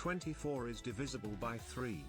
24 is divisible by 3.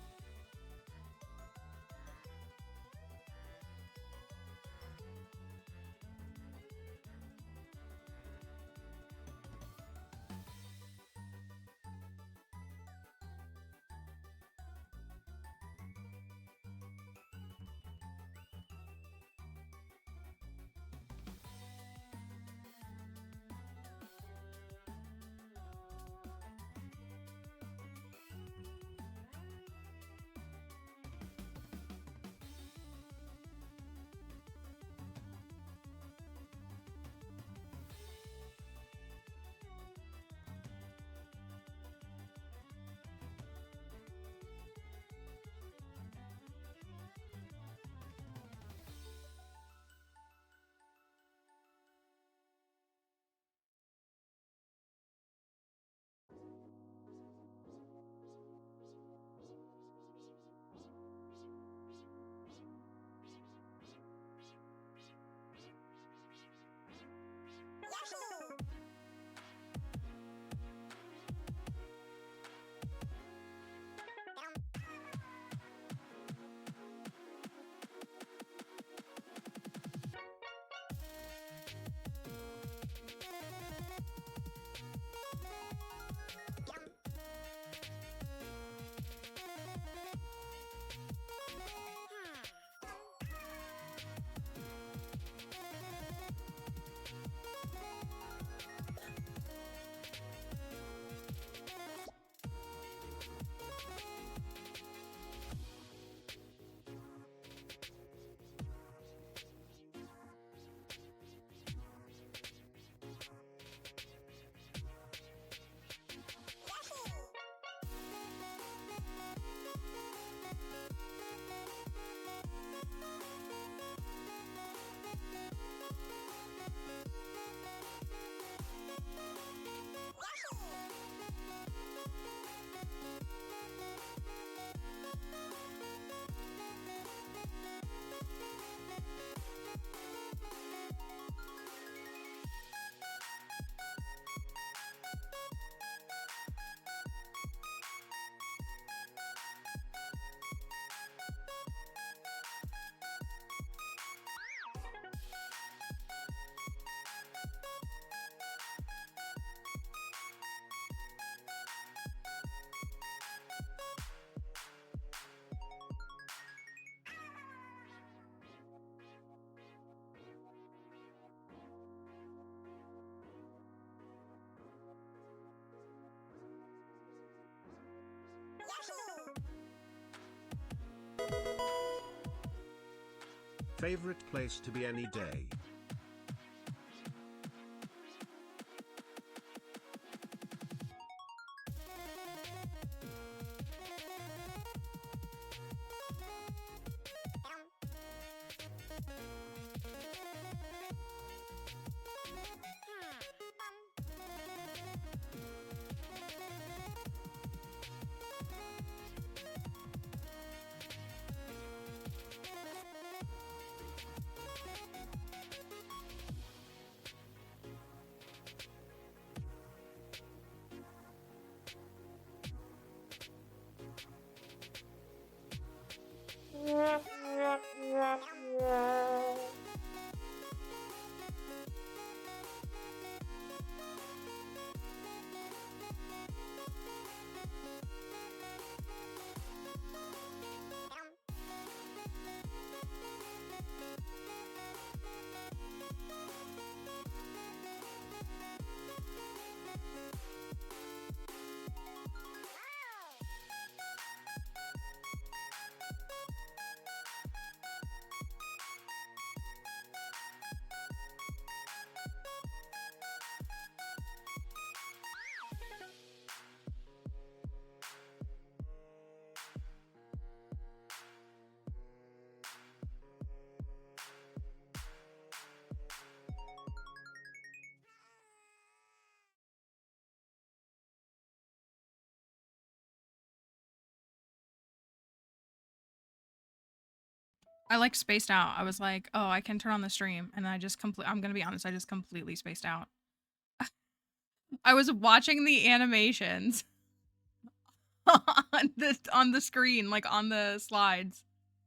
Favorite place to be any day? I like spaced out. I was like, oh, I can turn on the stream, and I just I'm gonna be honest, I just completely spaced out. I was watching the animations on the screen, like on the slides,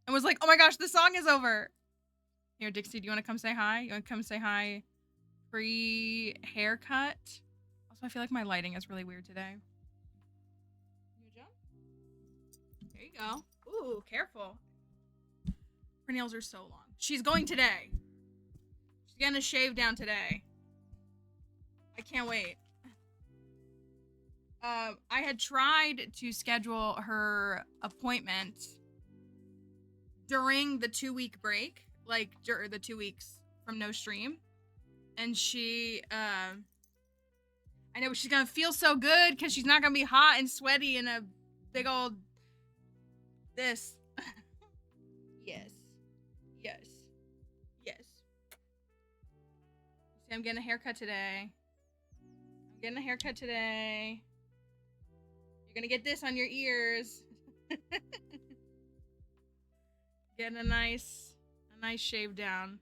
and was like, oh my gosh, the song is over. Here, Dixie, do you want to come say hi? You want to come say hi? Free haircut. Also, I feel like my lighting is really weird today. You jump? There you go. Ooh, careful. Her nails are so long. She's going today. She's getting a shave down today. I can't wait. I had tried to schedule her appointment during the 2-week break, like the 2 weeks from no stream, and she, I know she's gonna feel so good because she's not gonna be hot and sweaty in a big old this. Yes, yes, yes. See, I'm getting a haircut today. I'm getting a haircut today. You're gonna get this on your ears. Getting a nice shave down.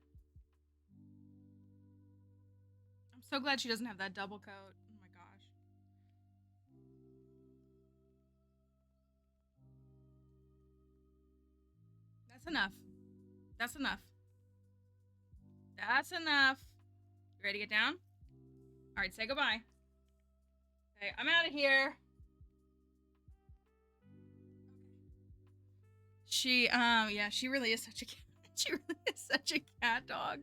I'm so glad she doesn't have that double coat. Oh my gosh. That's enough. That's enough. That's enough. You ready to get down? All right, say goodbye. Okay, I'm out of here. She, yeah, she really is such a she really is such a cat dog.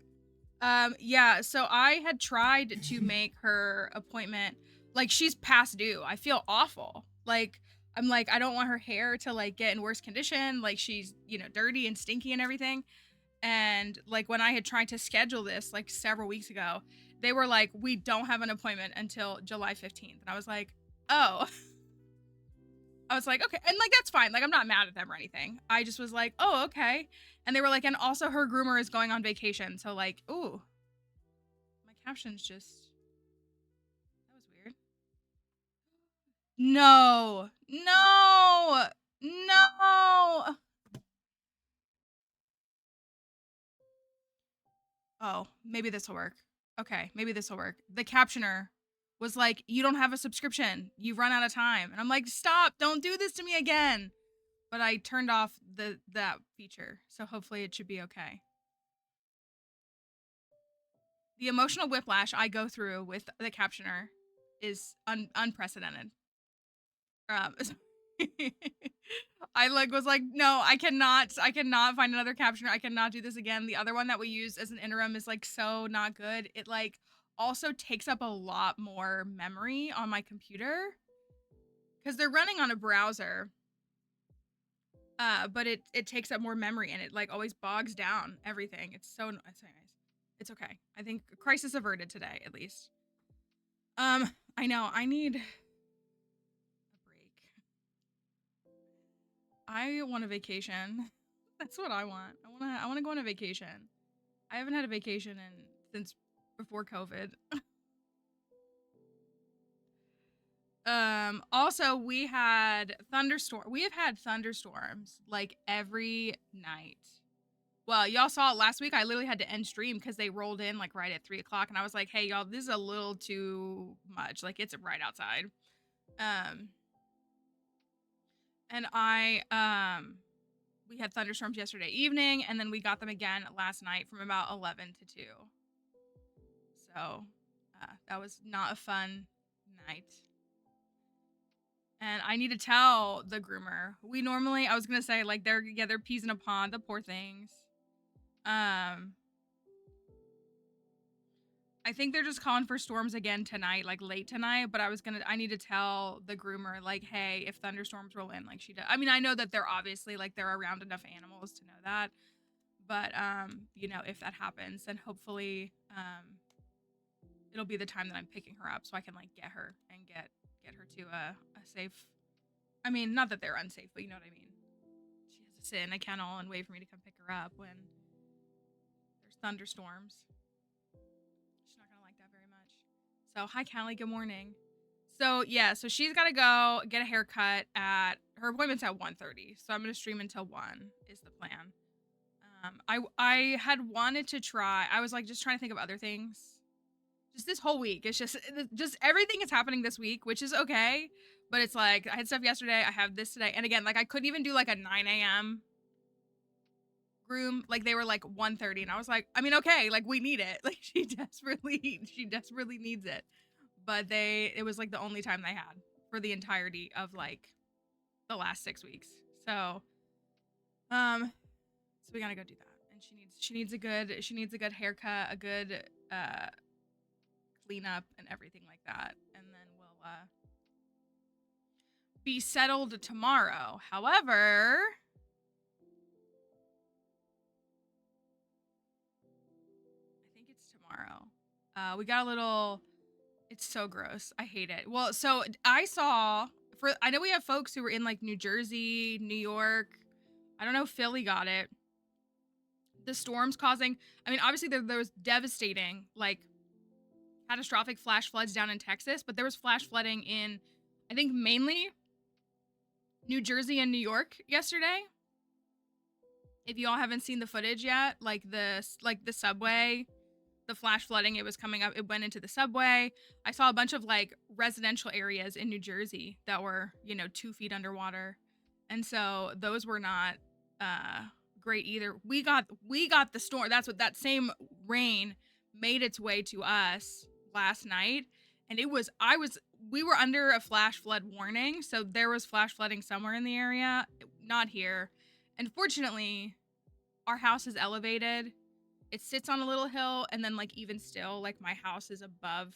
Yeah, so I had tried to make her appointment, like she's past due. I feel awful. Like I'm like I don't want her hair to like get in worse condition. Like she's, you know, dirty and stinky and everything. And like when I had tried to schedule this like several weeks ago, they were like, we don't have an appointment until July 15th. And I was like, oh. I was like, okay. And like, that's fine. Like, I'm not mad at them or anything. I just was like, oh, okay. And they were like, and also her groomer is going on vacation. So like, ooh, my captions just, that was weird. No, no, no. Oh, maybe this will work. Okay, maybe this will work. The captioner was like, you don't have a subscription. You've run out of time. And I'm like, stop, don't do this to me again. But I turned off that feature. So hopefully it should be okay. The emotional whiplash I go through with the captioner is unprecedented. Um, I like was like, no, I cannot find another captioner. I cannot do this again. The other one that we use as an interim is like so not good. It like also takes up a lot more memory on my computer because they're running on a browser. But it takes up more memory and it like always bogs down everything. It's so nice. It's okay. I think crisis averted today, at least. I know. I need a break. I want a vacation. That's what I want. I want to go on a vacation. I haven't had a vacation since before COVID. Also we had thunderstorm. We have had thunderstorms like every night. Well, y'all saw it last week. I literally had to end stream because they rolled in like right at 3:00, and I was like, "Hey, y'all, this is a little too much. Like, it's right outside." Um, and we had thunderstorms yesterday evening, and then we got them again last night from about 11 to 2. So that was not a fun night. And I need to tell the groomer. I was gonna say like they're peas in a pod, the poor things. I think they're just calling for storms again tonight, like late tonight. But I need to tell the groomer, like, hey, if thunderstorms roll in, like she does. I mean, I know that they're obviously like they're around enough animals to know that. But you know, if that happens, then hopefully it'll be the time that I'm picking her up so I can like get her and get her to a safe. I mean, not that they're unsafe, but you know what I mean. She has to sit in a kennel and wait for me to come pick her up when there's thunderstorms. So, hi, Callie. Good morning. So, yeah, so she's got to go get a haircut her appointment's at 1:30. So, I'm going to stream until 1 is the plan. I had wanted to try. I was like just trying to think of other things. Just this whole week, it's just everything is happening this week, which is okay. But it's like I had stuff yesterday. I have this today, and again, like I couldn't even do like a 9 a.m. groom. Like they were like 1:30, and I was like, I mean, okay, like we need it. Like she desperately needs it. But it was like the only time they had for the entirety of like the last 6 weeks. So, so we gotta go do that. And she needs a good haircut, a good cleanup, and everything like that. And then we'll be settled tomorrow. However, I think it's tomorrow. We got a little. It's so gross. I hate it. Well, so I know we have folks who were in like New Jersey, New York. I don't know if Philly got it. The storms causing, I mean, obviously there was devastating, like catastrophic flash floods down in Texas, but there was flash flooding in, I think mainly New Jersey and New York yesterday. If you all haven't seen the footage yet, like the subway, the flash flooding, it was coming up, it went into the subway. I saw a bunch of like residential areas in New Jersey that were, 2 feet underwater. And so those were not great either. We got the storm. That's what that same rain made its way to us last night. And we were under a flash flood warning. So there was flash flooding somewhere in the area, not here. And fortunately, our house is elevated. It sits on a little hill, and then like even still, like my house is above.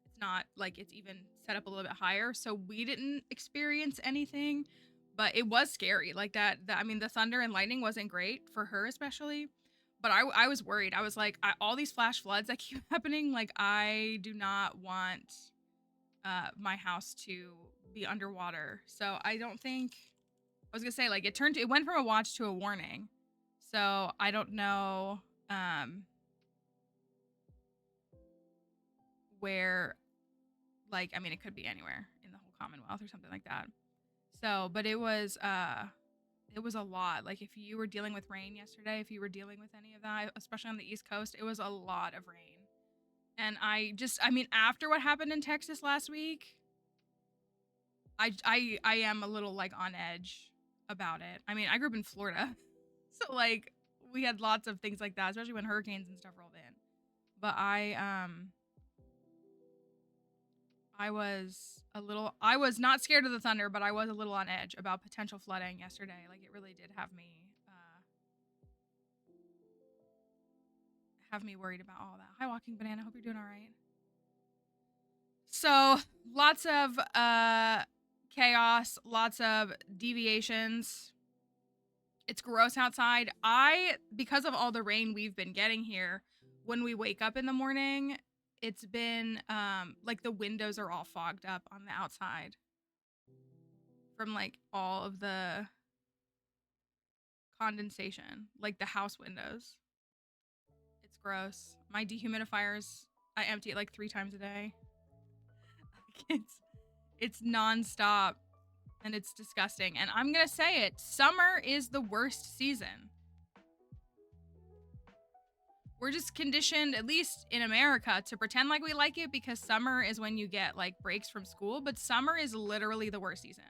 It's not like it's even set up a little bit higher, so we didn't experience anything, but it was scary. Like that I mean, the thunder and lightning wasn't great for her especially, but I was worried. I was like, all these flash floods that keep happening, like I do not want my house to be underwater. So I don't think I was gonna say like it went from a watch to a warning. So I don't know where, like, I mean, it could be anywhere in the whole Commonwealth or something like that. So, but it was a lot. Like if you were dealing with rain yesterday, if you were dealing with any of that, especially on the East Coast, it was a lot of rain. And I mean, after what happened in Texas last week, I am a little like on edge about it. I mean, I grew up in Florida. So like we had lots of things like that, especially when hurricanes and stuff rolled in. But I was not scared of the thunder, but I was a little on edge about potential flooding yesterday. Like it really did have me worried about all that. Hi, Walking Banana. Hope you're doing all right. So lots of chaos, lots of deviations. It's gross outside. Because of all the rain we've been getting here, when we wake up in the morning, it's been like the windows are all fogged up on the outside from like all of the condensation, like the house windows. It's gross. My dehumidifiers, I empty it like 3 times a day. It's nonstop. And it's disgusting. And I'm gonna say it, summer is the worst season. We're just conditioned, at least in America, to pretend like we like it because summer is when you get like breaks from school, but summer is literally the worst season.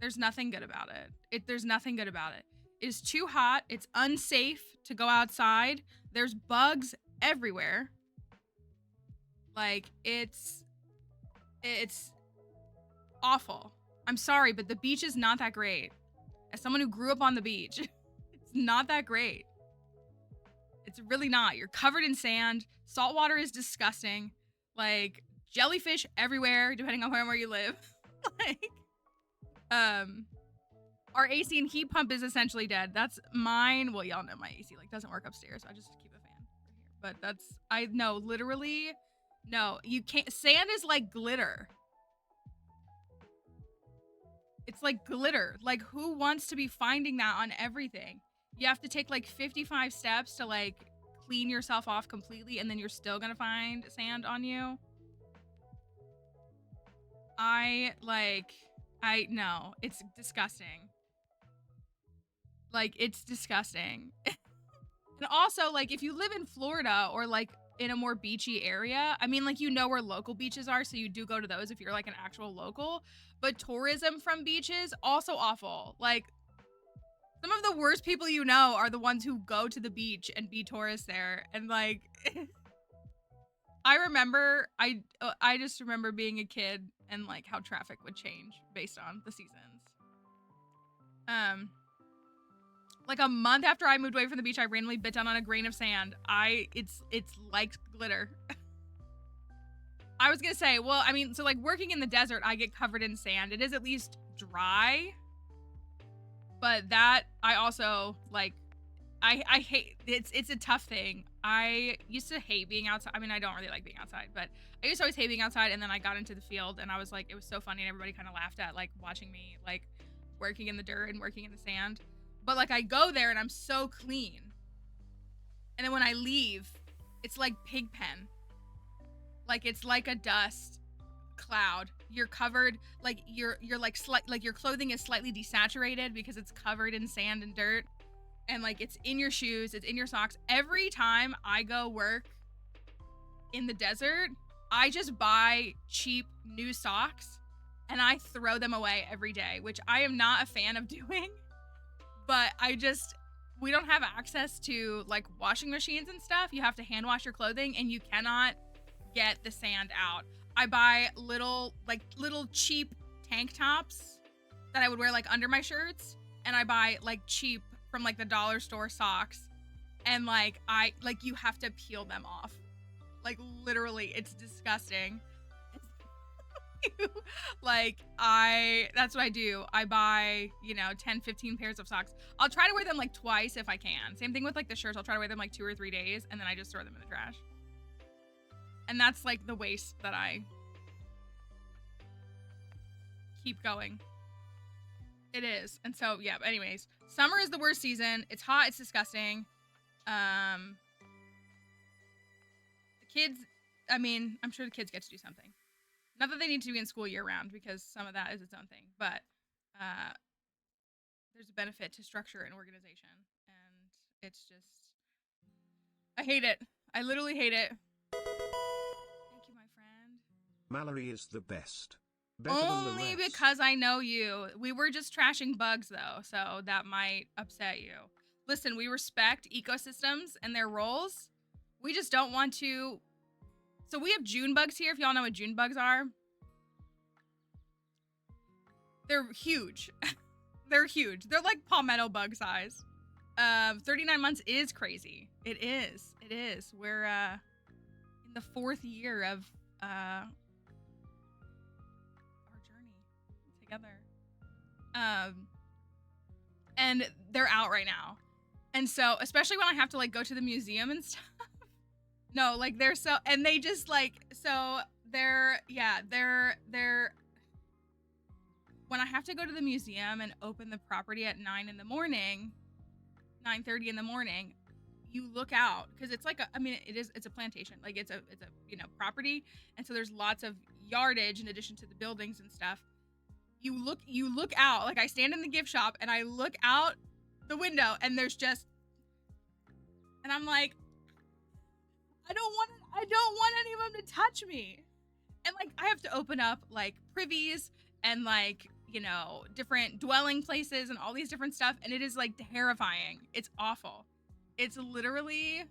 There's nothing good about it. There's nothing good about it. It is too hot. It's unsafe to go outside. There's bugs everywhere. Like it's awful. I'm sorry, but the beach is not that great. As someone who grew up on the beach, it's not that great. It's really not. You're covered in sand. Salt water is disgusting. Like jellyfish everywhere, depending on where you live. Like, our AC and heat pump is essentially dead. That's mine. Well, y'all know my AC like doesn't work upstairs, so I just keep a fan right here. But literally, no, you can't. Sand is like glitter. It's like glitter. Like who wants to be finding that on everything? You have to take like 55 steps to like clean yourself off completely, and then you're still gonna find sand on you. No, it's disgusting. Like, it's disgusting. And also, like, if you live in Florida or like in a more beachy area, I mean, like, you know where local beaches are, so you do go to those if you're like an actual local. But tourism from beaches, also awful. Like, some of the worst people you know are the ones who go to the beach and be tourists there. And like, I just remember being a kid and like how traffic would change based on the seasons. Like a month after I moved away from the beach, I randomly bit down on a grain of sand. It's like glitter. I was gonna say, well, I mean, so like working in the desert, I get covered in sand. It is at least dry, but that I also like. I hate it's a tough thing. I used to hate being outside. I mean, I don't really like being outside, but I used to always hate being outside. And then I got into the field, and I was like, it was so funny, and everybody kind of laughed at like watching me like working in the dirt and working in the sand. But like I go there and I'm so clean. And then when I leave, it's like pig pen. Like it's like a dust cloud. You're covered like you're like like your clothing is slightly desaturated because it's covered in sand and dirt. And like it's in your shoes, it's in your socks. Every time I go work in the desert, I just buy cheap new socks and I throw them away every day, which I am not a fan of doing. But we don't have access to like washing machines and stuff. You have to hand wash your clothing and you cannot get the sand out. I buy little cheap tank tops that I would wear like under my shirts. And I buy like cheap from like the dollar store socks. And like, you have to peel them off. Like literally, it's disgusting. That's what I do. I buy, 10, 15 pairs of socks. I'll try to wear them like twice if I can. Same thing with like the shirts. I'll try to wear them like 2 or 3 days and then I just throw them in the trash. And that's like the waste that I keep going. It is. And so, yeah, but anyways, summer is the worst season. It's hot. It's disgusting. The kids, I mean, I'm sure the kids get to do something. Not that they need to be in school year round because some of that is its own thing, but there's a benefit to structure and organization. And it's just, I hate it. I literally hate it. Thank you, my friend. Mallory is the best. Better than the Only rest. because I know you. We were just trashing bugs though, so that might upset you. Listen, we respect ecosystems and their roles. We just don't want to. So we have June bugs here, if y'all know what June bugs are. They're huge. They're huge. They're like palmetto bug size. 39 months is crazy. It is. It is. We're in the 4th year of our journey together. And they're out right now. And so, especially when I have to like go to the museum and stuff. No, like they're so, and they just like, so they're when I have to go to the museum and open the property at 9 in the morning, 9:30 in the morning, you look out because it's like it's a plantation, like it's a property, and so there's lots of yardage in addition to the buildings and stuff. You look out, like I stand in the gift shop and I look out the window and there's just, and I'm like, I don't want any of them to touch me. And like I have to open up like privies and like, different dwelling places and all these different stuff, and it is like terrifying. It's awful. It's literally,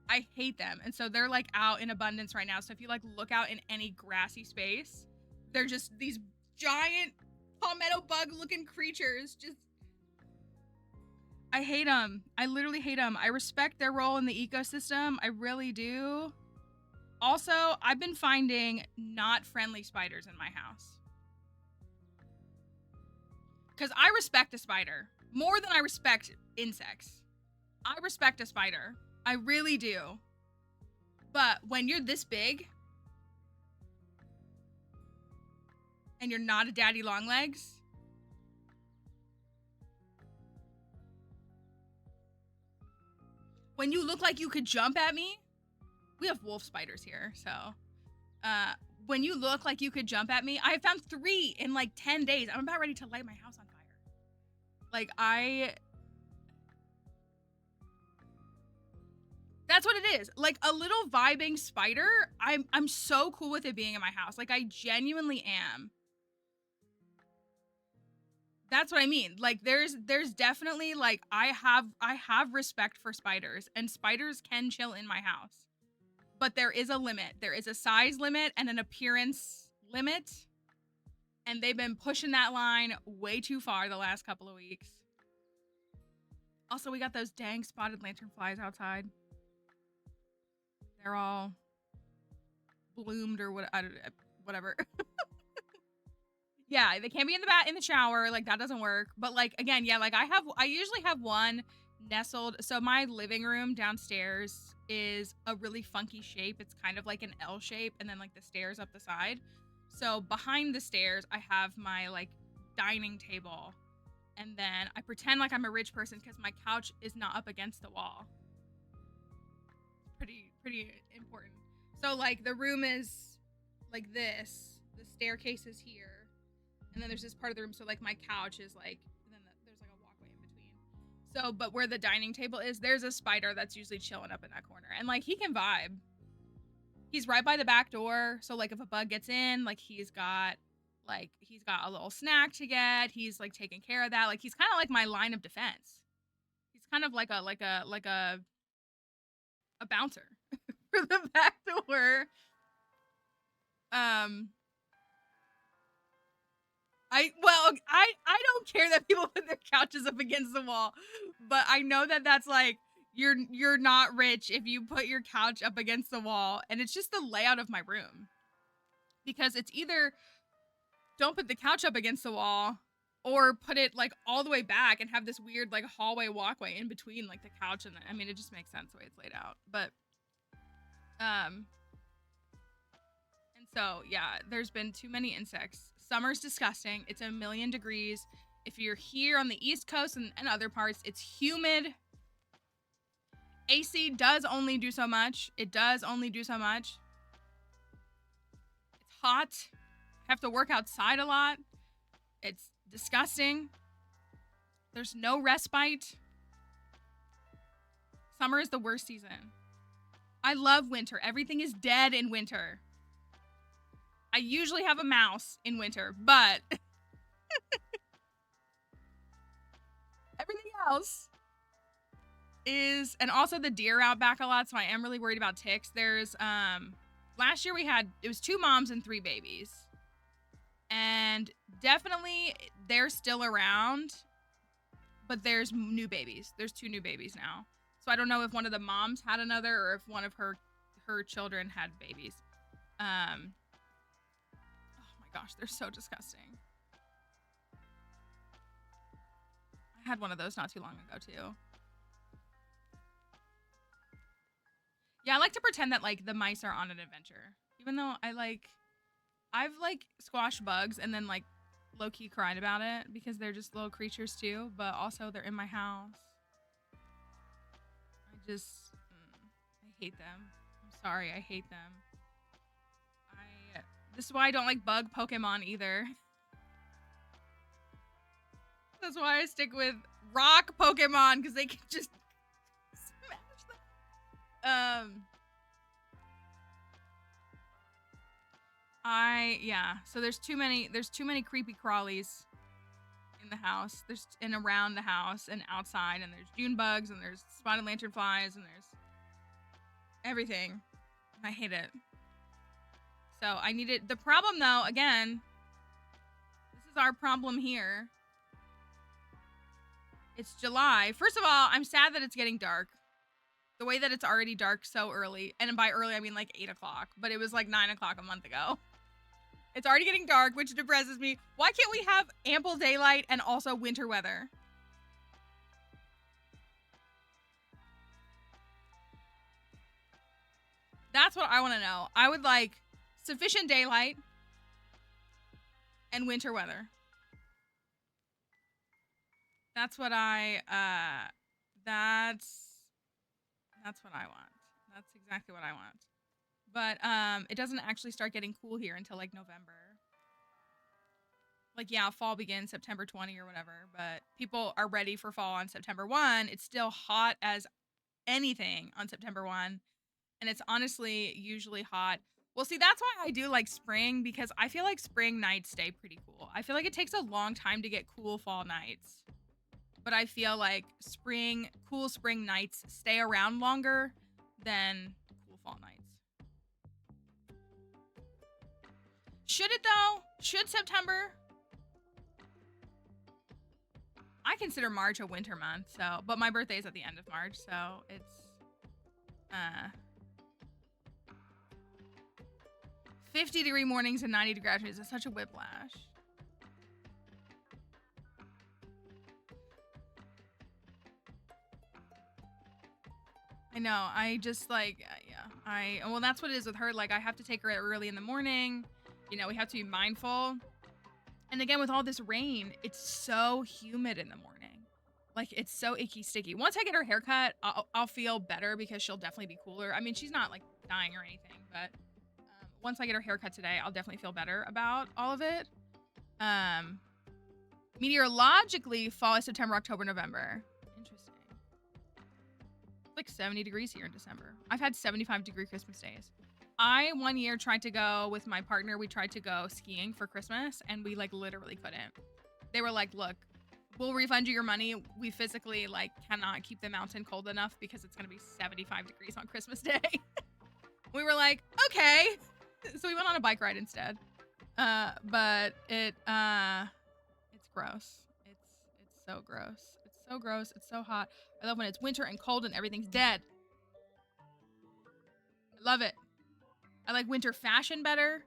I hate them. And so they're like out in abundance right now. So if you like look out in any grassy space, they're just these giant palmetto bug looking creatures. Just, I hate them. I literally hate them. I respect their role in the ecosystem. I really do. Also, I've been finding not friendly spiders in my house. Because I respect a spider more than I respect insects. I respect a spider. I really do. But when you're this big and you're not a daddy long legs, when you look like you could jump at me, we have wolf spiders here, so when you look like you could jump at me, I found 3 in like 10 days. I'm about ready to light my house on fire. Like That's what it is. Like a little vibing spider. I'm so cool with it being in my house. Like I genuinely am. That's what I mean. Like there's definitely like I have respect for spiders, and spiders can chill in my house. But there is a limit. There is a size limit and an appearance limit. And they've been pushing that line way too far the last couple of weeks. Also, we got those dang spotted lanternflies outside. They're all bloomed or whatever. Yeah, they can't be in the shower. Like that doesn't work. But like again, yeah, like I usually have one nestled. So my living room downstairs is a really funky shape. It's kind of like an L shape, and then like the stairs up the side. So behind the stairs, I have my like dining table, and then I pretend like I'm a rich person because my couch is not up against the wall. Pretty important. So like the room is like this. The staircase is here. And then there's this part of the room, so like my couch is like, and then there's like a walkway in between. So, but where the dining table is, there's a spider that's usually chilling up in that corner, and like he can vibe. He's right by the back door, so like if a bug gets in, like he's got a little snack to get. He's like taking care of that. Like he's kind of like my line of defense. He's kind of like a bouncer for the back door. I don't care that people put their couches up against the wall, but I know that that's like you're not rich if you put your couch up against the wall, and it's just the layout of my room. Because it's either don't put the couch up against the wall or put it like all the way back and have this weird like hallway walkway in between like the couch and I mean it just makes sense the way it's laid out. But and so yeah, there's been too many insects. Summer's disgusting. It's 1,000,000 degrees. If you're here on the East Coast and other parts, it's humid. AC does only do so much. It does only do so much. It's hot. Have to work outside a lot. It's disgusting. There's no respite. Summer is the worst season. I love winter. Everything is dead in winter. I usually have a mouse in winter, but everything else is, and also the deer out back a lot, so I am really worried about ticks. There's last year it was 2 moms and 3 babies. And definitely they're still around, but there's new babies. There's 2 new babies now. So I don't know if one of the moms had another or if one of her children had babies. Oh my gosh, they're so disgusting. I had one of those not too long ago too. Yeah, I like to pretend that like the mice are on an adventure. Even though I've like squashed bugs and then like low-key cried about it because they're just little creatures too, but also they're in my house. I hate them. I'm sorry, I hate them. This is why I don't like bug Pokemon either. That's why I stick with rock Pokemon, because they can just smash them. So there's too many creepy crawlies in the house. There's and around the house and outside, and there's June bugs and there's spotted lanternflies and there's everything. I hate it. So I needed the problem though, again, this is our problem here. It's July. First of all, I'm sad that it's getting dark. The way that it's already dark so early, and by early I mean like 8 o'clock, but it was like 9 o'clock a month ago. It's already getting dark, which depresses me. Why can't we have ample daylight and also winter weather? That's what I want to know. I would like sufficient daylight and winter weather. That's what that's what I want. That's exactly what I want. But it doesn't actually start getting cool here until like November. Like yeah, fall begins September 20 or whatever, but people are ready for fall on September 1. It's still hot as anything on September 1. And it's honestly usually hot. Well, see, that's why I do like spring, because I feel like spring nights stay pretty cool. I feel like it takes a long time to get cool fall nights. But I feel like cool spring nights stay around longer than cool fall nights. Should it though? Should September? I consider March a winter month, but my birthday is at the end of March, so it's 50-degree mornings and 90-degree afternoons is such a whiplash. I know. I just like, yeah. Well, that's what it is with her. Like, I have to take her early in the morning. You know, we have to be mindful. And again, with all this rain, it's so humid in the morning. Like, it's so icky, sticky. Once I get her haircut, I'll feel better because she'll definitely be cooler. I mean, she's not like dying or anything, but once I get her haircut today, I'll definitely feel better about all of it. Meteorologically, fall is September, October, November. Interesting. It's like 70 degrees here in December. I've had 75-degree Christmas days. I, one year, tried to go with my partner. We tried to go skiing for Christmas, and we, like, literally couldn't. They were like, look, we'll refund you your money. We physically, like, cannot keep the mountain cold enough because it's going to be 75 degrees on Christmas Day. We were like, okay. So we went on a bike ride instead. But it's gross. It's so gross. It's so gross. It's so hot. I love when it's winter and cold and everything's dead. I love it. I like winter fashion better.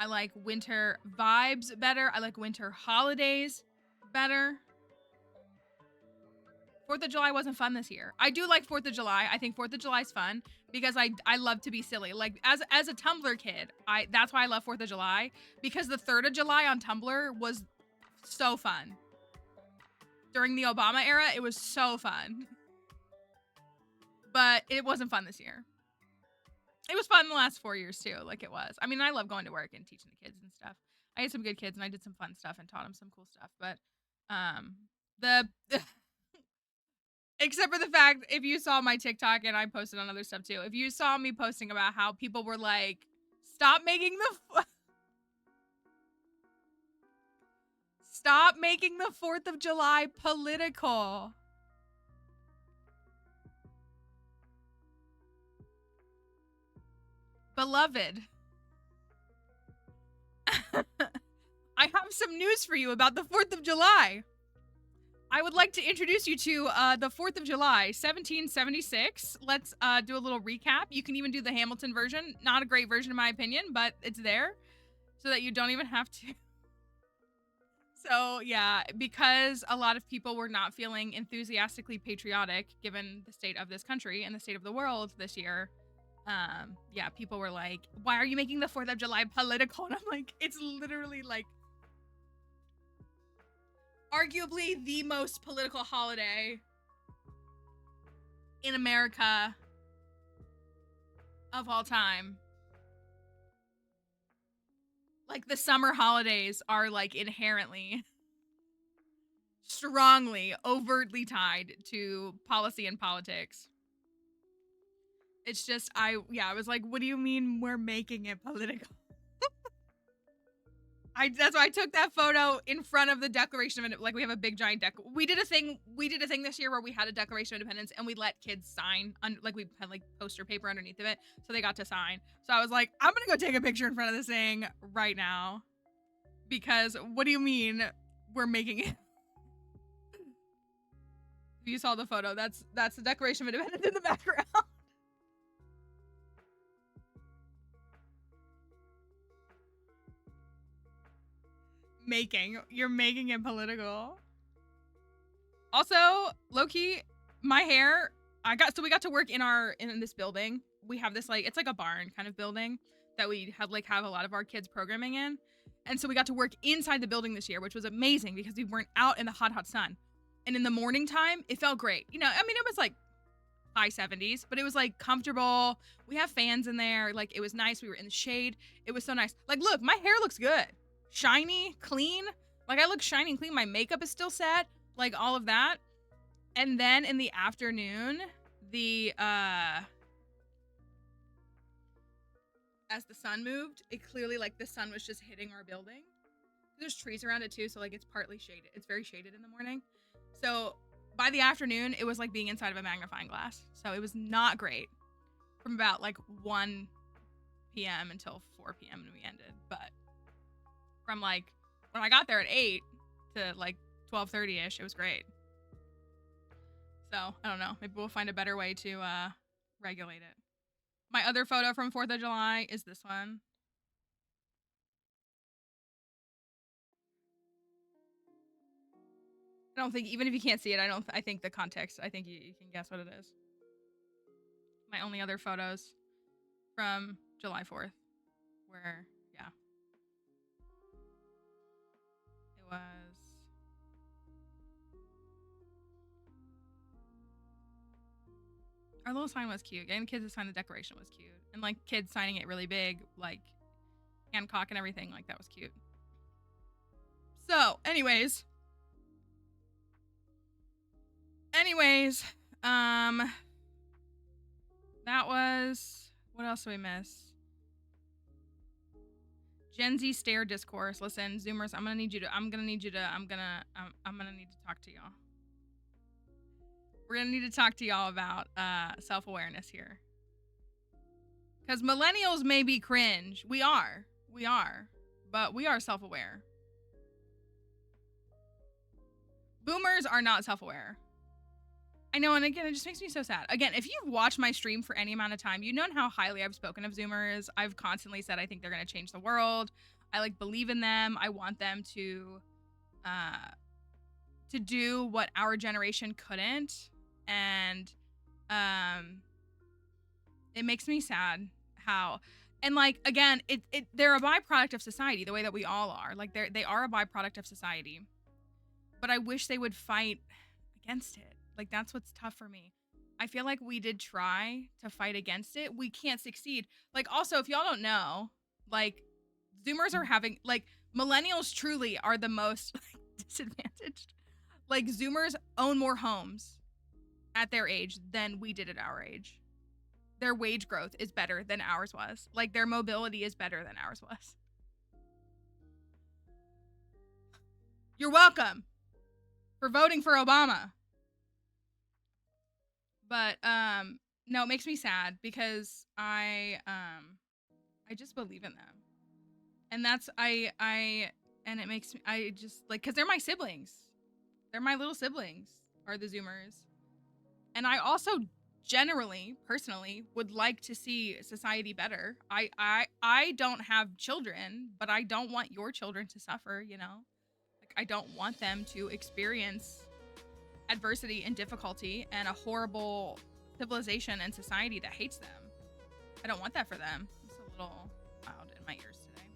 I like winter vibes better. I like winter holidays better. 4th of July wasn't fun this year. I do like 4th of July. I think 4th of July is fun because I love to be silly. Like as a Tumblr kid, that's why I love 4th of July, because the 3rd of July on Tumblr was so fun. During the Obama era, it was so fun. But it wasn't fun this year. It was fun the last 4 years too, like it was. I mean, I love going to work and teaching the kids and stuff. I had some good kids and I did some fun stuff and taught them some cool stuff. But except for the fact, if you saw my TikTok, and I posted on other stuff too, if you saw me posting about how people were like, stop making the 4th of July political. Beloved, I have some news for you about the 4th of July. I would like to introduce you to the 4th of July, 1776. Let's do a little recap. You can even do the Hamilton version. Not a great version in my opinion, but it's there so that you don't even have to. So yeah, because a lot of people were not feeling enthusiastically patriotic given the state of this country and the state of the world this year. Yeah, people were like, why are you making the 4th of July political? And I'm like, it's literally like arguably the most political holiday in America of all time. Like, the summer holidays are like inherently, strongly, overtly tied to policy and politics. It's just, I was like, what do you mean we're making it political? That's why I took that photo in front of the Declaration of Independence. Like, we have a big giant we did a thing this year where we had a Declaration of Independence and we let kids sign like we had like poster paper underneath of it, so they got to sign. So I was like, I'm gonna go take a picture in front of this thing right now, because what do you mean we're making it? If you saw the photo, that's the Declaration of Independence in the background. You're making it political. Also, low-key, my hair, we got to work in this building. We have this, like, it's like a barn kind of building that we have a lot of our kids programming in. And so we got to work inside the building this year, which was amazing because we weren't out in the hot sun. And in the morning time, it felt great. You know, I mean, it was like high 70s, but it was like comfortable. We have fans in there. Like, it was nice. We were in the shade. It was so nice. Like, look, my hair looks good. Shiny, clean. Like, I look shiny and clean. My makeup is still set. Like, all of that. And then in the afternoon, the as the sun moved, it clearly like the sun was just hitting our building. There's trees around it too, so like it's partly shaded. It's very shaded in the morning. So by the afternoon, it was like being inside of a magnifying glass. So it was not great from about like 1 p.m. until 4 p.m. and we ended. But from like when I got there at 8 to like 12:30ish, it was great. So I don't know. Maybe we'll find a better way to regulate it. My other photo from 4th of July is this one. I don't think, even if you can't see it, I think the context, I think you can guess what it is. My only other photos from July 4th, where, yeah. It was... Our little sign was cute. Getting kids to sign the declaration was cute. And, like, kids signing it really big, like, Hancock and everything, like, that was cute. So, anyways, that was, what else did we miss? Gen Z stare discourse. Listen, Zoomers, I'm gonna need to talk to y'all. We're gonna need to talk to y'all about self-awareness here. Because millennials may be cringe. We are, but we are self-aware. Boomers are not self-aware. I know, and again, it just makes me so sad. Again, if you've watched my stream for any amount of time, you know how highly I've spoken of Zoomers. I've constantly said I think they're going to change the world. I, like, believe in them. I want them to do what our generation couldn't. And it makes me sad how... And, like, again, they're a byproduct of society, the way that we all are. Like, they are a byproduct of society. But I wish they would fight against it. Like, that's what's tough for me. I feel like we did try to fight against it. We can't succeed. Like, also, if y'all don't know, like, Zoomers are having, like, millennials truly are the most like, disadvantaged. Like, Zoomers own more homes at their age than we did at our age. Their wage growth is better than ours was. Like, their mobility is better than ours was. You're welcome for voting for Obama. But no, it makes me sad because I just believe in them. And that's and it makes me, I just like, cuz they're my siblings. They're my little siblings are the Zoomers. And I also generally, personally, would like to see society better. I don't have children, but I don't want your children to suffer, you know? Like, I don't want them to experience adversity and difficulty and a horrible civilization and society that hates them. I don't want that for them. It's a little loud in my ears today.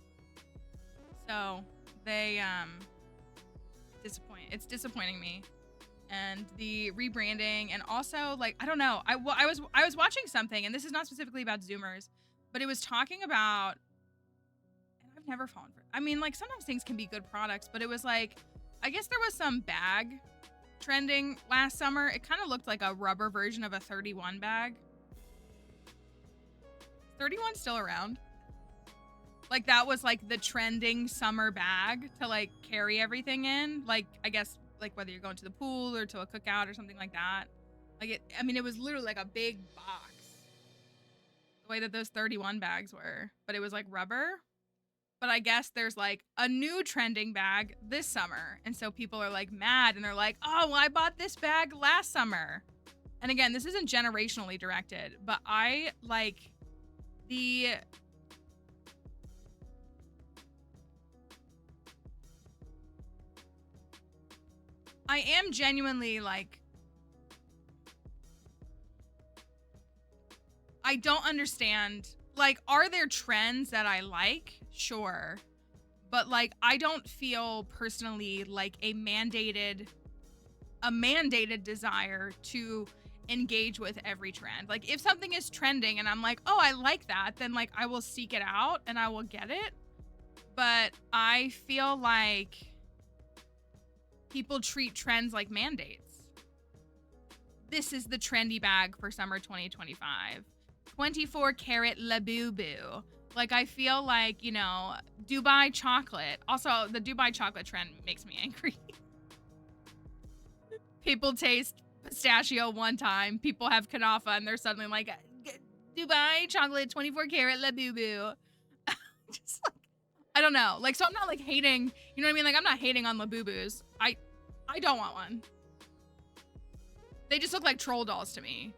So they it's disappointing me. And the rebranding, and also, like, I don't know. I was watching something, and this is not specifically about Zoomers, but it was talking about, and I've never fallen for it. I mean, like, sometimes things can be good products, but it was like, I guess there was some bag trending last summer. It kind of looked like a rubber version of a 31 bag. 31 still around? Like, that was like the trending summer bag to like carry everything in. Like, I guess like whether you're going to the pool or to a cookout or something like that. Like, it was literally like a big box. The way that those 31 bags were, but it was like rubber. But I guess there's like a new trending bag this summer. And so people are like mad and they're like, oh, well, I bought this bag last summer. And again, this isn't generationally directed, but I like I am genuinely like, I don't understand. Like, are there trends that I like? Sure. But like, I don't feel personally like a mandated desire to engage with every trend. Like, if something is trending and I'm like, oh, I like that, then like I will seek it out and I will get it. But I feel like people treat trends like mandates. this is the trendy bag for summer 2025. 24 karat Labubu. Like, I feel like, you know, Dubai chocolate. Also, the Dubai chocolate trend makes me angry. People taste pistachio one time. People have kanafa and they're suddenly like, Dubai chocolate 24 karat Labubu. Just like, I don't know. Like, so I'm not like hating, you know what I mean? Like, I'm not hating on Labubus. I don't want one. They just look like troll dolls to me.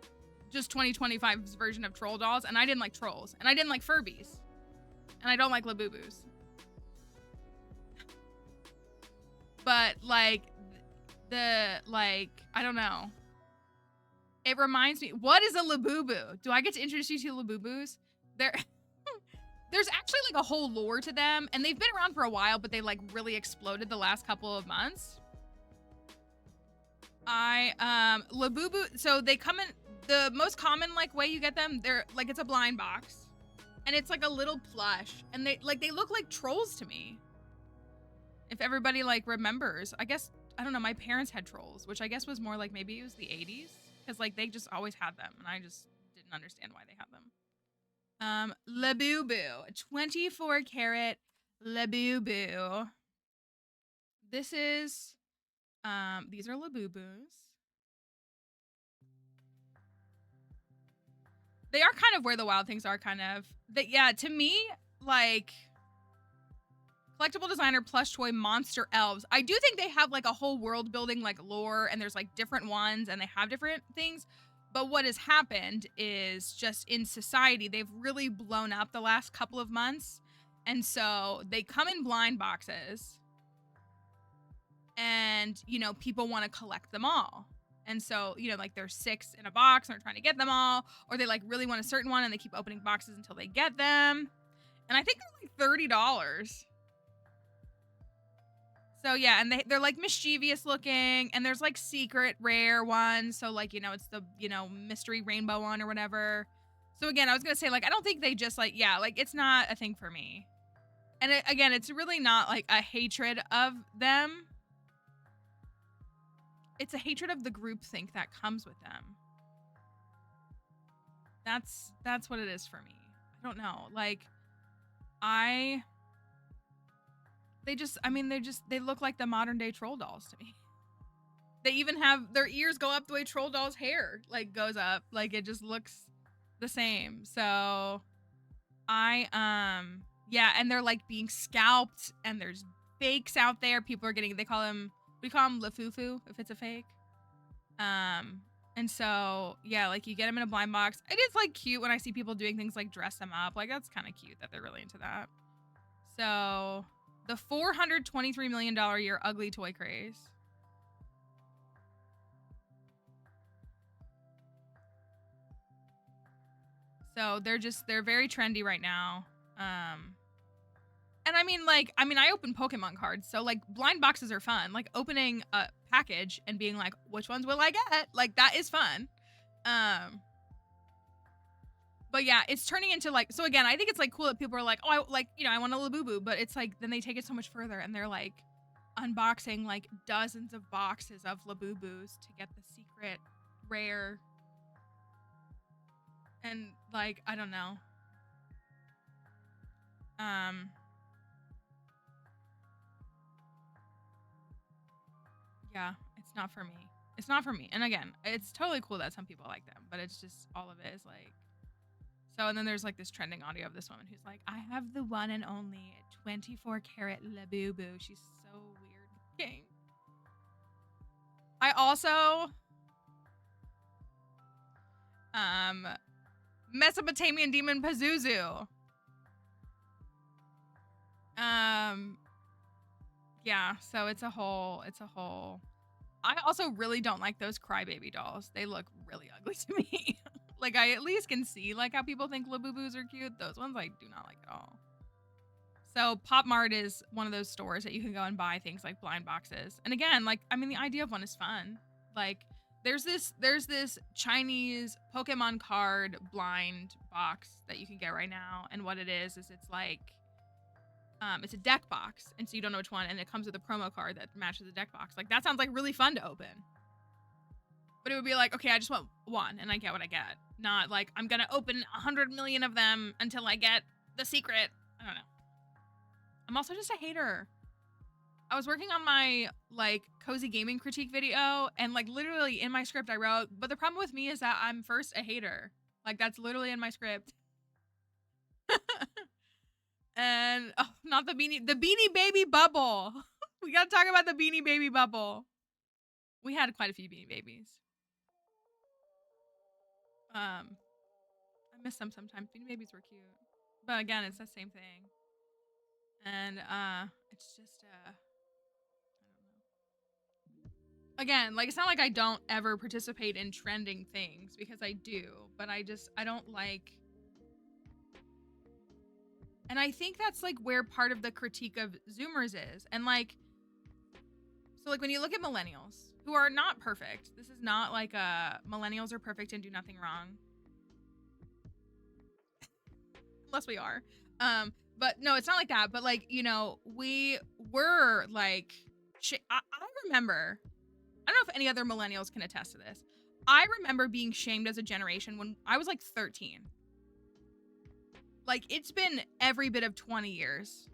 Just 2025's version of troll dolls. And I didn't like trolls. And I didn't like Furbies. And I don't like Labubus. But like, I don't know. It reminds me, what is a Labubu? Do I get to introduce you to Labubus? There's actually like a whole lore to them. And they've been around for a while, but they like really exploded the last couple of months. Labubu, so they come in, the most common like way you get them, they're like, it's a blind box and it's like a little plush and they look like trolls to me. If everybody like remembers, I guess, I don't know, my parents had trolls, which I guess was more like, maybe it was the 80s because like they just always had them and I just didn't understand why they had them. Labubu, 24 karat Labubu. This is, these are Labubus. They are kind of where the wild things are, kind of. Yeah, to me, like, collectible designer plush toy monster elves. I do think they have like a whole world building like lore and there's like different ones and they have different things. But what has happened is just in society, they've really blown up the last couple of months. And so they come in blind boxes and, you know, people want to collect them all. And so, you know, like there's 6 in a box and they're trying to get them all, or they like really want a certain one and they keep opening boxes until they get them. And I think they're like $30. So yeah, and they're like mischievous looking and there's like secret rare ones. So like, you know, it's the, you know, mystery rainbow one or whatever. So again, I was going to say like, I don't think they just like, yeah, like it's not a thing for me. And again, it's really not like a hatred of them. It's a hatred of the groupthink that comes with them. That's what it is for me. I don't know. Like, they look like the modern day troll dolls to me. They even have, their ears go up the way troll doll's hair, like, goes up. Like, it just looks the same. So, yeah, and they're, like, being scalped, and there's fakes out there. People are getting, we call them Lafufu, if it's a fake. And so, yeah, like, you get them in a blind box. It is, like, cute when I see people doing things like dress them up. Like, that's kind of cute that they're really into that. So, the $423 million year ugly toy craze. So, they're very trendy right now. And I mean, I open Pokemon cards, so, like, blind boxes are fun. Like, opening a package and being like, which ones will I get? Like, that is fun. But yeah, it's turning into, like, so again, I think it's, like, cool that people are like, oh, I want a Labubu, but it's, like, then they take it so much further, and they're, like, unboxing, like, dozens of boxes of Labubus to get the secret rare. And, like, I don't know. Yeah, it's not for me. It's not for me. And again, it's totally cool that some people like them, but it's just, all of it is like, so, and then there's like this trending audio of this woman who's like, I have the one and only 24 karat Labubu. She's so weird looking. I also, Mesopotamian demon Pazuzu. Yeah, so it's a whole, I also really don't like those crybaby dolls. They look really ugly to me. Like, I at least can see, like, how people think Labubus are cute. Those ones I do not like at all. So Pop Mart is one of those stores that you can go and buy things like blind boxes. And again, like, I mean, the idea of one is fun. Like, there's this Chinese Pokemon card blind box that you can get right now. And what it is it's like, it's a deck box, and so you don't know which one, and it comes with a promo card that matches the deck box. Like, that sounds like really fun to open. But it would be like, okay, I just want one and I get what I get. Not like, I'm gonna open 100 million of them until I get the secret. I don't know. I'm also just a hater. I was working on my like cozy gaming critique video, and like literally in my script I wrote, but the problem with me is that I'm first a hater. Like that's literally in my script. And oh, not the Beanie Baby bubble. We gotta talk about the Beanie Baby bubble. We had quite a few Beanie Babies. I miss them sometimes. Beanie Babies were cute, but again, it's the same thing. And it's just I don't know. Again, like it's not like I don't ever participate in trending things, because I do, but I don't like. And I think that's like where part of the critique of Zoomers is. And like, so like when you look at millennials who are not perfect, this is not like millennials are perfect and do nothing wrong. Unless we are. But no, it's not like that. But like, you know, we were like, I remember, I don't know if any other millennials can attest to this. I remember being shamed as a generation when I was like 13. Like, it's been every bit of 20 years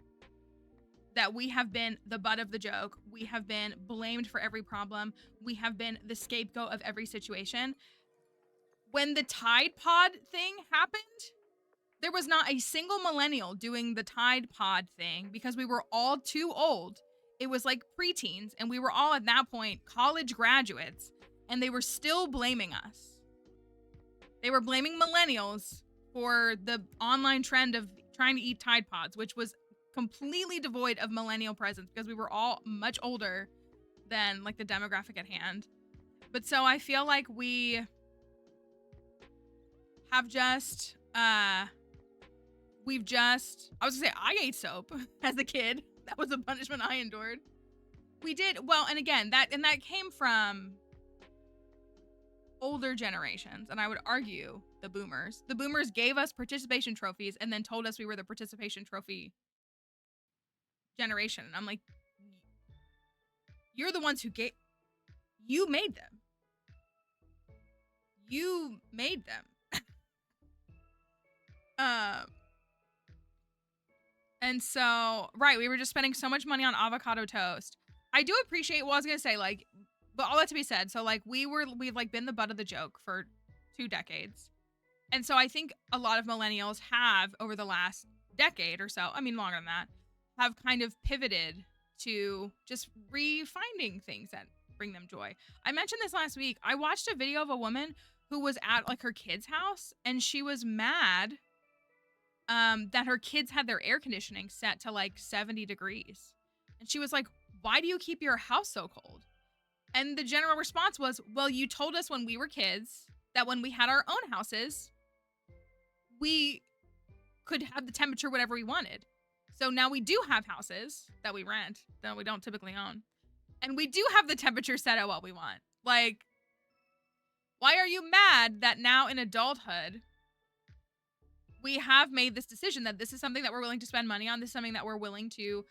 that we have been the butt of the joke. We have been blamed for every problem. We have been the scapegoat of every situation. When the Tide Pod thing happened, there was not a single millennial doing the Tide Pod thing because we were all too old. It was like preteens, and we were all at that point college graduates, and they were still blaming us. They were blaming millennials for the online trend of trying to eat Tide Pods, which was completely devoid of millennial presence because we were all much older than like the demographic at hand. But so I feel like we have just, I was gonna say I ate soap as a kid. That was a punishment I endured. We did, well, and again, that came from older generations, and I would argue the boomers. The boomers gave us participation trophies and then told us we were the participation trophy generation. And I'm like, you're the ones who you made them. You made them. And so, right, we were just spending so much money on avocado toast. I do appreciate, well, I was gonna say, like, but all that to be said, so like we've like been the butt of the joke for 2 decades. And so I think a lot of millennials have, over the last decade or so, I mean longer than that, have kind of pivoted to just refinding things that bring them joy. I mentioned this last week. I watched a video of a woman who was at like her kid's house, and she was mad that her kids had their air conditioning set to like 70 degrees. And she was like, why do you keep your house so cold? And the general response was, well, you told us when we were kids that when we had our own houses, we could have the temperature whatever we wanted. So now we do have houses that we rent, that we don't typically own. And we do have the temperature set at what we want. Like, why are you mad that now in adulthood, we have made this decision that this is something that we're willing to spend money on. This is something that we're willing to,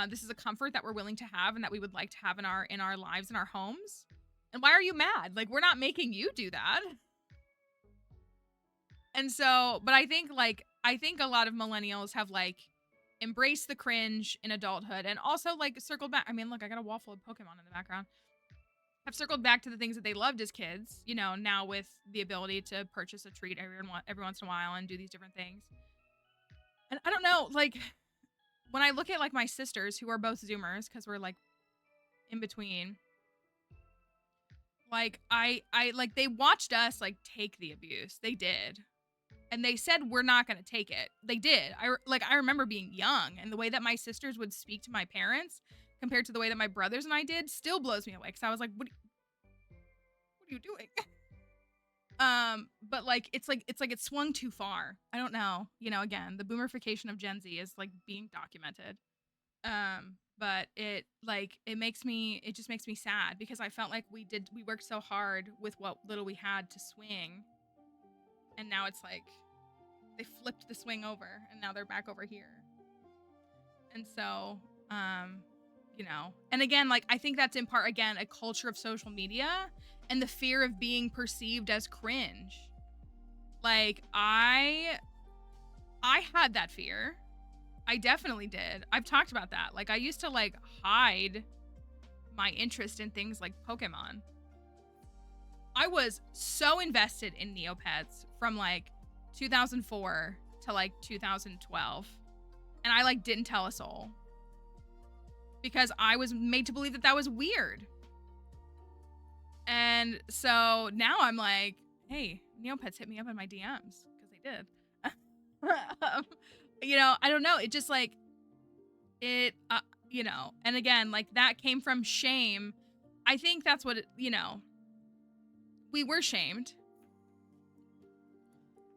this is a comfort that we're willing to have and that we would like to have in our lives, in our homes. And why are you mad? Like, we're not making you do that. And so, but I think a lot of millennials have like embraced the cringe in adulthood and also like circled back. I mean, look, I got a wall full of Pokemon in the background. Have circled back to the things that they loved as kids, you know, now with the ability to purchase a treat every once in a while and do these different things. And I don't know, like, when I look at like my sisters who are both Zoomers, because we're like in between, like I like they watched us like take the abuse. They did. And they said, we're not going to take it. They did. I remember being young, and the way that my sisters would speak to my parents compared to the way that my brothers and I did still blows me away. Cause I was like, what are you doing? But like, it's like it swung too far. I don't know. You know, again, the boomerification of Gen Z is like being documented. But it just makes me sad because I felt like we worked so hard with what little we had to swing. And now it's like they flipped the swing over and now they're back over here. And so, you know, and again, like, I think that's in part, again, a culture of social media and the fear of being perceived as cringe. Like, I had that fear. I definitely did. I've talked about that. Like, I used to like hide my interest in things like Pokemon. I was so invested in Neopets from like 2004 to like 2012. And I like didn't tell a soul because I was made to believe that that was weird. And so now I'm like, hey, Neopets hit me up in my DMs because they did. You know, I don't know. It just like, it, you know, and again, like that came from shame. I think that's what, you know, we were shamed.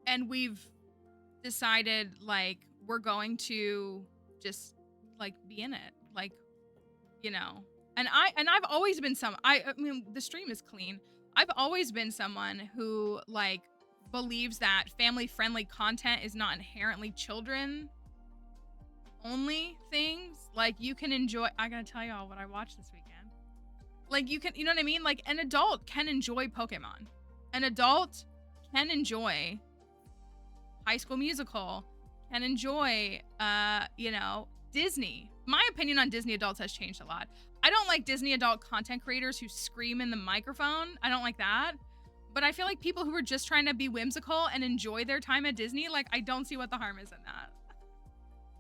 And we've decided like, we're going to just like be in it. Like, you know, and I've always been I mean, the stream is clean. I've always been someone who like believes that family friendly content is not inherently children only things. Like you can enjoy, I gotta tell y'all what I watched this weekend. Like you can, you know what I mean? Like an adult can enjoy Pokemon. An adult can enjoy High School Musical, can enjoy, you know, Disney. My opinion on Disney adults has changed a lot. I don't like Disney adult content creators who scream in the microphone. I don't like that. But I feel like people who are just trying to be whimsical and enjoy their time at Disney, like I don't see what the harm is in that.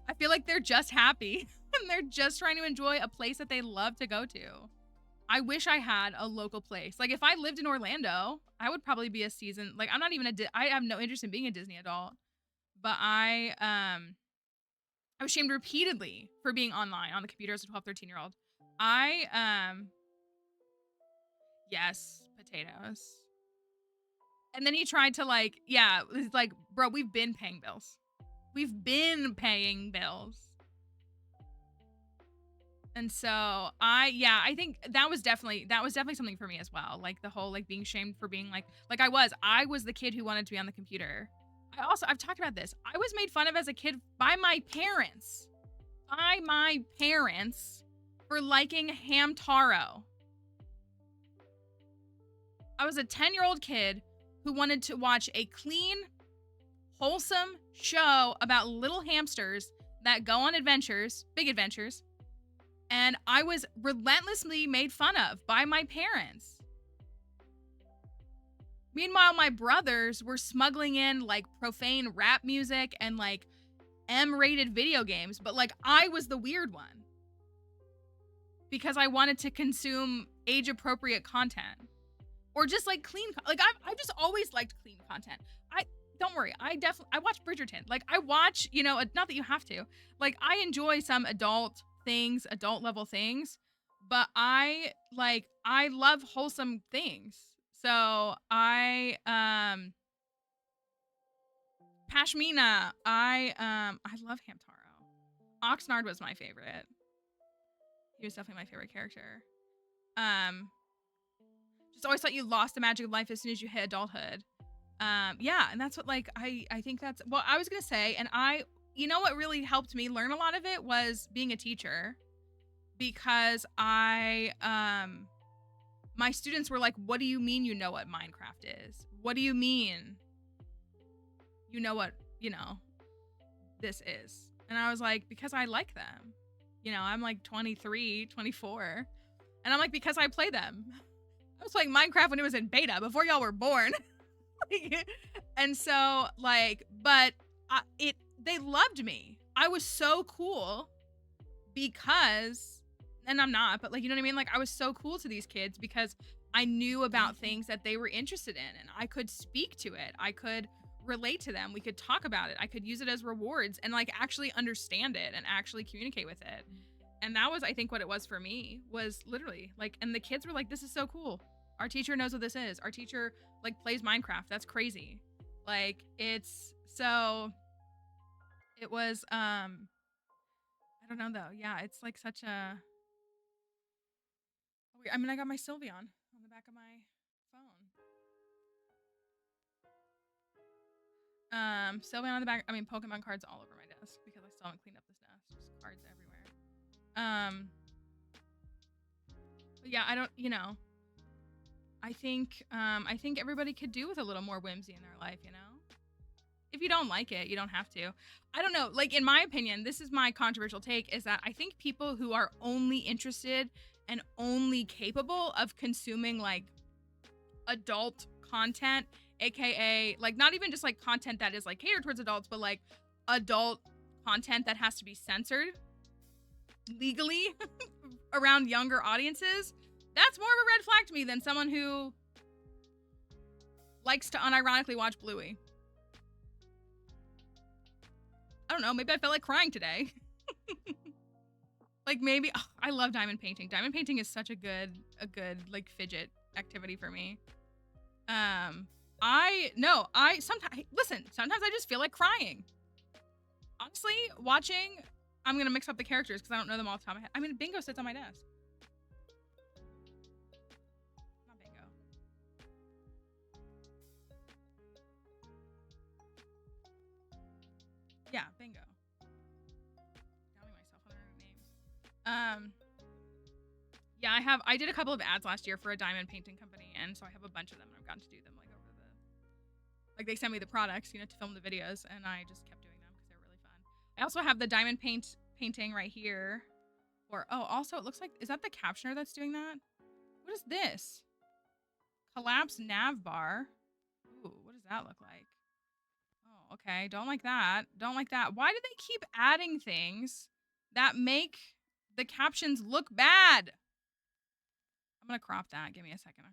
I feel like they're just happy and they're just trying to enjoy a place that they love to go to. I wish I had a local place. Like if I lived in Orlando, I would probably be a season. Like I'm not even I have no interest in being a Disney adult, but I was shamed repeatedly for being online on the computer as a 12, 13-year-old. Yes, potatoes. And then he tried to like, yeah, it's like, bro, we've been paying bills. We've been paying bills. And so I think that was definitely something for me as well. Like the whole like being shamed for being like I was the kid who wanted to be on the computer. I've talked about this. I was made fun of as a kid by my parents. For liking Hamtaro. I was a 10-year-old kid who wanted to watch a clean, wholesome show about little hamsters that go on adventures, big adventures. And I was relentlessly made fun of by my parents. Meanwhile, my brothers were smuggling in like profane rap music and like M-rated video games, but like I was the weird one because I wanted to consume age-appropriate content or just like clean. Like I've just always liked clean content. Don't worry, I watch Bridgerton. Like I watch, you know, not that you have to. Like I enjoy some adult things, adult level things, but I love wholesome things. So Pashmina, I love Hamtaro. Oxnard was my favorite. He was definitely my favorite character. Just always thought you lost the magic of life as soon as you hit adulthood. Yeah, and that's what like I think that's what I was gonna say. And you know what really helped me learn a lot of it was being a teacher, because my students were like, what do you mean you know what Minecraft is? What do you mean you know what, you know, this is? And I was like, because I like them. You know, I'm like 23, 24. And I'm like, because I play them. I was playing Minecraft when it was in beta before y'all were born. And so like, but they loved me. I was so cool because, and I'm not, but like, you know what I mean? Like I was so cool to these kids because I knew about things that they were interested in and I could speak to it. I could relate to them. We could talk about it. I could use it as rewards and like actually understand it and actually communicate with it. And that was, I think, what it was for me, was literally like, and the kids were like, this is so cool. Our teacher knows what this is. Our teacher like plays Minecraft. That's crazy. Like it's so, it was, I don't know though. Yeah. It's like such a, I mean, I got my Sylveon on the back of my phone. Sylveon on the back. I mean, Pokemon cards all over my desk because I still haven't cleaned up this desk. Just cards everywhere. But yeah, I don't, you know, I think everybody could do with a little more whimsy in their life, you know? If you don't like it, you don't have to. I don't know. Like, in my opinion, this is my controversial take, is that I think people who are only interested and only capable of consuming, like, adult content, aka, like, not even just, like, content that is, like, catered towards adults, but, like, adult content that has to be censored legally around younger audiences, that's more of a red flag to me than someone who likes to unironically watch Bluey. I don't know, maybe I felt like crying today. Like, maybe, I love diamond painting. Diamond painting is such a good, like, fidget activity for me. Sometimes I just feel like crying. Honestly, watching, I'm gonna mix up the characters because I don't know them all off the top of my head. I mean, Bingo sits on my desk. Not Bingo. Yeah, Bingo. Counting myself on their names. Yeah, I did a couple of ads last year for a diamond painting company, and so I have a bunch of them, and I've gotten to do them, like, like, they sent me the products, you know, to film the videos, and I just kept doing them because they're really fun. I also have the diamond painting right here. Also, it looks like, is that the captioner that's doing that? What is this? Collapse nav bar. Ooh, what does that look like? Oh, okay. Don't like that. Don't like that. Why do they keep adding things that make the captions look bad? I'm gonna crop that. Give me a second, okay?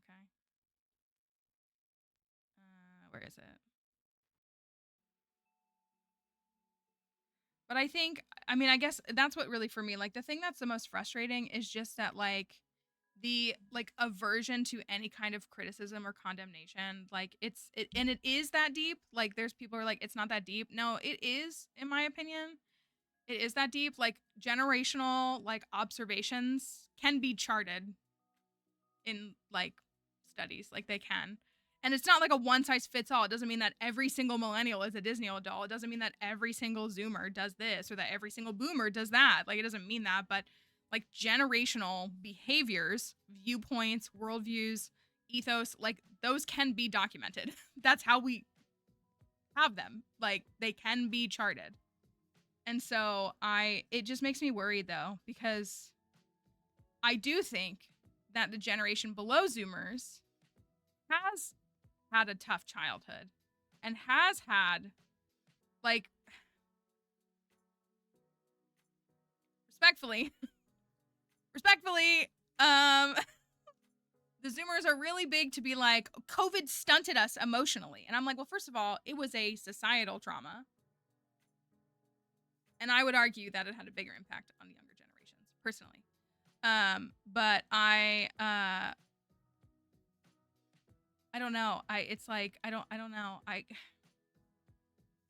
Where is it? But I guess that's what really, for me, like, the thing that's the most frustrating is just that, like, the, like, aversion to any kind of criticism or condemnation. Like, it is that deep. Like, there's people who are like, it's not that deep. No, it is, in my opinion. It is that deep. Like, generational, like, observations can be charted in, like, studies. Like, they can. And it's not like a one size fits all. It doesn't mean that every single millennial is a Disney doll. It doesn't mean that every single Zoomer does this or that every single Boomer does that. Like, it doesn't mean that. But, like, generational behaviors, viewpoints, worldviews, ethos, like, those can be documented. That's how we have them. Like, they can be charted. And so it just makes me worried, though, because I do think that the generation below Zoomers has had a tough childhood and has had, like, respectfully, the Zoomers are really big to be like, COVID stunted us emotionally. And I'm like, well, first of all, it was a societal trauma. And I would argue that it had a bigger impact on the younger generations, personally. But I don't know. It's like, I don't know.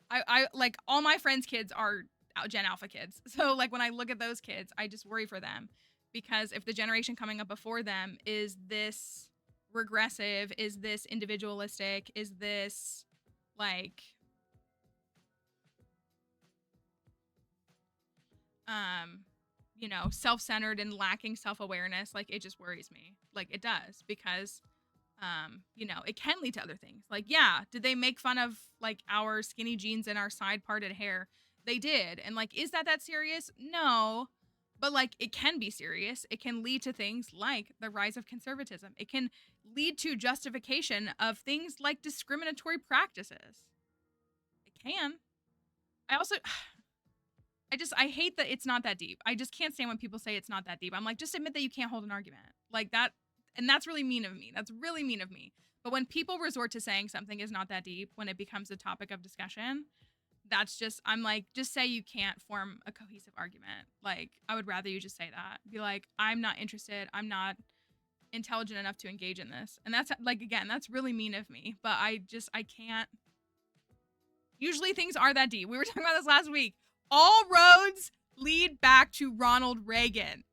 I like, all my friends' kids are Gen Alpha kids. So, like, when I look at those kids, I just worry for them. Because if the generation coming up before them is this regressive, is this individualistic, is this, like, you know, self-centered and lacking self-awareness, like, it just worries me. Like, it does, because you know, it can lead to other things. Like, yeah, did they make fun of, like, our skinny jeans and our side parted hair? They did. And, like, is that serious? No. But, like, it can be serious. It can lead to things like the rise of conservatism. It can lead to justification of things like discriminatory practices. It can. I hate that it's not that deep. I just can't stand when people say it's not that deep. I'm like, just admit that you can't hold an argument. Like, that, and that's really mean of me. That's really mean of me. But when people resort to saying something is not that deep, when it becomes a topic of discussion, that's just, I'm like, just say you can't form a cohesive argument. Like, I would rather you just say that. Be like, I'm not interested. I'm not intelligent enough to engage in this. And that's, like, again, that's really mean of me. But I can't. Usually things are that deep. We were talking about this last week. All roads lead back to Ronald Reagan.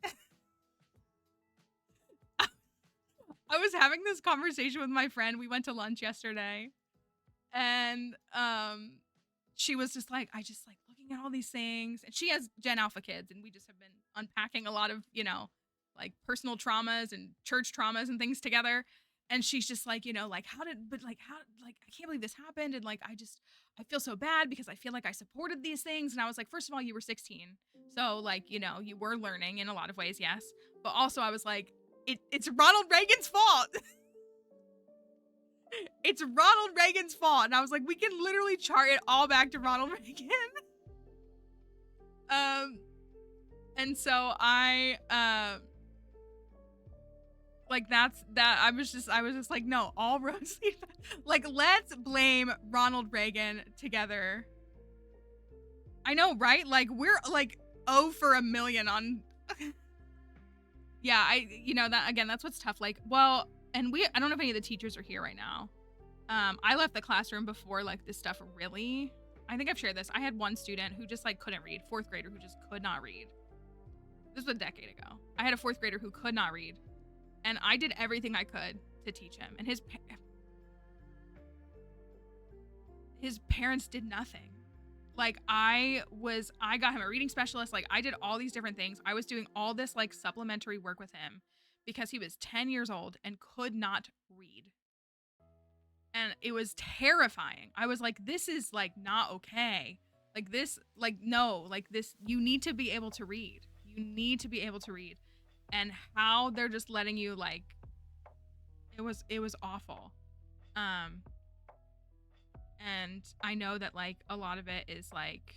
I was having this conversation with my friend. We went to lunch yesterday. And she was just like, I just like looking at all these things. And she has Gen Alpha kids. And we just have been unpacking a lot of, you know, like, personal traumas and church traumas and things together. And she's just like, you know, like, how, like, I can't believe this happened. And like, I feel so bad because I feel like I supported these things. And I was like, first of all, you were 16. So like, you know, you were learning in a lot of ways. Yes. But also I was like, it's Ronald Reagan's fault. It's Ronald Reagan's fault. And I was like, we can literally chart it all back to Ronald Reagan. And so like I was just like, no, all roads lead back. Like, let's blame Ronald Reagan together. I know, right? Like, we're like 0 for a million on yeah, you know, that again, that's what's tough. Like, well, and I don't know if any of the teachers are here right now. I left the classroom before like this stuff really. I think I've shared this. I had one student who just like couldn't read, 4th grader who just could not read. This was a decade ago. I had a 4th grader who could not read. And I did everything I could to teach him. And his parents did nothing. Like, I got him a reading specialist. Like, I did all these different things. I was doing all this like supplementary work with him because he was 10 years old and could not read. And it was terrifying. I was like, this is like not okay. Like this, like, no, like this, you need to be able to read. You need to be able to read. And how they're just letting you like, it was awful. And I know that like a lot of it is like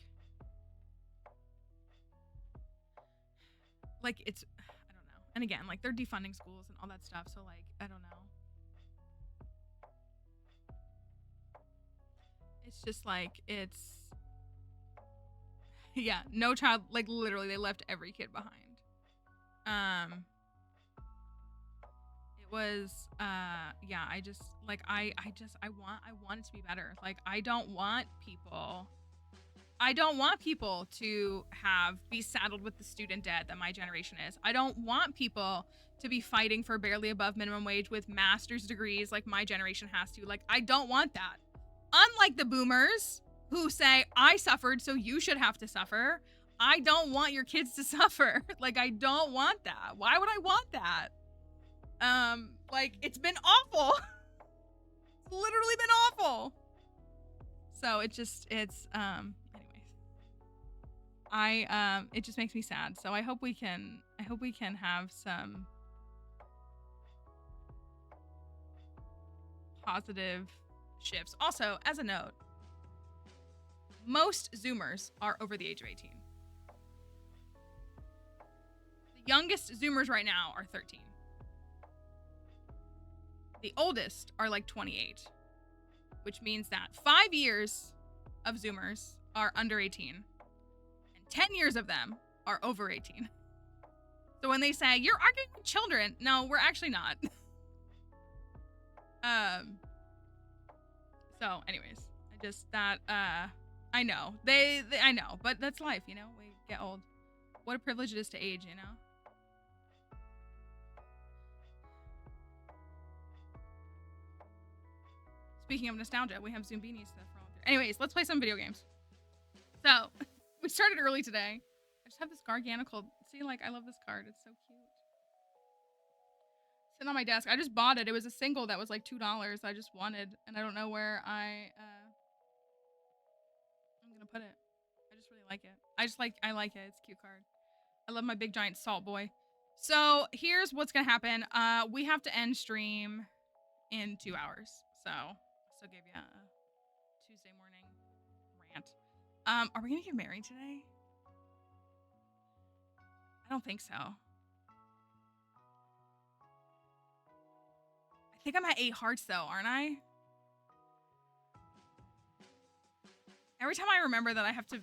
it's, I don't know. And again, like they're defunding schools and all that stuff. So like, I don't know. It's just like, it's, yeah, no child, like literally they left every kid behind. It was, yeah, I just, like, I want it to be better. Like, I don't want people to be saddled with the student debt that my generation is. I don't want people to be fighting for barely above minimum wage with master's degrees like my generation has to. Like, I don't want that. Unlike the boomers who say, I suffered, so you should have to suffer. I don't want your kids to suffer. Like, I don't want that. Why would I want that? Like, it's been awful. It's literally been awful. So it just, it's, anyways. It just makes me sad. So I hope we can have some positive shifts. Also, as a note, most Zoomers are over the age of 18. The youngest Zoomers right now are 13. The oldest are like 28, which means that 5 years of Zoomers are under 18 and 10 years of them are over 18. So when they say, you're arguing with children, no, we're actually not. So anyways, I know, I know, but that's life, you know, we get old. What a privilege it is to age, you know? Speaking of nostalgia, we have Zoom beanies to throw through. Anyways, let's play some video games. So, we started early today. I just have this Garganical. See, like, I love this card. It's so cute. Sitting on my desk. I just bought it. It was a single that was like $2 I just wanted. And I don't know where I'm gonna put it. I just really like it. I like it. It's a cute card. I love my big giant salt boy. So, here's what's gonna happen. We have to end stream in 2 hours. So gave you a Tuesday morning rant. Are we gonna get married today? I don't think so. I think I'm at 8 hearts though, aren't I? Every time I remember that I have to...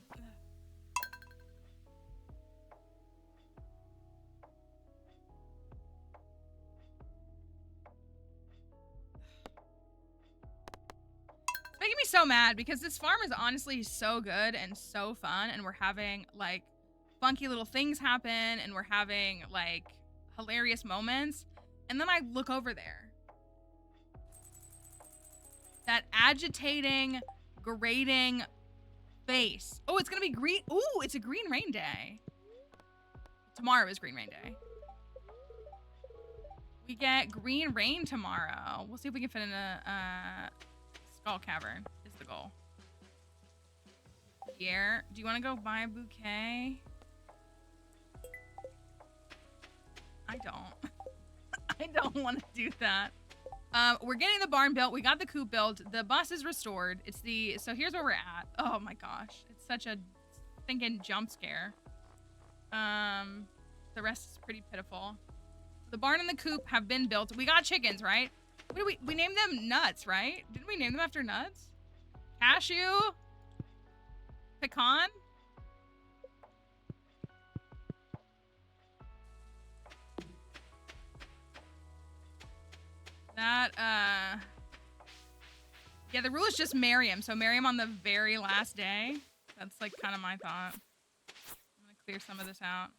Making me so mad because this farm is honestly so good and so fun, and we're having like funky little things happen and we're having like hilarious moments, and then I look over there, that agitating, grating face. Oh, it's gonna be green. Ooh, it's a green rain day. Tomorrow is green rain day. We get green rain tomorrow. We'll see if we can fit in a skull cavern is the goal. Here, do you want to go buy a bouquet? I don't. I don't want to do that. We're getting the barn built. We got the coop built. The bus is restored. So here's where we're at. Oh my gosh. It's such a thinking jump scare. The rest is pretty pitiful. The barn and the coop have been built. We got chickens, right? What do we named them nuts, right? Didn't we name them after nuts? Cashew? Pecan? That, yeah, the rule is just marry him. So marry him on the very last day. That's like kind of my thought. I'm gonna clear some of this out.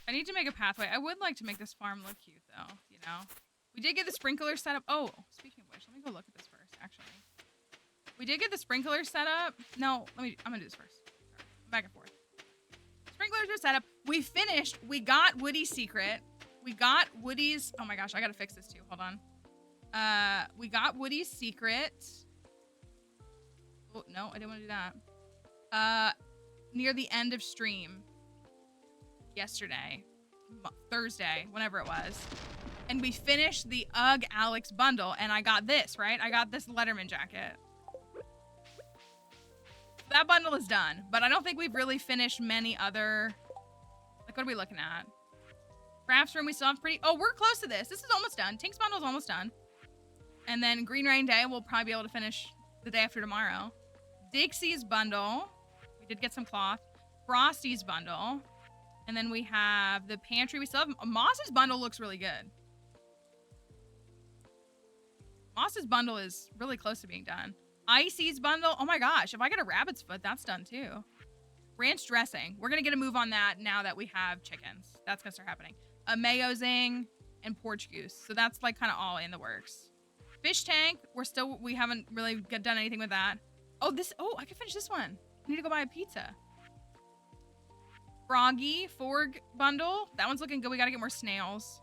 I need to make a pathway. I would like to make this farm look cute though, you know? We did get the sprinkler set up. Oh, speaking of which, let me go look at this first, actually. We did get the sprinkler set up. No, I'm gonna do this first. Sorry, back and forth. Sprinklers are set up. We finished. We got Woody's secret. We got Woody's. Oh my gosh, I gotta fix this too. Hold on. We got Woody's secret. Oh no, I didn't want to do that. Near the end of stream yesterday, Thursday, whenever it was, and we finished the UGG Alex bundle, and I got this right. I got this Letterman jacket. That bundle is done, but I don't think we've really finished many other, like, what are we looking at? Crafts room, we still have pretty, oh, we're close to this. This is almost done. Tink's bundle is almost done. And then Green Rain Day, we'll probably be able to finish the day after tomorrow. Dixie's bundle, we did get some cloth. Frosty's bundle. And then we have the pantry. We still have, Moss's bundle looks really good. Moss's bundle is really close to being done. Icy's bundle. Oh my gosh. If I get a rabbit's foot, that's done too. Ranch dressing. We're going to get a move on that now that we have chickens. That's going to start happening. A mayo zing and porch goose. So that's like kind of all in the works. Fish tank. We haven't really done anything with that. Oh, I can finish this one. I need to go buy a pizza. Froggy Forg bundle. That one's looking good. We got to get more snails.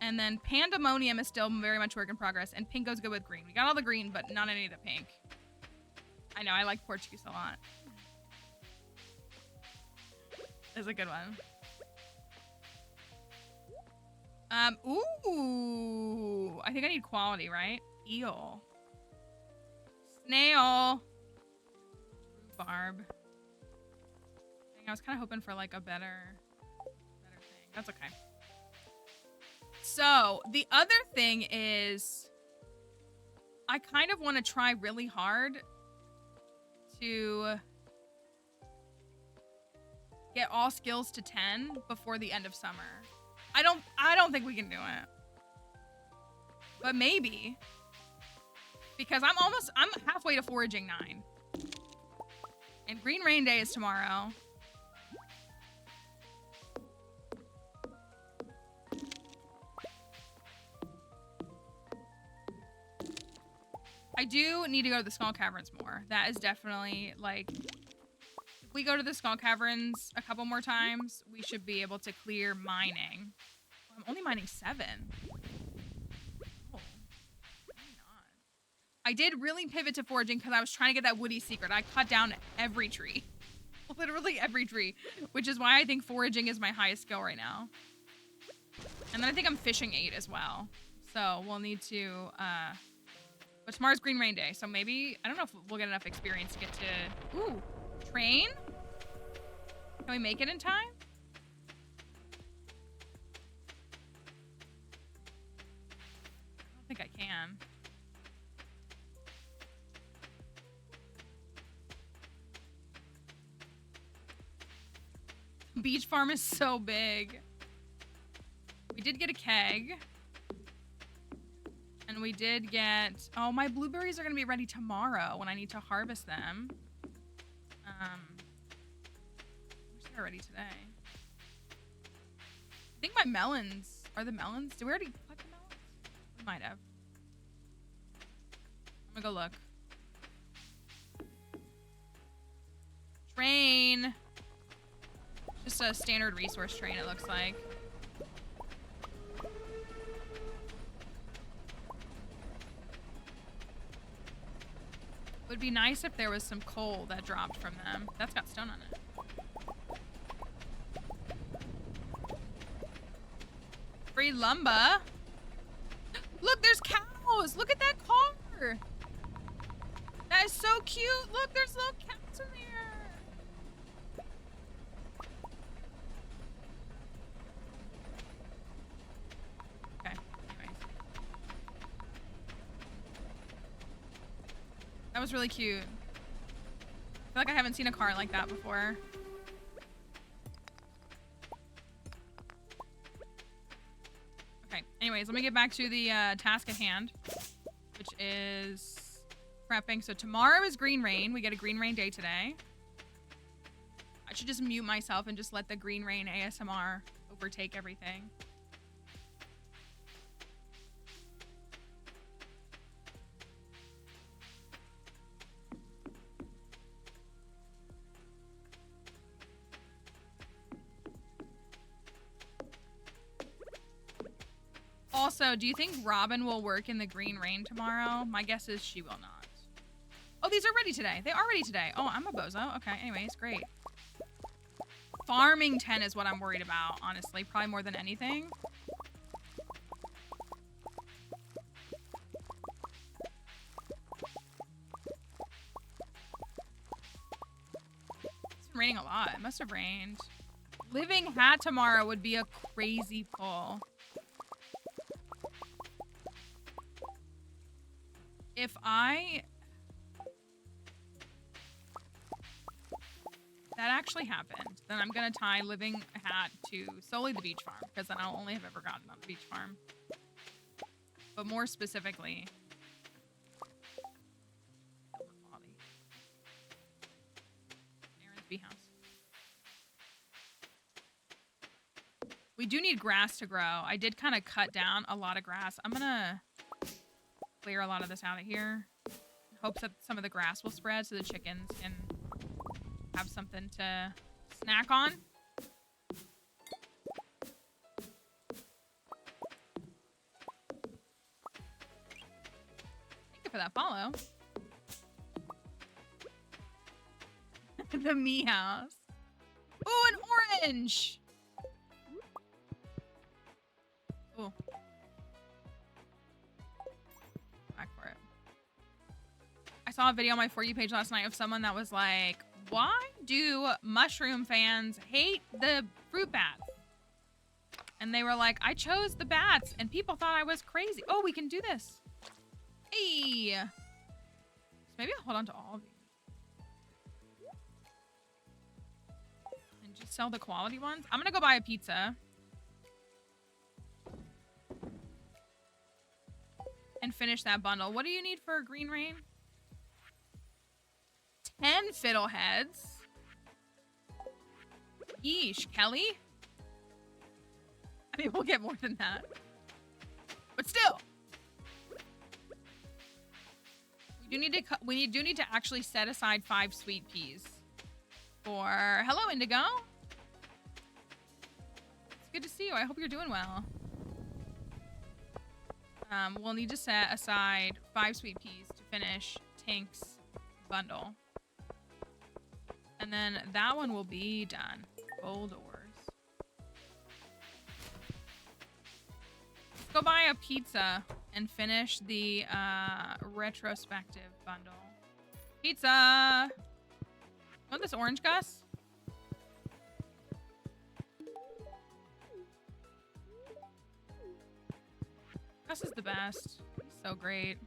And then Pandemonium is still very much work in progress. And pink goes good with green. We got all the green, but not any of the pink. I know, I like Portuguese a lot. That's a good one. Ooh. I think I need quality, right? Eel. Snail. Rhubarb. I was kind of hoping for like a better thing. That's okay. So the other thing is I kind of want to try really hard to get all skills to 10 before the end of summer. I don't think we can do it. But maybe. Because I'm halfway to foraging 9. And Green Rain Day is tomorrow. I do need to go to the Skull Caverns more. That is definitely, like, if we go to the Skull Caverns a couple more times, we should be able to clear mining. Well, I'm only mining 7. Oh, maybe not. I did really pivot to foraging because I was trying to get that Woody secret. I cut down every tree. Literally every tree. Which is why I think foraging is my highest skill right now. And then I think I'm fishing 8 as well. So we'll need to, but tomorrow's Green Rain Day, so maybe, I don't know if we'll get enough experience to get to, ooh, train? Can we make it in time? I don't think I can. Beach farm is so big. We did get a keg. And we did get, oh, my blueberries are going to be ready tomorrow when I need to harvest them. They're ready today. I think my melons, are the melons? Did we already pluck the melons? We might have. I'm going to go look. Train. Just a standard resource train, it looks like. Would be nice if there was some coal that dropped from them. That's got stone on it. Free lumber. Look, there's cows. Look at that car. That is so cute. Look, there's little cows in there. Okay, anyways. That was really cute. I feel like I haven't seen a car like that before. Okay, anyways, let me get back to the task at hand, which is prepping. So tomorrow is green rain. We get a green rain day today. I should just mute myself and just let the green rain ASMR overtake everything. Also, do you think Robin will work in the green rain tomorrow? My guess is she will not. Oh, these are ready today. They are ready today. Oh, I'm a bozo. Okay, anyways, great. Farming 10 is what I'm worried about, honestly. Probably more than anything. It's been raining a lot. It must have rained. Living hat tomorrow would be a crazy pull. If that actually happened, then I'm gonna tie living hat to solely the beach farm, because then I'll only have ever gotten on the beach farm. But more specifically, Aaron's bee house. We do need grass to grow. I did kind of cut down a lot of grass. I'm gonna clear a lot of this out of here in hopes that some of the grass will spread so the chickens can have something to snack on. Thank you for that follow. The me house. Ooh, an orange. Ooh. Back for it. I saw a video on my For You page last night of someone that was like, why do mushroom fans hate the fruit bats? And they were like, I chose the bats and people thought I was crazy. Oh, we can do this. Hey. So maybe I'll hold on to all of these. And just sell the quality ones. I'm gonna go buy a pizza. And finish that bundle. What do you need for green rain? 10 fiddleheads. Yeesh, Kelly. I mean, we'll get more than that. But still. We do need to actually set aside 5 sweet peas. For hello, Indigo. It's good to see you. I hope you're doing well. We'll need to set aside 5 sweet peas to finish Tank's bundle. And then that one will be done. Gold ores. Let's go buy a pizza and finish the retrospective bundle. Pizza! You want this orange, Gus? Gus is the best. He's so great.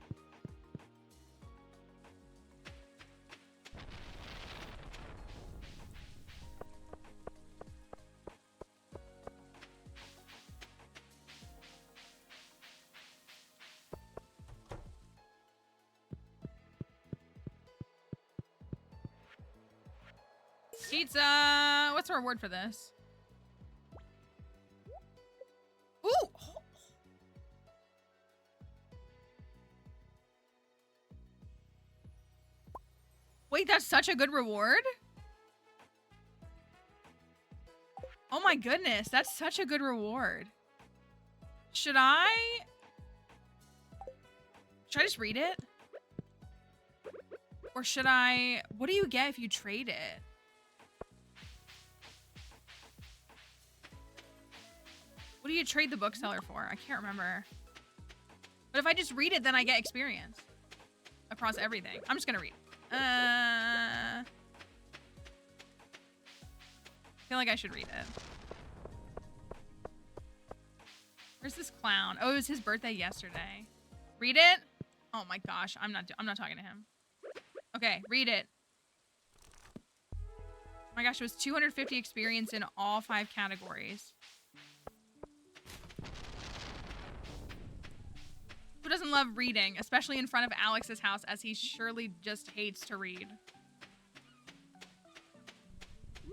Pizza! What's the reward for this? Ooh! Wait, that's such a good reward? my goodness. That's such a good reward. Should I just read it? Or should I... What do you get if you trade it? What do you trade the bookseller for? I can't remember. But if I just read it, then I get experience. Across everything. I'm just gonna read. I feel like I should read it. Where's this clown? Oh, it was his birthday yesterday. Read it? Oh my gosh, I'm not talking to him. Okay, read it. Oh my gosh, it was 250 experience in all 5 categories. Who doesn't love reading, especially in front of Alex's house, as he surely just hates to read?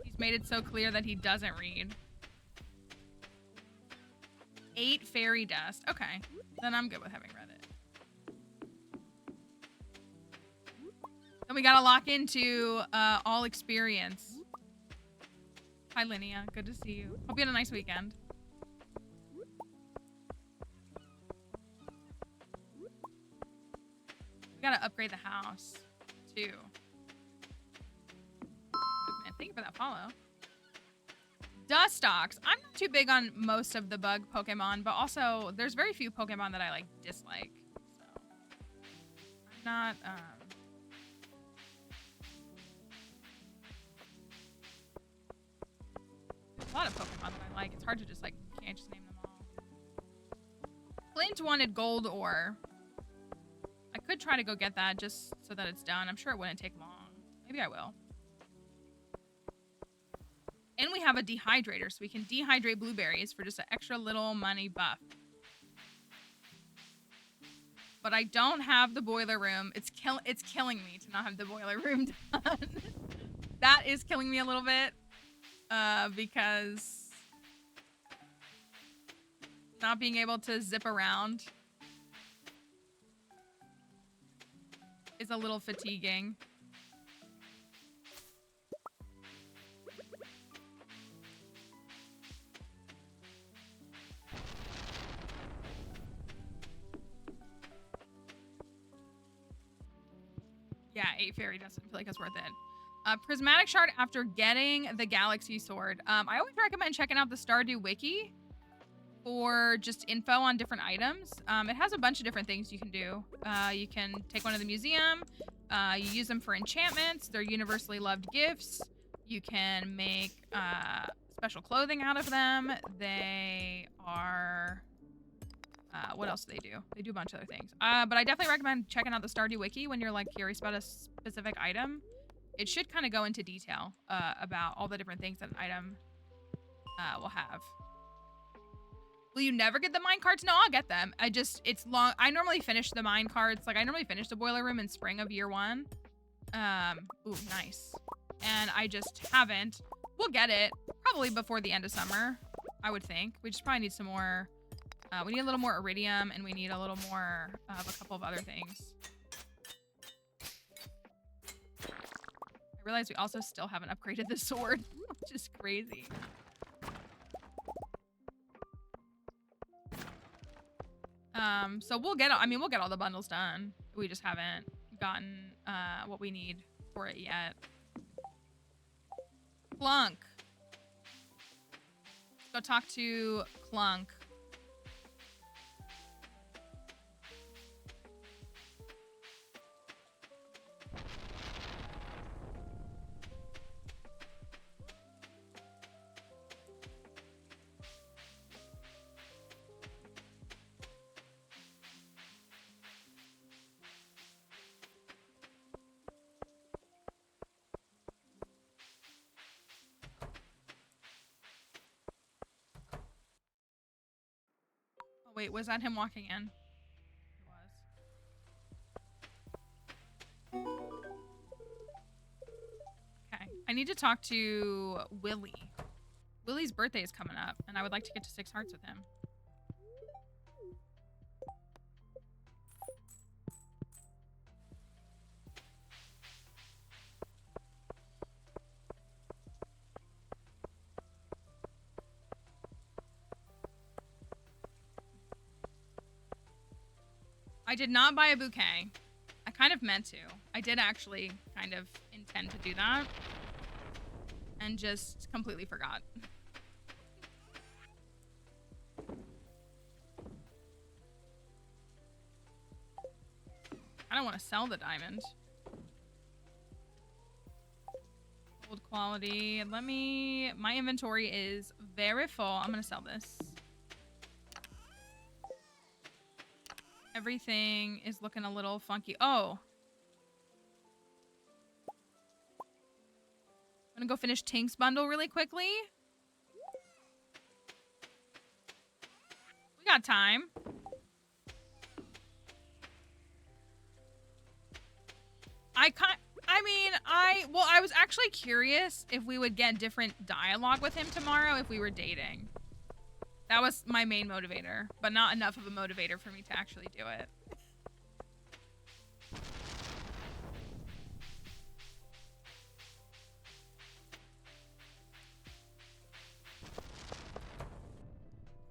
He's made it so clear that he doesn't read. 8 fairy dust. Okay, then I'm good with having read it. Then we gotta lock into all experience. Hi, Linnea. Good to see you. Hope you had a nice weekend. We gotta upgrade the house, too. And thank you for that follow. Dustox. I'm not too big on most of the bug Pokemon, but also there's very few Pokemon that I like dislike. So I'm not there's a lot of Pokemon that I like. It's hard to just like can't just name them all. Clint wanted gold ore. I could try to go get that just so that it's done. I'm sure it wouldn't take long. Maybe I will. And we have a dehydrator, so we can dehydrate blueberries for just an extra little money buff. But I don't have the boiler room. It's killing me to not have the boiler room done. That is killing me a little bit. Because not being able to zip around is a little fatiguing. Yeah, 8 fairy doesn't feel like it's worth it. Prismatic shard after getting the galaxy sword. I always recommend checking out the Stardew wiki for just info on different items. It has a bunch of different things you can do. You can take one to the museum. You use them for enchantments. They're universally loved gifts. You can make special clothing out of them. They are... what else do they do? They do a bunch of other things. But I definitely recommend checking out the Stardew wiki when you're like curious about a specific item. It should kind of go into detail about all the different things that an item will have. Will you never get the mine cards? No, I'll get them. It's long. I normally finish the mine cards. Like I normally finish the boiler room in spring of year 1. Ooh, nice. And I just haven't. We'll get it probably before the end of summer, I would think. We just probably need some more. We need a little more iridium, and we need a little more of a couple of other things. I realize we also still haven't upgraded the sword, which is crazy. So we'll get all the bundles done. We just haven't gotten what we need for it yet. Clunk. Let's go talk to Clunk. Wait, was that him walking in? It was. Okay. I need to talk to Willie. Willie's birthday is coming up, and I would like to get to 6 hearts with him. I did not buy a bouquet. I kind of meant to. I did actually kind of intend to do that. And just completely forgot. I don't want to sell the diamond. Gold quality. Let me... My inventory is very full. I'm going to sell this. Everything is looking a little funky. Oh. I'm going to go finish Tink's bundle really quickly. We got time. I was actually curious if we would get different dialogue with him tomorrow if we were dating. That was my main motivator, but not enough of a motivator for me to actually do it.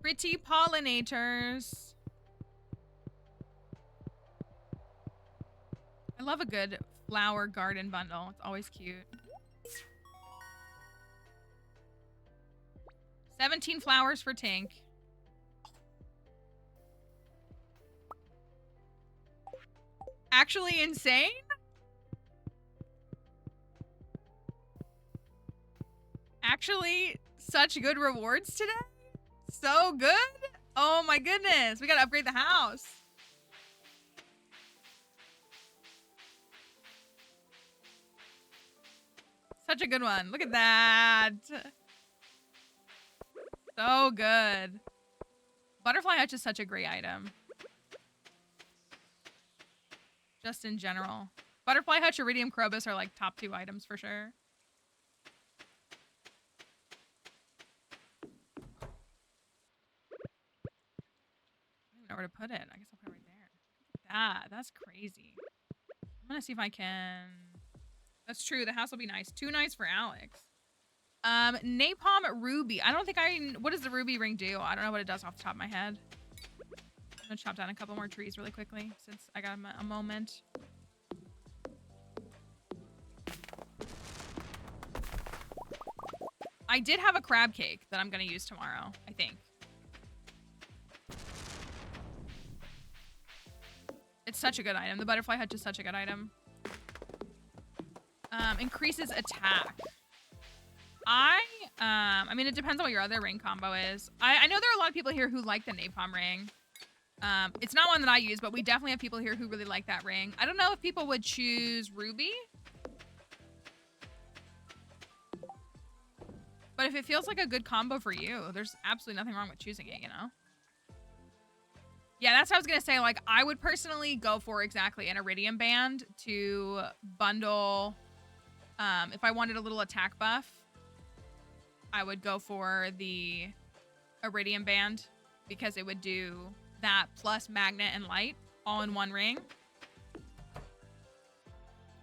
Pretty pollinators. I love a good flower garden bundle. It's always cute. 17 flowers for Tink. Actually insane? Actually, such good rewards today? So good? Oh my goodness. We gotta upgrade the house. Such a good one. Look at that. So good. Butterfly Hutch is such a great item. Just in general. Butterfly Hutch, Iridium Krobus are like top 2 items for sure. I don't even know where to put it. I guess I'll put it right there. Look at that. That's crazy. I'm gonna see if I can... That's true. The house will be nice. Too nice for Alex. Napalm Ruby. I don't think what does the ruby ring do? I don't know what it does off the top of my head. I'm gonna chop down a couple more trees really quickly since I got a moment. I did have a crab cake that I'm gonna use tomorrow, I think. It's such a good item. The butterfly hutch is such a good item. Increases attack. I mean, it depends on what your other ring combo is. I know there are a lot of people here who like the napalm ring. It's not one that I use, but we definitely have people here who really like that ring. I don't know if people would choose ruby. But if it feels like a good combo for you, there's absolutely nothing wrong with choosing it, you know? Yeah, that's what I was going to say. Like, I would personally go for exactly an iridium band to bundle... if I wanted a little attack buff, I would go for the iridium band because it would do that plus magnet and light all in one ring.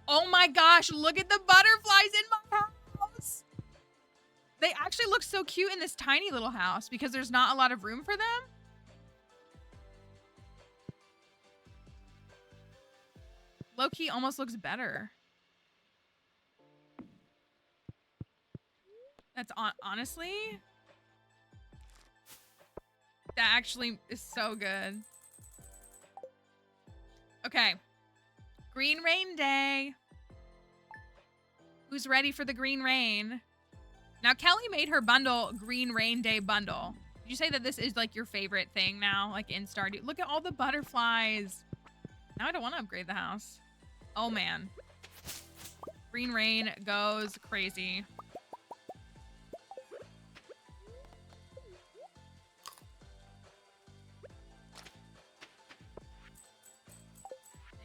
Oh my gosh, look at the butterflies in my house. They actually look so cute in this tiny little house because there's not a lot of room for them. Low-key almost looks better. That's honestly, that actually is so good. Okay. Green Rain Day. Who's ready for the green rain? Now, Kelly made her bundle Green Rain Day bundle. Did you say that this is like your favorite thing now? Like in Stardew? Look at all the butterflies. Now I don't want to upgrade the house. Oh man. Green Rain goes crazy.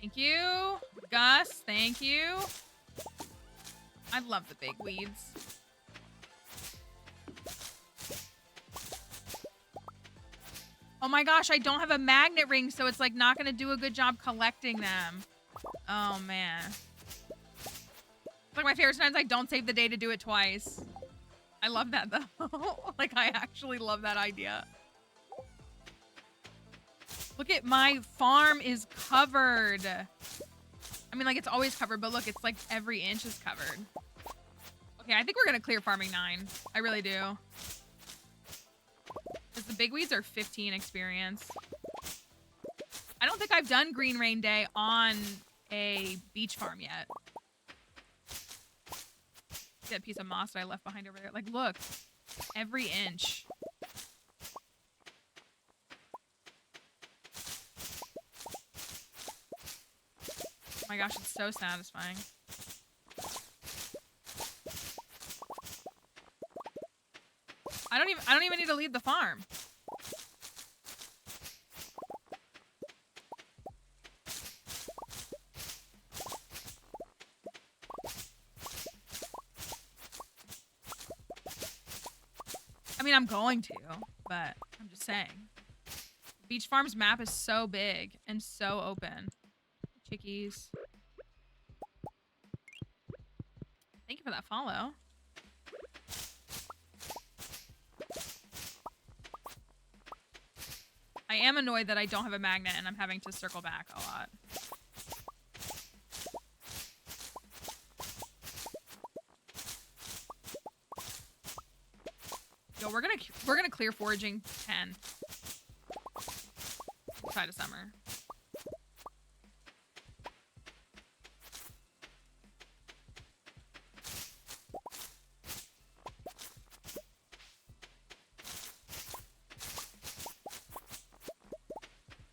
Thank you. Gus, thank you. I love the big weeds. Oh my gosh, I don't have a magnet ring, so it's like not gonna do a good job collecting them. Oh man. It's like my favorite times I don't save the day to do it twice. I love that though. Like I actually love that idea. Look at my farm is covered. I mean, like, it's always covered, but look, it's like every inch is covered. Okay, I think we're gonna clear farming 9. I really do. Because the big weeds are 15 experience. I don't think I've done Green Rain Day on a beach farm yet. That piece of moss that I left behind over there. Like, look, every inch. Oh my gosh, it's so satisfying. I don't even need to leave the farm. I mean, I'm going to, but I'm just saying. Beach Farm's map is so big and so open. Chickies. Thank you for that follow. I am annoyed that I don't have a magnet and I'm having to circle back a lot. Yo, we're gonna clear foraging 10. Side of summer.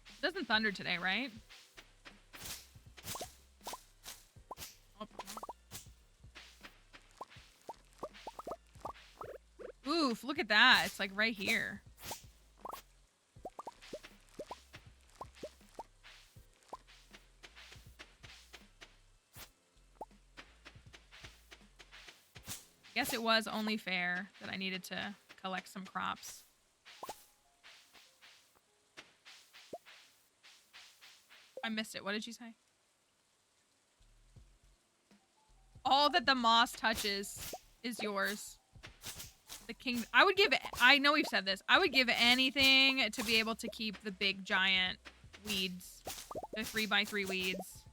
It doesn't thunder today, right? Oh. Oof, look at that. It's like right here. Guess it was only fair that I needed to collect some crops. I missed it. What did you say? All that the moss touches is yours. The king. I would give. I know we've said this. I would give anything to be able to keep the big giant weeds, the 3x3 weeds.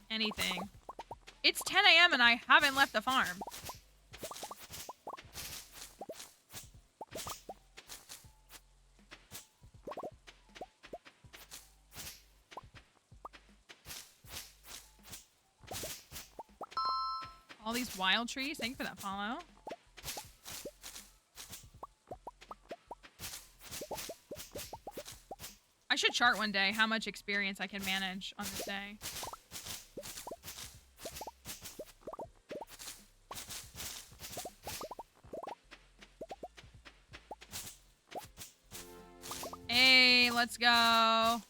Anything. It's 10 a.m. and I haven't left the farm. All these wild trees. Thank you for that follow. I should chart one day how much experience I can manage on this day. Hey, let's go.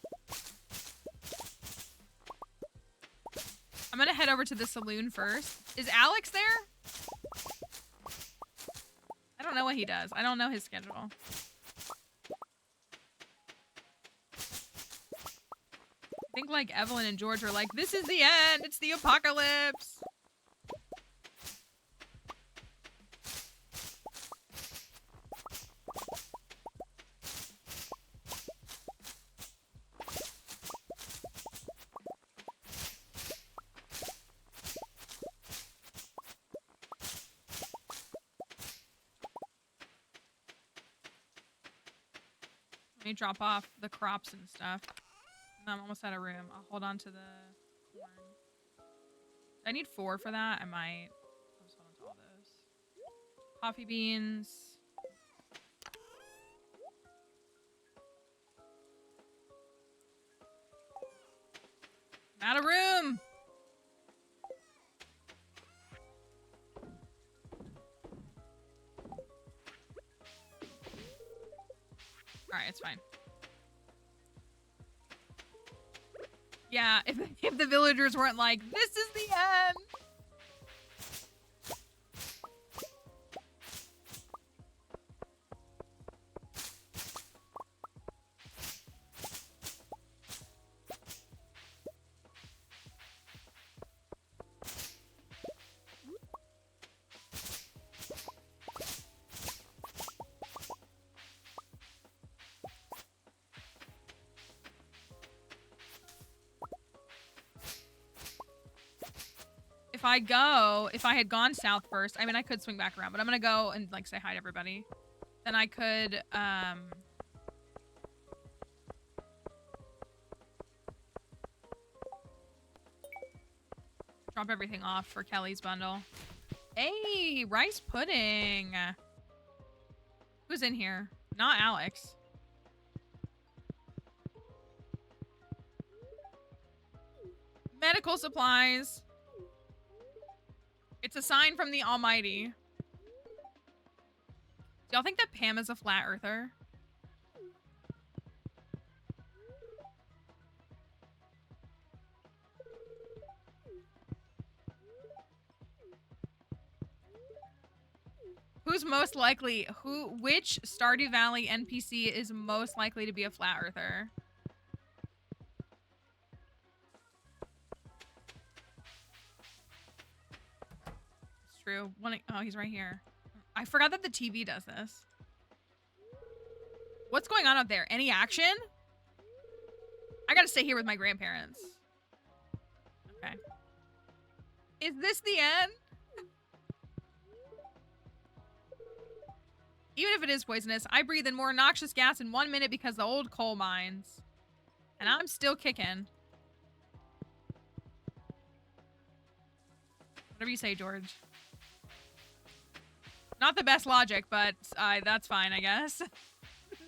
I'm gonna head over to the saloon first. Is Alex there? I don't know what he does. I don't know his schedule. I think like Evelyn and George are like, this is the end. It's the apocalypse. Let me drop off the crops and stuff. And I'm almost out of room. I'll hold on to the corn. I need 4 for that. I might. I'll just hold on to all those. Coffee beans. I'm out of room. Alright, it's fine. Yeah, if the villagers weren't like, this is the end! if I had gone south first, I mean, I could swing back around, but I'm gonna go and like say hi to everybody. Then I could, drop everything off for Kelly's bundle. Hey, rice pudding. Who's in here? Not Alex. Medical supplies. It's a sign from the Almighty. Do y'all think that Pam is a flat earther? Who's most likely? Which Stardew Valley NPC is most likely to be a flat earther? It's true. Oh, he's right here. I forgot that the TV does this. What's going on out there? Any action? I gotta stay here with my grandparents. Okay. Is this the end? Even if it is poisonous, I breathe in more noxious gas in 1 minute because the old coal mines. And I'm still kicking. Whatever you say, George. Not the best logic, but that's fine, I guess.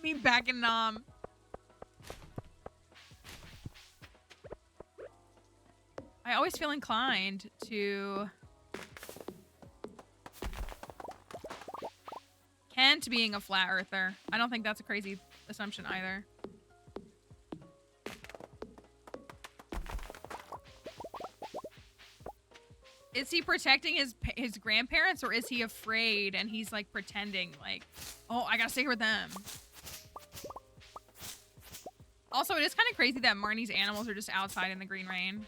Me back in I always feel inclined to Kent being a flat earther. I don't think that's a crazy assumption either. Is he protecting his grandparents, or is he afraid and he's like pretending like, oh, I gotta stay here with them? Also, it is kind of crazy that Marnie's animals are just outside in the green rain.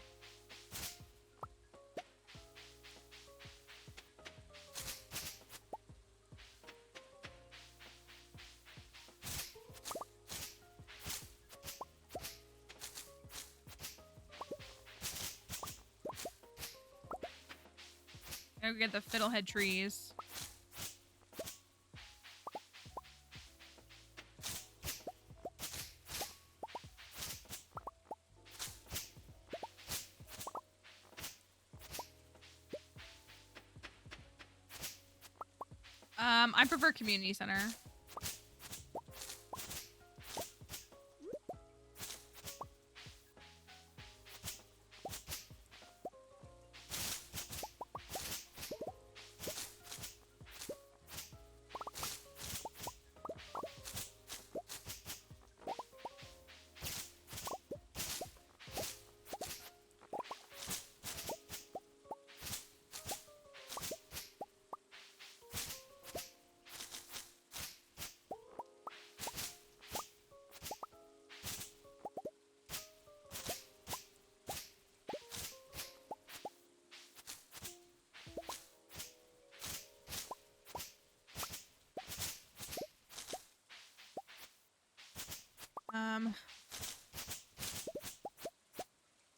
Gotta go get the fiddlehead trees. I prefer community center.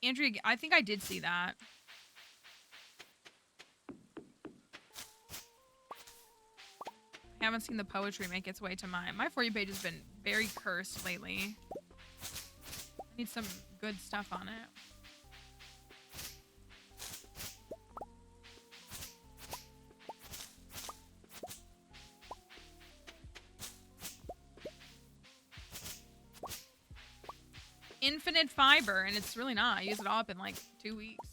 Andrea, I think I did see that. I haven't seen the poetry make its way to mine. My For You page has been very cursed lately. I need some good stuff on it. Infinite fiber, and it's really not. I use it all up in like 2 weeks.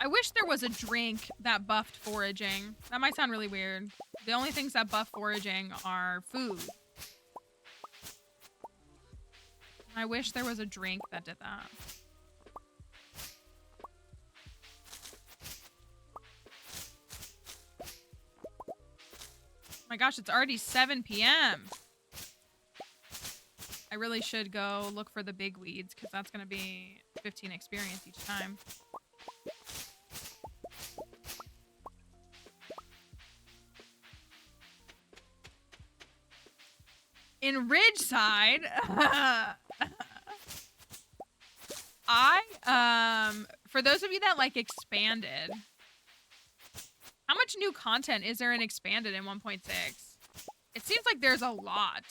I wish there was a drink that buffed foraging. That might sound really weird. The only things that buff foraging are food. I wish there was a drink that did that. My gosh, it's already 7 p.m. I really should go look for the big weeds because that's going to be 15 experience each time. In Ridgeside, for those of you that like expanded, how much new content is there in expanded in 1.6? It seems like there's a lot.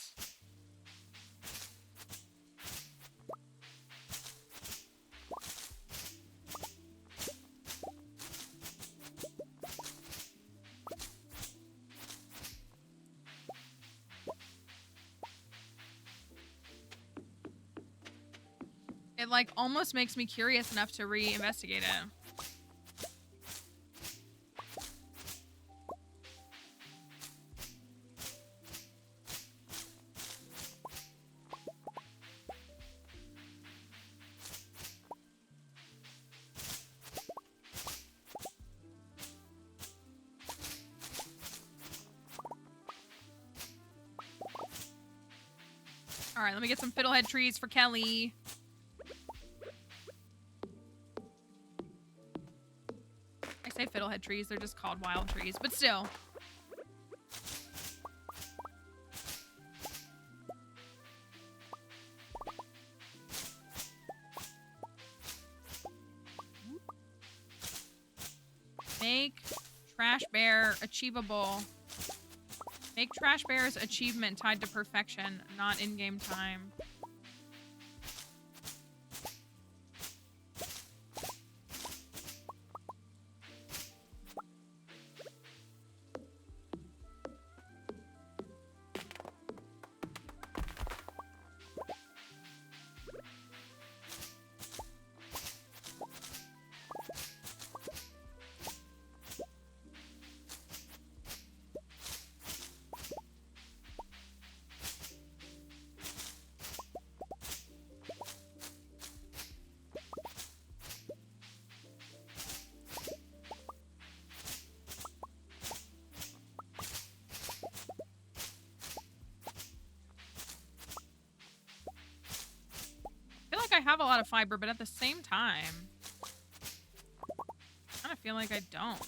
It like almost makes me curious enough to re-investigate it. All right, let me get some fiddlehead trees for Kelly. I say fiddlehead trees, they're just called wild trees, but still. Make Trash Bear achievable. Make Trash Bear's achievement tied to perfection, not in-game time. I have a lot of fiber, but at the same time, I kind of feel like I don't.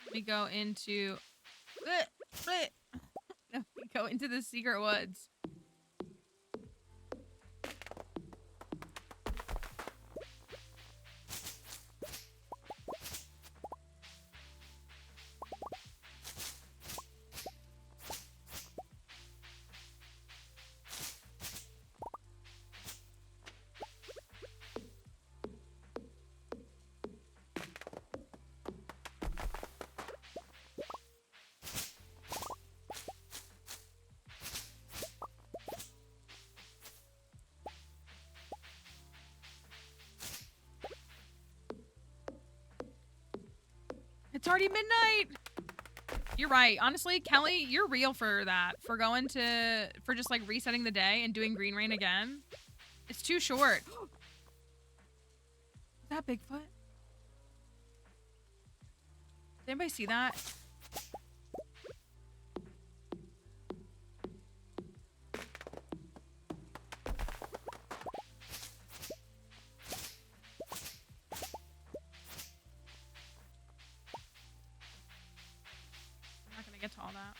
Let me go into go into the secret woods. It's already midnight. You're right. Honestly, Kelly, you're real for that. For just like resetting the day and doing Green Rain again. It's too short. Is that Bigfoot? Did anybody see that? Get to all that.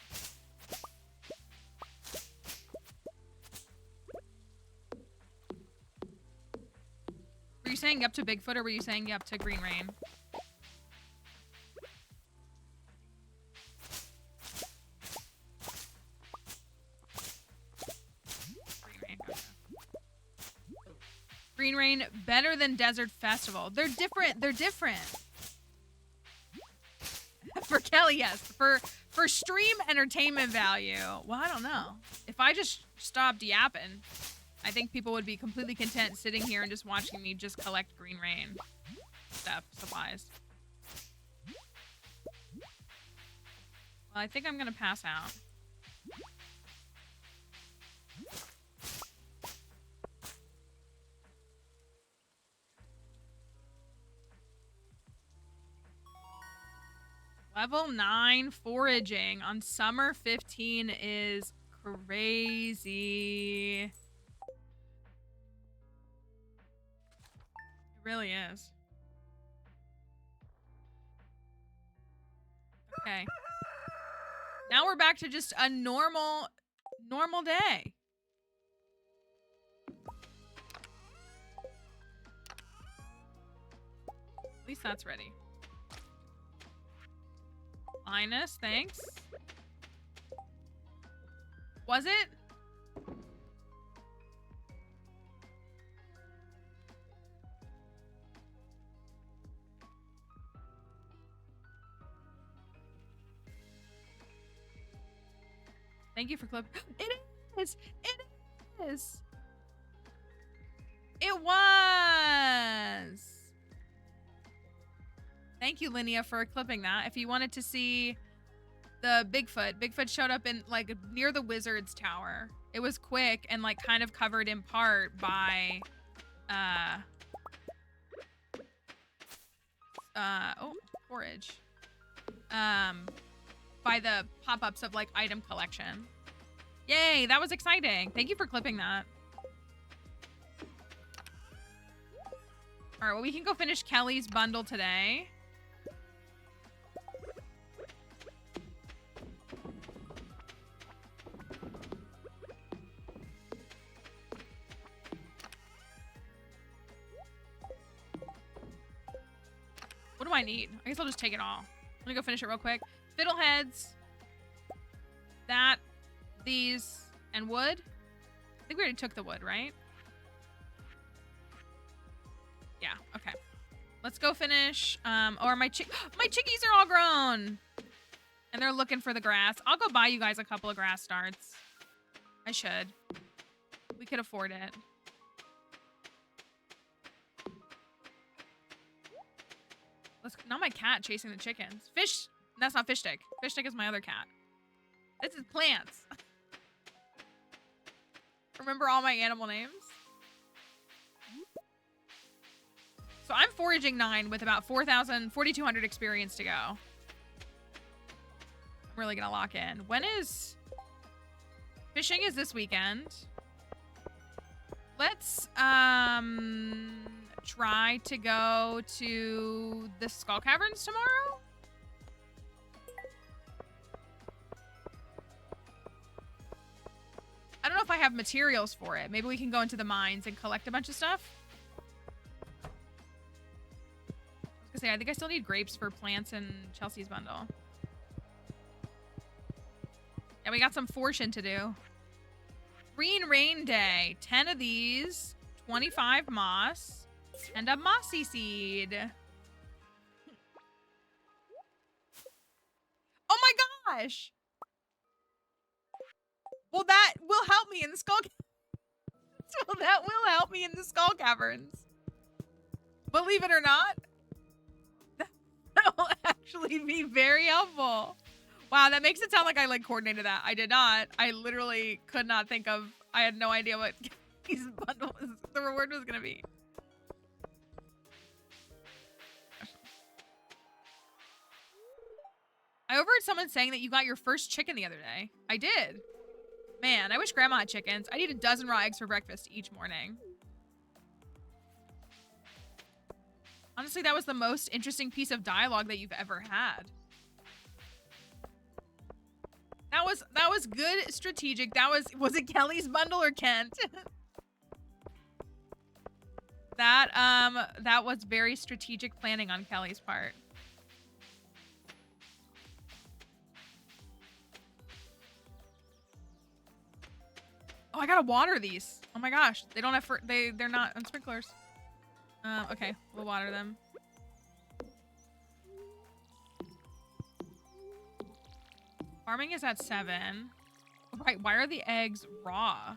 Were you saying up to Bigfoot or were you saying up to Green Rain? Green Rain, gotcha. Green Rain better than Desert Festival. They're different. They're different. For Kelly, yes. For stream entertainment value, well, I don't know. If I just stopped yapping, I think people would be completely content sitting here and just watching me just collect Green Rain supplies. Well, I think I'm gonna pass out. Level 9 foraging on summer 15 is crazy. It really is. Okay. Now we're back to just a normal day. At least that's ready. Linus, thanks. Was it? Thank you for clip. It is. It is. It was. Thank you, Linnea, for clipping that. If you wanted to see the Bigfoot showed up in like near the Wizard's Tower. It was quick and like kind of covered in part by forage. By the pop-ups of like item collection. Yay, that was exciting. Thank you for clipping that. All right, well, we can go finish Kelly's bundle today. What do I need? I guess I'll just take it all. Let me go finish it real quick. Fiddleheads. That. These. And wood. I think we already took the wood, right? Yeah, okay. Let's go finish. Or my chickies are all grown. And they're looking for the grass. I'll go buy you guys a couple of grass starts. I should. We could afford it. Not my cat chasing the chickens. Fish. That's not Fish Stick. Fish Stick is my other cat. This is Plants. Remember all my animal names? So I'm foraging 9 with about 4,200 experience to go. I'm really gonna lock in. When is... Fishing is this weekend. Let's, try to go to the Skull Caverns tomorrow? I don't know if I have materials for it. Maybe we can go into the mines and collect a bunch of stuff. I was gonna say, I think I still need grapes for Plants and Chelsea's bundle. Yeah, we got some fortune to do. Green Rain Day. 10 of these. 25 moss. And a mossy seed. Oh my gosh! Well, that will help me in the Skull Caverns. Well, that will help me in the Skull Caverns. Believe it or not, that will actually be very helpful. Wow, that makes it sound like I like coordinated that. I did not. I literally could not think of. I had no idea what his bundle was. The reward was gonna be. I overheard someone saying that you got your first chicken the other day. I did. Man, I wish Grandma had chickens. I eat a dozen raw eggs for breakfast each morning. Honestly, that was the most interesting piece of dialogue that you've ever had. That was good strategic. Was it Kelly's bundle or Kent? That was very strategic planning on Kelly's part. Oh, I gotta water these. Oh my gosh, they don't have they're not on sprinklers. Okay, we'll water them. Farming is at 7. Right, why are the eggs raw?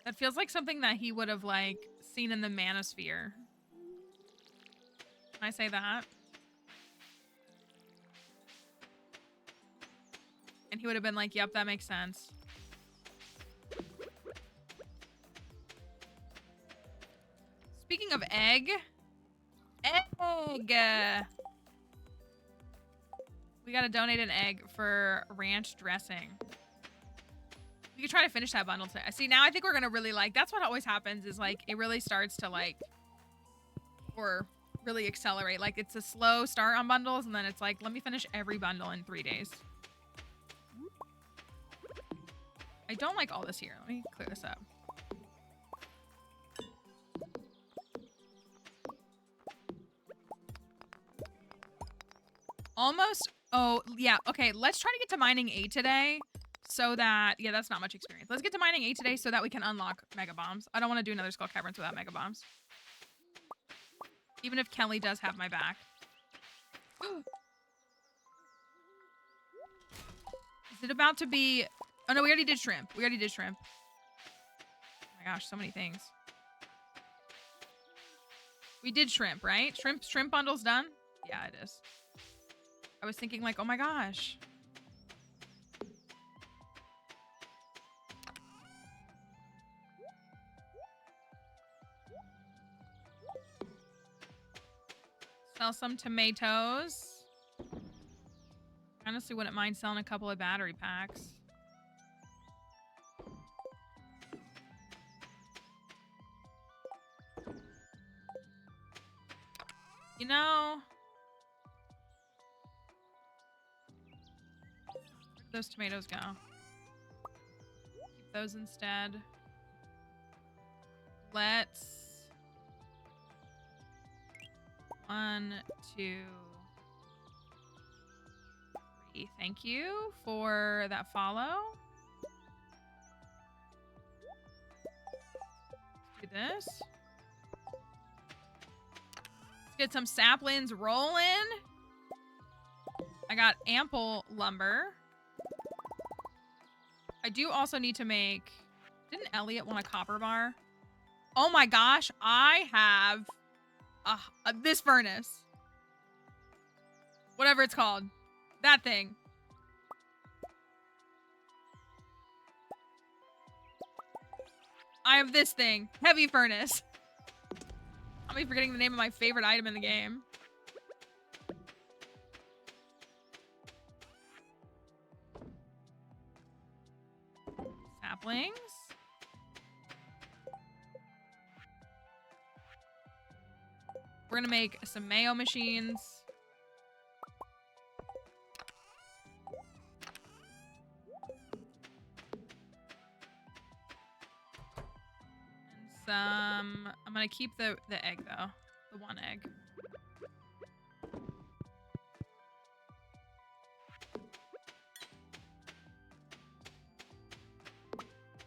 That feels like something that he would have, like, seen in the manosphere. Can I say that? And he would have been like, yep, that makes sense. Speaking of egg. Egg! We gotta donate an egg for ranch dressing. We could try to finish that bundle today. See, now I think we're gonna really like, that's what always happens is like, it really starts to like, or really accelerate. Like it's a slow start on bundles and then it's like, let me finish every bundle in 3 days. I don't like all this here. Let me clear this up. Almost. Oh, yeah. Okay, let's try to get to mining 8 today so that... Yeah, that's not much experience. Let's get to mining 8 today so that we can unlock Mega Bombs. I don't want to do another Skull Caverns without Mega Bombs. Even if Kelly does have my back. Is it about to be... Oh, no, we already did shrimp. We already did shrimp. Oh my gosh, so many things. We did shrimp, right? Shrimp bundle's done? Yeah, it is. I was thinking like, oh my gosh. Sell some tomatoes. Honestly, wouldn't mind selling a couple of battery packs. You know... Where'd those tomatoes go? Keep those instead. Let's... 1, 2, 3. Thank you for that follow. Let's do this. Let's get some saplings rolling. I got ample lumber. I do also need to make... Didn't Elliot want a copper bar? Oh my gosh, I have this furnace. Whatever it's called. That thing. I have this thing. Heavy furnace. I'll be forgetting the name of my favorite item in the game. Saplings. We're gonna make some mayo machines. And some... I'm gonna keep the egg though. The 1 egg.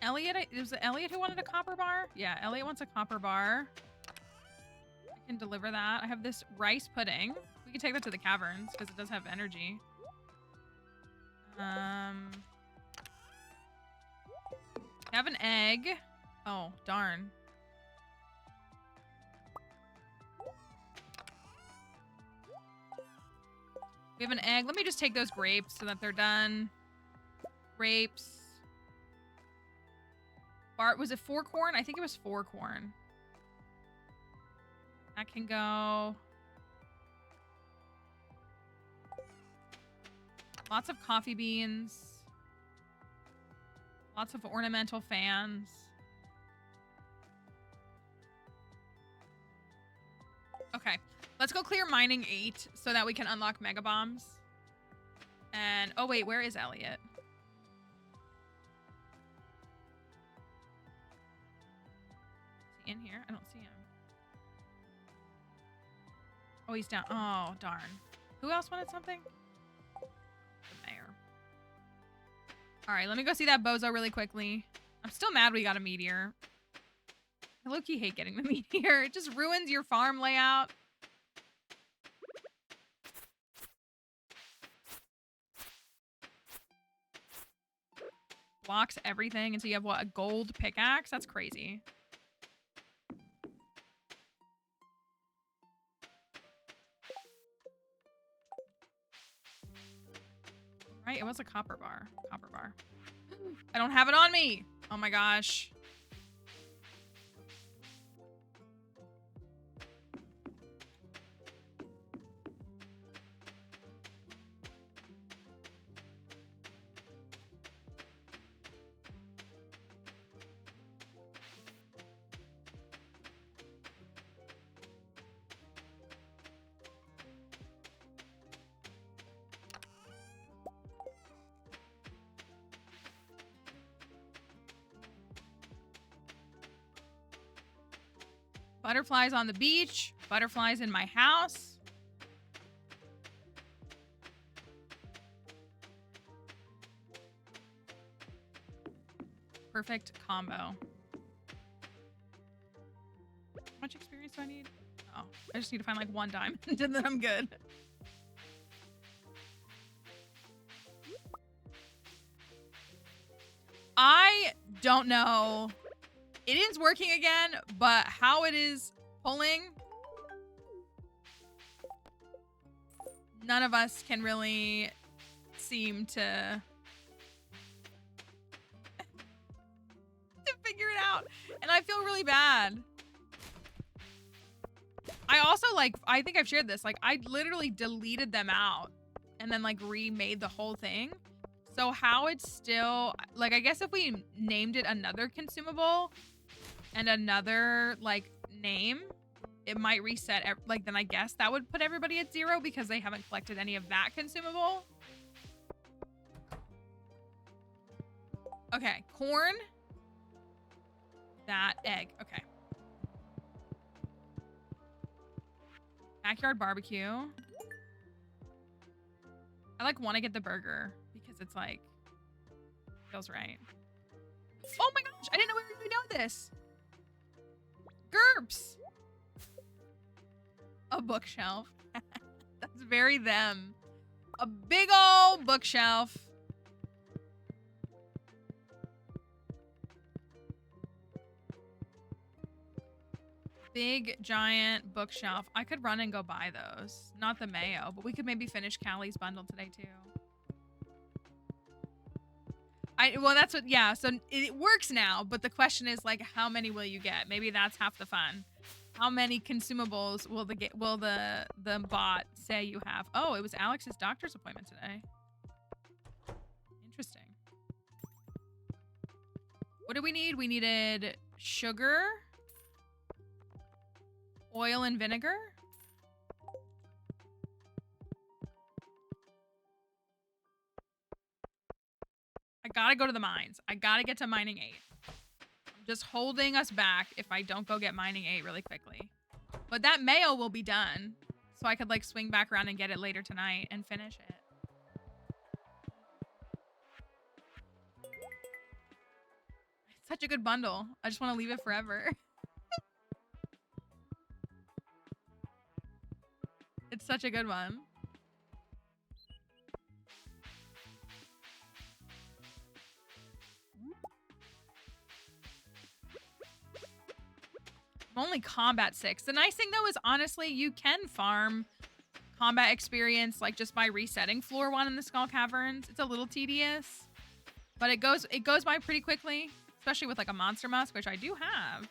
Elliot, was it Elliot who wanted a copper bar? Yeah, Elliot wants a copper bar. Can deliver that. I have this rice pudding. We can take that to the caverns because it does have energy. I have an egg. Oh, darn. We have an egg. Let me just take those grapes so that they're done. Grapes. Bart, was it 4 corn? I think it was 4 corn. That can go. Lots of coffee beans. Lots of ornamental fans. Okay. Let's go clear mining 8 so that we can unlock Mega Bombs. And, oh wait, where is Elliot? Is he in here? I don't see him. Oh, he's down. Oh, darn. Who else wanted something? The mayor. All right, let me go see that bozo really quickly. I'm still mad we got a meteor. I low-key hate getting the meteor. It just ruins your farm layout. blocks everything, and so you have, what, a gold pickaxe? That's crazy. Right, it was a copper bar. Copper bar. I don't have it on me! Oh my gosh. Butterflies on the beach. Butterflies in my house. Perfect combo. How much experience do I need? Oh, I just need to find like 1 diamond and then I'm good. I don't know. It is working again, but how it is pulling, none of us can really seem to figure it out. And I feel really bad. I also, like, I think I've shared this. Like, I literally deleted them out and then, like, remade the whole thing. So how it's still, like, I guess if we named it another consumable and another, like, name, it might reset, like, then I guess that would put everybody at 0 because they haven't collected any of that consumable. Okay, corn. That egg, okay. Backyard barbecue. I, like, want to get the burger because it's, like, feels right. Oh my gosh, I didn't know we were doing this. GURPS. A bookshelf. That's very them. A big old bookshelf. Big, giant bookshelf. I could run and go buy those. Not the mayo, but we could maybe finish Callie's bundle today too. Well, that's what, yeah, so it works now, but the question is, like, how many will you get? Maybe that's half the fun. How many consumables will the bot say you have? Oh, it was Alex's doctor's appointment today. Interesting. What do we need? We needed sugar, oil and vinegar. I gotta go to the mines. I gotta get to mining 8. I'm just holding us back if I don't go get mining 8 really quickly. But that mayo will be done. So I could, like, swing back around and get it later tonight and finish it. It's such a good bundle. I just want to leave it forever. It's such a good one. Only combat 6. The nice thing though is, honestly, you can farm combat experience, like, just by resetting floor 1 in the Skull Caverns. It's a little tedious, but it goes by pretty quickly, especially with, like, a monster musk, which I do have.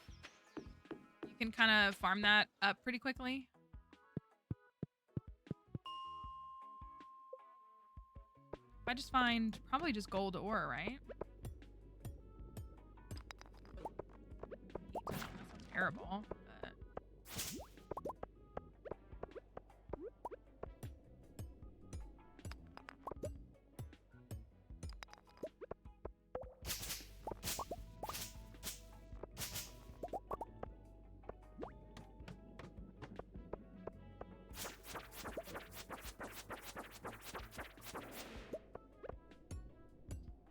You can kind of farm that up pretty quickly. I just find probably just gold ore, right? That sounds terrible. But...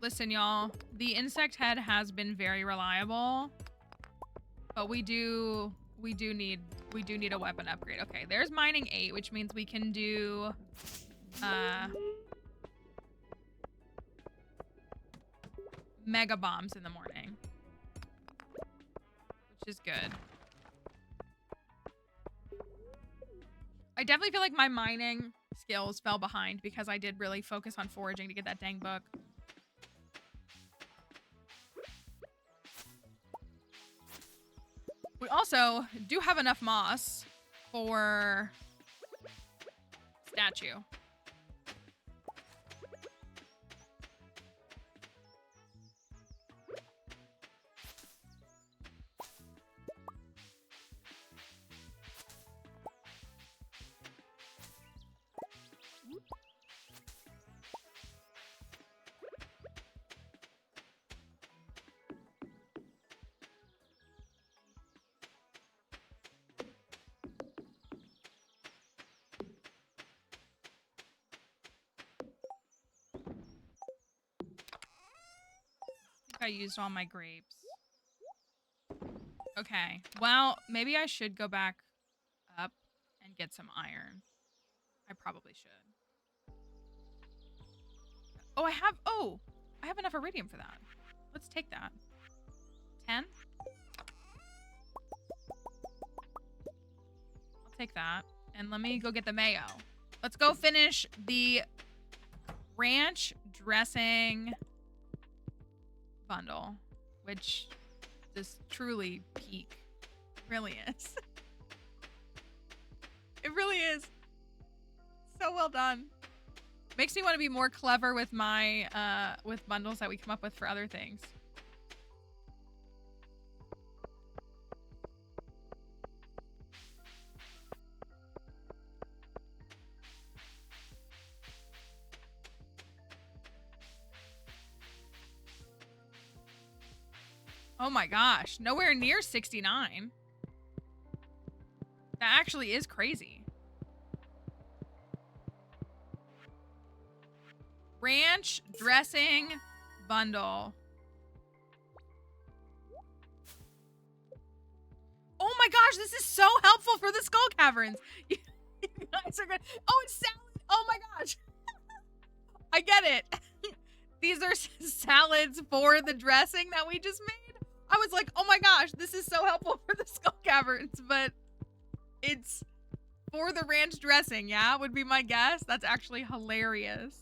Listen, y'all, the insect head has been very reliable, but we do need a weapon upgrade. Okay, there's mining 8, which means we can do mega bombs in the morning, which is good. I definitely feel like my mining skills fell behind because I did really focus on foraging to get that dang book. We also do have enough moss for statue. I used all my grapes. Okay, well, maybe I should go back up and get some iron. I probably should. Oh, I have enough iridium for that. Let's take that. 10? I'll take that. And let me go get the mayo. Let's go finish the ranch dressing bundle, which is truly peak. It really is. It really is. So well done. Makes me want to be more clever with my with bundles that we come up with for other things. Oh my gosh, nowhere near 69. That actually is crazy. Ranch dressing bundle. Oh my gosh, this is so helpful for the skull caverns. You guys are good. Oh, it's salad. Oh my gosh. I get it. These are salads for the dressing that we just made. I was like, oh my gosh, this is so helpful for the skull caverns, but it's for the ranch dressing, yeah, would be my guess. That's actually hilarious.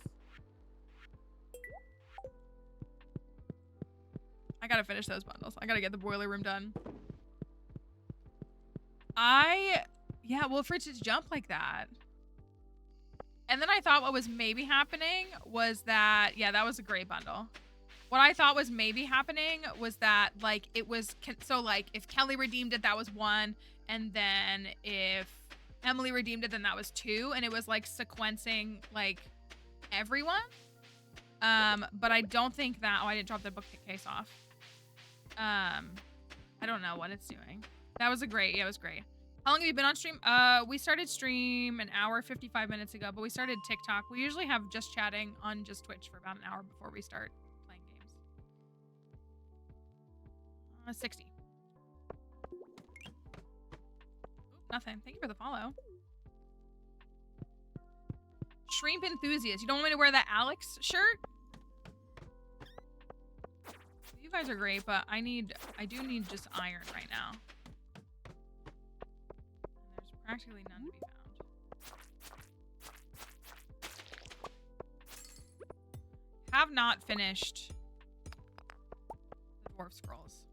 I gotta finish those bundles. I gotta get the boiler room done. Yeah, well, for it to jump like that. And then I thought what was maybe happening was that, yeah, that was a great bundle. What I thought was maybe happening was that, like, it was, so, like, if Kelly redeemed it, that was 1. And then if Emily redeemed it, then that was 2. And it was, like, sequencing, like, everyone. But I don't think that, oh, I didn't drop the bookcase off. I don't know what it's doing. That was yeah, it was great. How long have you been on stream? We started stream an hour, 55 minutes ago, but we started TikTok. We usually have just chatting on just Twitch for about an hour before we start playing games. 60. Oop, nothing. Thank you for the follow. Shrimp enthusiast. You don't want me to wear that Alex shirt? You guys are great, but I do need just iron right now. Practically none to be found. Have not finished the dwarf scrolls.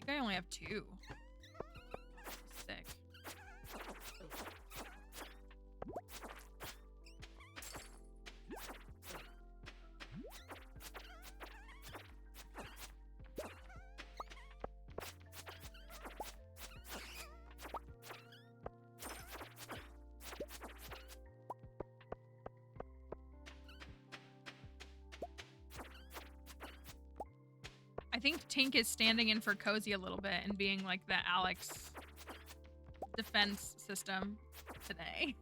I think I only have 2. Sick. I think Tink is standing in for Cozy a little bit and being like the Alex defense system today.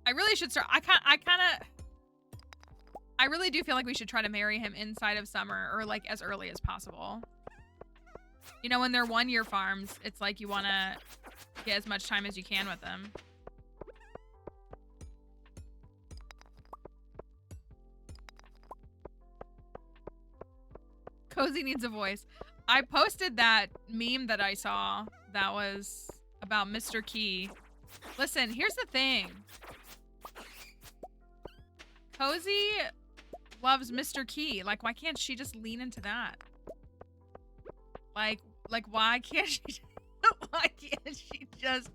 I really should start. I really do feel like we should try to marry him inside of summer or like as early as possible. You know, when they're 1-year farms, it's like you want to get as much time as you can with them. Cozy needs a voice. I posted that meme that I saw that was about Mr. Key. Listen, here's the thing. Cozy loves Mr. Key. Like, why can't she just lean into that? Like why can't she just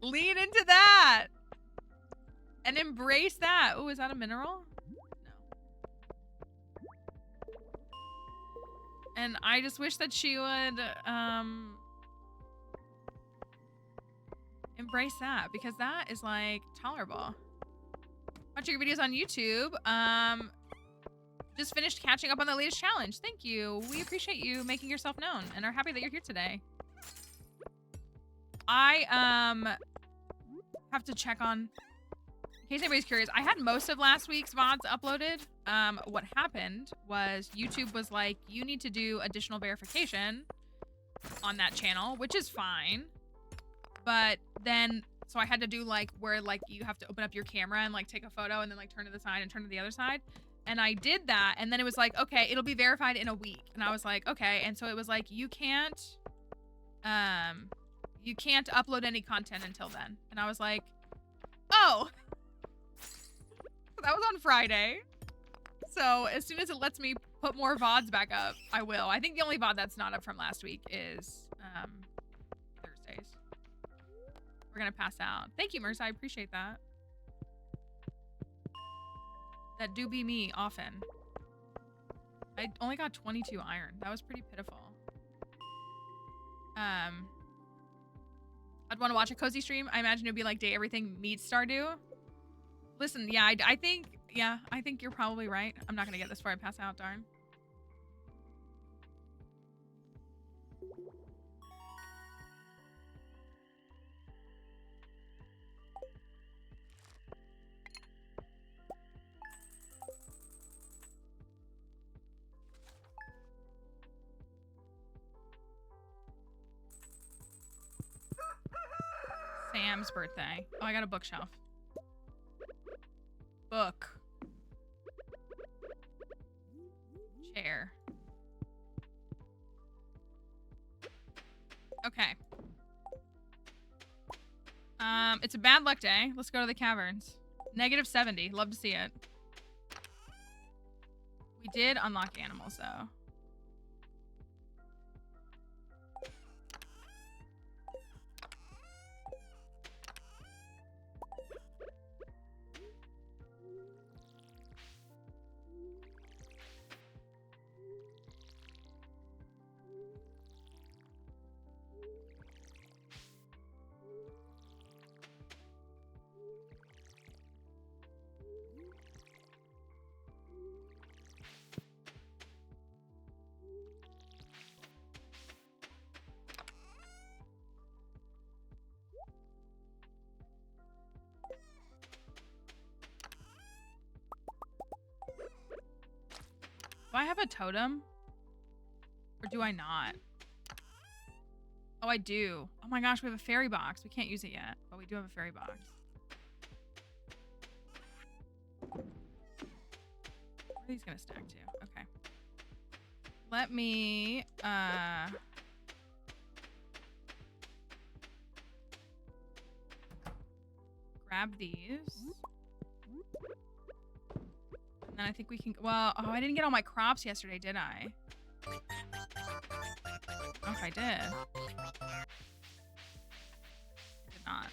lean into that and embrace that? Oh, is that a mineral? No. And I just wish that she would embrace that, because that is like tolerable. Watching your videos on YouTube. Just finished catching up on the latest challenge. Thank you. We appreciate you making yourself known and are happy that you're here today. I have to check on, in case anybody's curious, I had most of last week's VODs uploaded. What happened was YouTube was like, you need to do additional verification on that channel, which is fine. But then, so I had to do like where like you have to open up your camera and like take a photo and then like turn to the side and turn to the other side. And I did that, and then it was like, okay, it'll be verified in a week. And I was like, okay. And so it was like, you can't upload any content until then. And I was like, oh, that was on Friday. So as soon as it lets me put more VODs back up, I will. I think the only VOD that's not up from last week is Thursdays. We're gonna pass out. Thank you, Merce. I appreciate that. That do be me often. I only got 22 iron. That was pretty pitiful. I'd want to watch a Cozy stream. I imagine it'd be like day everything meets Stardew. Listen, yeah, I think you're probably right. I'm not gonna get this before I pass out, darn. Sam's birthday. Oh, I got a bookshelf. Book. Chair. Okay. It's a bad luck day. Let's go to the caverns. -70. Love to see it. We did unlock animals, though. Do I have a totem? Or do I not? Oh, I do. Oh my gosh, we have a fairy box. We can't use it yet, but we do have a fairy box. Where are these gonna stack to? Okay. Let me, grab these. And then I think we can, well, oh, I didn't get all my crops yesterday, did I? Oh, if I did. I did not.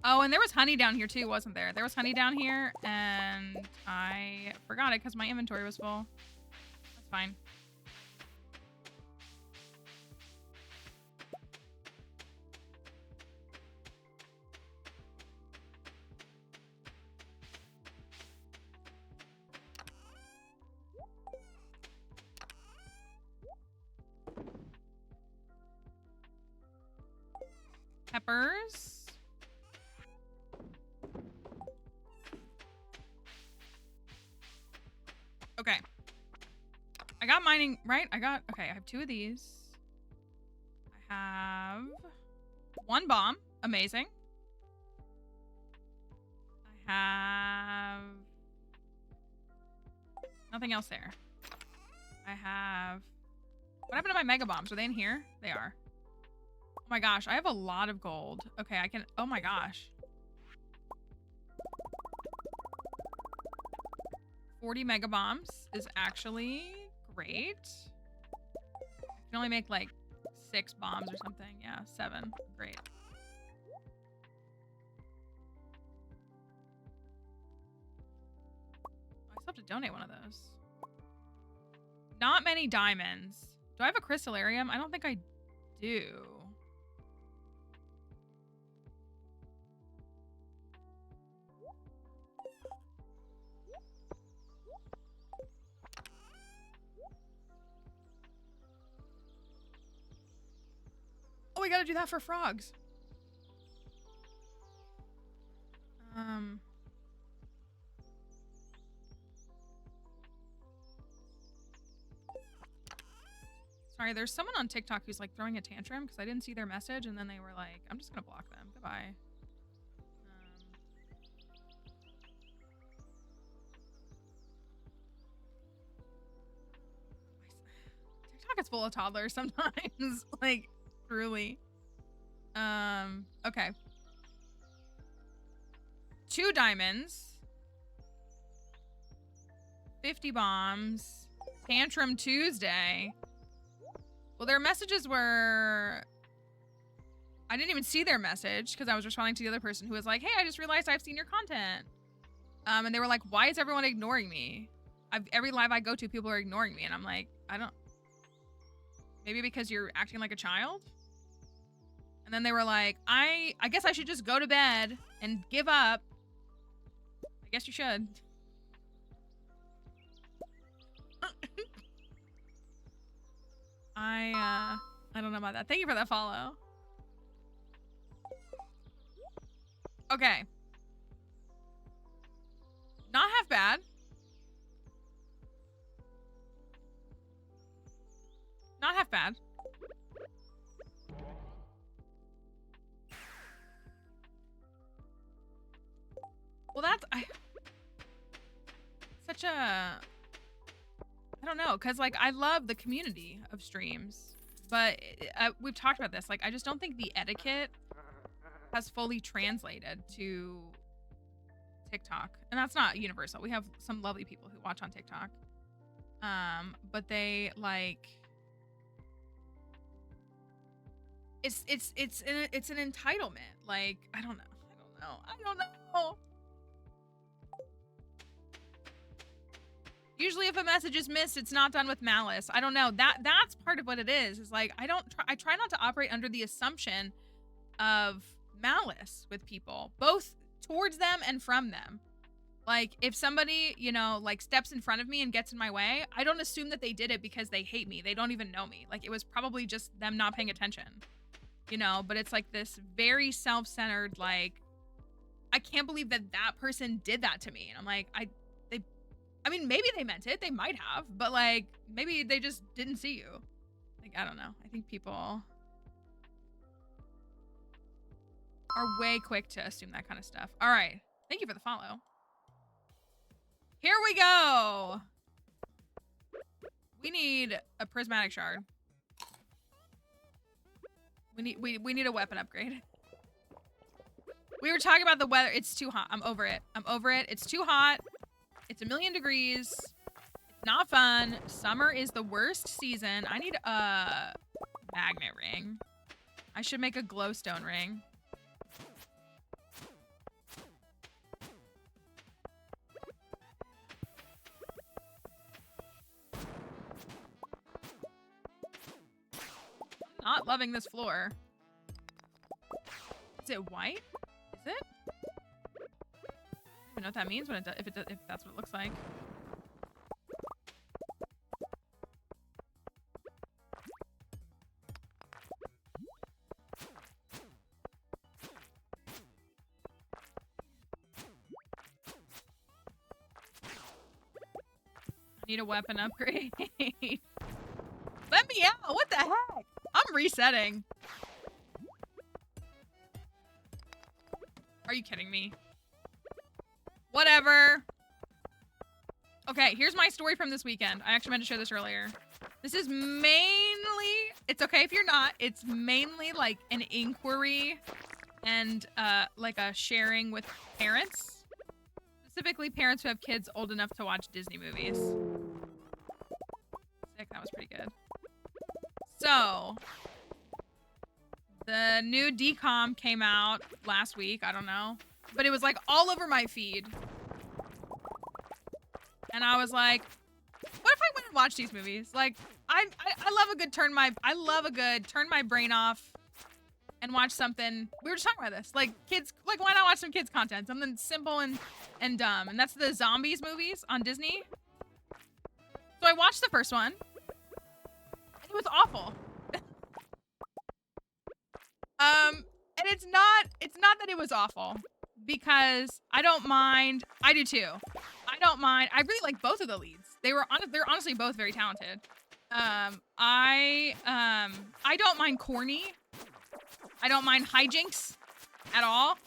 Oh, and there was honey down here too, wasn't there? There was honey down here, and I forgot it because my inventory was full. That's fine. Peppers. Okay. I got mining, right? Okay, I have 2 of these. I have 1 bomb. Amazing. I have nothing else there. I have... What happened to my mega bombs? Are they in here? They are. Oh my gosh, I have a lot of gold. Okay, I can... Oh my gosh. 40 mega bombs is actually great. I can only make like 6 bombs or something. Yeah, 7. Great. I still have to donate one of those. Not many diamonds. Do I have a crystallarium? I don't think I do. Oh, we gotta do that for frogs. Sorry, there's someone on TikTok who's like throwing a tantrum because I didn't see their message and then they were like, I'm just gonna block them. Goodbye. TikTok is full of toddlers sometimes. Like, truly. Okay. 2 diamonds. 50 bombs. Tantrum Tuesday. Well, their messages were... I didn't even see their message because I was responding to the other person who was like, hey, I just realized I've seen your content. And they were like, why is everyone ignoring me? Every live I go to, people are ignoring me. And I'm like, I don't... Maybe because you're acting like a child? And then they were like, I guess I should just go to bed and give up. I guess you should. I don't know about that. Thank you for that follow. Okay. Not half bad. Not half bad. Well, that's... such a... I don't know, because, like, I love the community of streams, but we've talked about this. Like, I just don't think the etiquette has fully translated to TikTok. And that's not universal. We have some lovely people who watch on TikTok. But they, like... It's an entitlement. Like, I don't know. Usually if a message is missed, it's not done with malice. I don't know. That's part of what it is like, I try not to operate under the assumption of malice with people, both towards them and from them. Like, if somebody, you know, like steps in front of me and gets in my way, I don't assume that they did it because they hate me. They don't even know me. Like, it was probably just them not paying attention, you know, but it's like this very self-centered, like, I can't believe that person did that to me. And I'm like, I mean, maybe they meant it. They might have, but like, maybe they just didn't see you. Like, I don't know. I think people are way quick to assume that kind of stuff. All right. Thank you for the follow. Here we go. We need a prismatic shard. We need a weapon upgrade. We were talking about the weather. It's too hot. I'm over it. It's too hot. It's 1,000,000 degrees. It's not fun. Summer is the worst season. I need a magnet ring. I should make a glowstone ring. Not loving this floor. Is it white? Is it? I don't know what that means when if that's what it looks like. I need a weapon upgrade. Let me out! What the heck? I'm resetting. Are you kidding me? Whatever. Okay, here's my story from this weekend. I actually meant to share this earlier. This is mainly, it's okay if you're not, it's mainly like an inquiry and like a sharing with parents. Specifically parents who have kids old enough to watch Disney movies. Sick, that was pretty good. So, the new DCOM came out last week, I don't know. But it was like all over my feed. And I was like, what if I went and watched these movies? Like, I love a good turn my brain off and watch something. We were just talking about this. Like kids, like why not watch some kids content? Something simple and dumb. And that's the zombies movies on Disney. So I watched the first one. And it was awful. And it's not that it was awful. Because I don't mind. I do too. I don't mind. I really like both of the leads. They're honestly both very talented. I don't mind corny. I don't mind hijinks at all.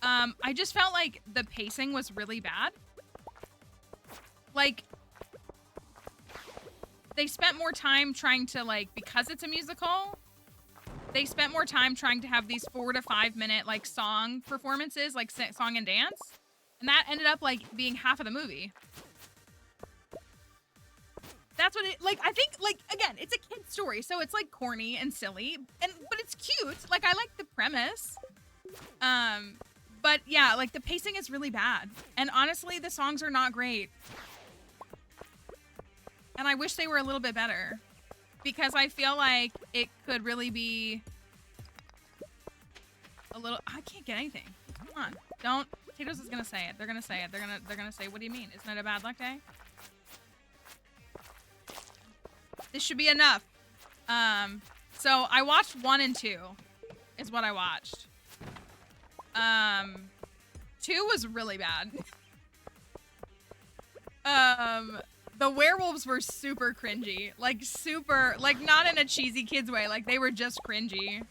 I just felt like the pacing was really bad. Like, they spent more time trying to, like, because it's a musical, they spent more time trying to have these 4 to 5 minute, like, song performances, like, song and dance. And that ended up, like, being half of the movie. That's what it, like, I think, like, again, it's a kid's story, so it's, like, corny and silly, but it's cute. Like, I like the premise. But, yeah, like, the pacing is really bad. And honestly, the songs are not great. And I wish they were a little bit better. Because I feel like it could really be a little, I can't get anything. Come on. Don't, Tito's is gonna say it. They're gonna say it. They're gonna say, what do you mean? Isn't it a bad luck day? This should be enough. So I watched 1 and 2 is what I watched. 2 was really bad. The werewolves were super cringy. Like, super, like, not in a cheesy kids way. Like, they were just cringy.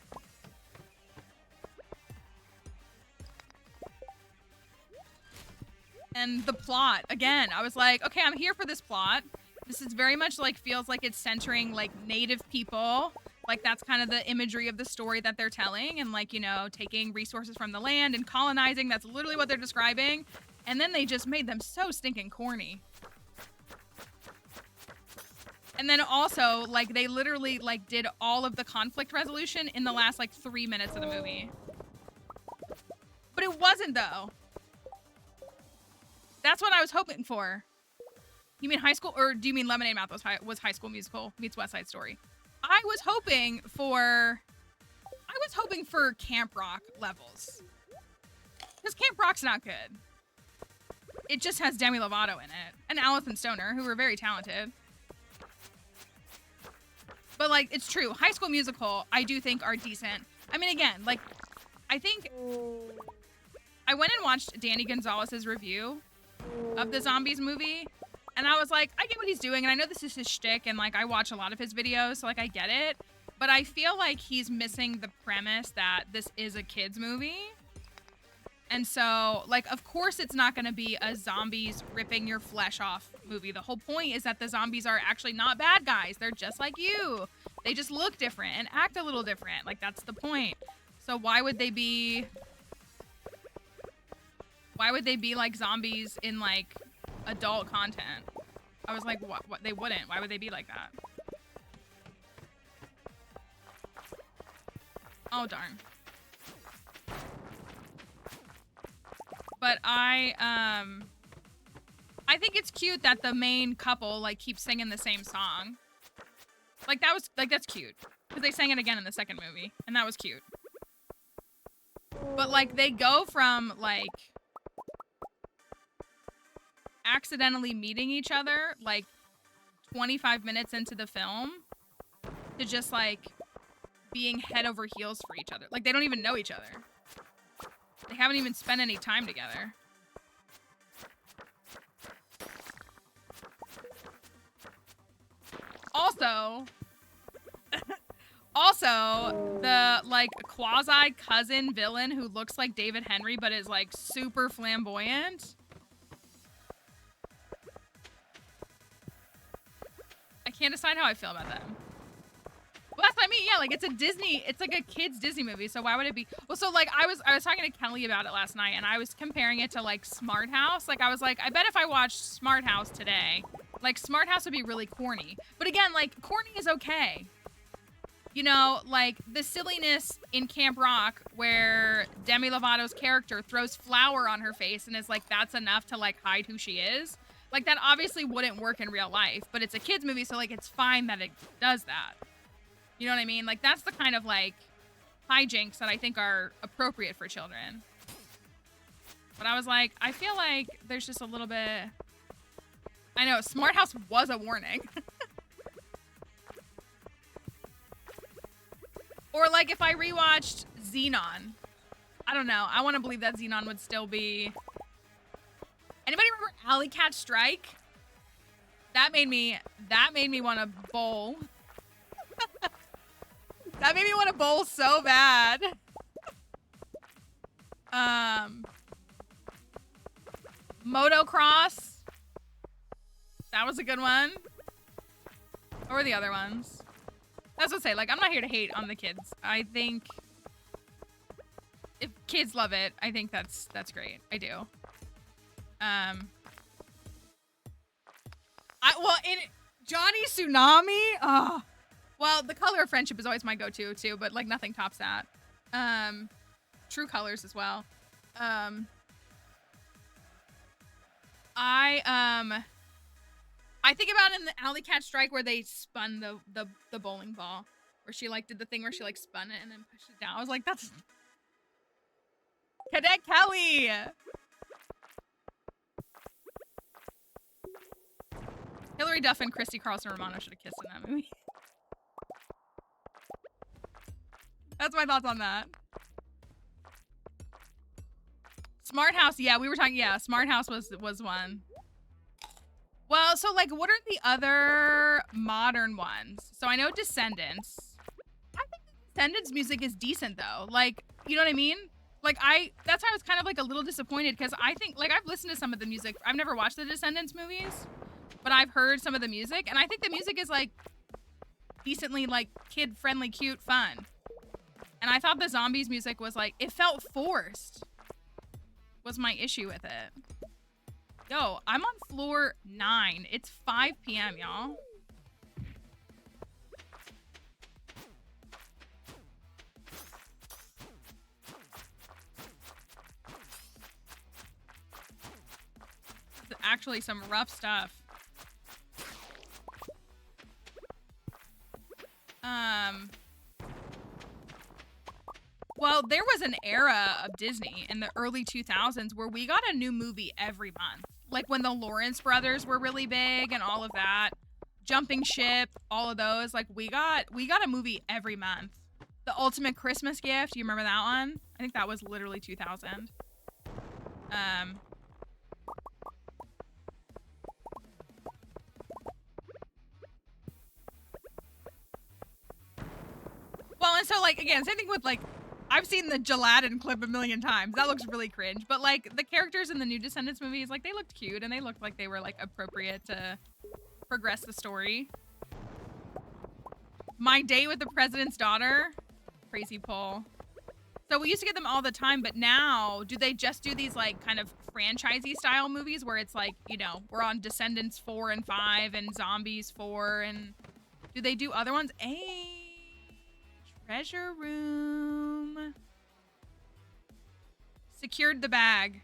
And the plot, again, I was like, okay, I'm here for this plot. This is very much, like, feels like it's centering, like, native people. Like, that's kind of the imagery of the story that they're telling. And, like, you know, taking resources from the land and colonizing. That's literally what they're describing. And then they just made them so stinking corny. And then also, like, they literally, like, did all of the conflict resolution in the last, like, 3 minutes of the movie. But it wasn't, though. That's what I was hoping for. You mean High School, or do you mean Lemonade Mouth was High School Musical meets West Side Story? I was hoping for Camp Rock levels. Because Camp Rock's not good. It just has Demi Lovato in it. And Allison Stoner, who were very talented. But, like, it's true. High School Musical, I do think, are decent. I mean, again, like, I think I went and watched Danny Gonzalez's review of the Zombies movie, and I was like, I get what he's doing, and I know this is his shtick, and, like, I watch a lot of his videos, so, like, I get it. But I feel like he's missing the premise that this is a kid's movie. And so, like, of course it's not going to be a zombies ripping your flesh off movie. The whole point is that the zombies are actually not bad guys. They're just like you. They just look different and act a little different. Like, that's the point. So why would they be like zombies in, like, adult content? I was like, what? They wouldn't. Why would they be like that? Oh, darn. But I think it's cute that the main couple, like, keeps singing the same song. Like, that's cute. Because they sang it again in the second movie, and that was cute. But, like, they go from, like, accidentally meeting each other, like, 25 minutes into the film, to just, like, being head over heels for each other. Like, they don't even know each other. They haven't even spent any time together. Also, the, like, quasi-cousin villain who looks like David Henry but is, like, super flamboyant. can't decide how I feel about them. Well, that's what I mean. Yeah, like it's like a kid's Disney movie. So why would it be? Well, so like I was talking to Kelly about it last night, and I was comparing it to like Smart House. Like I was like, I bet if I watched Smart House today, like Smart House would be really corny. But again, like corny is okay. You know, like the silliness in Camp Rock where Demi Lovato's character throws flour on her face and is like, that's enough to like hide who she is. Like that obviously wouldn't work in real life, but it's a kid's movie, so like it's fine that it does that. You know what I mean? Like that's the kind of like hijinks that I think are appropriate for children. But I was like, I feel like there's just a little bit. I know, Smart House was a warning. Or like if I rewatched Xenon. I don't know. I want to believe that Xenon would still be. Anybody remember Alley Cat Strike? That made me want to bowl. That made me want to bowl so bad. Motocross. That was a good one. What were the other ones? That's what I say. Like, I'm not here to hate on the kids. I think if kids love it, I think that's great. I do. In Johnny Tsunami. Well, The Color of Friendship is always my go-to too, but like nothing tops that. True Colors as well. I think about in the Alley Cat Strike where they spun the bowling ball, where she like did the thing where she like spun it and then pushed it down. I was like, that's Cadet Kelly. Hilary Duff and Christy Carlson Romano should have kissed in that movie. That's my thoughts on that. Smart House, yeah, we were talking. Yeah, Smart House was one. Well, so like, what are the other modern ones? So I know Descendants. I think Descendants music is decent though. Like, you know what I mean? Like that's why I was kind of like a little disappointed because I think like I've listened to some of the music. I've never watched the Descendants movies, but I've heard some of the music, and I think the music is like decently like kid-friendly, cute, fun. And I thought the Zombies music was like, it felt forced. Was my issue with it. Yo, I'm on floor 9. It's 5 p.m., y'all. This is actually some rough stuff. Well, there was an era of Disney in the early 2000s where we got a new movie every month. Like when the Lawrence brothers were really big and all of that. Jumping Ship, all of those. Like we got a movie every month. The Ultimate Christmas Gift, you remember that one? I think that was literally 2000. Well, and so like again, same thing with like I've seen the Gelatin clip a million times. That looks really cringe. But like the characters in the new Descendants movies, like they looked cute and they looked like they were like appropriate to progress the story. My Date with the President's Daughter, crazy pull. So we used to get them all the time, but now do they just do these like kind of franchisey style movies where it's like, you know, we're on Descendants 4 and 5 and Zombies 4, and do they do other ones? Treasure Room. Secured the Bag.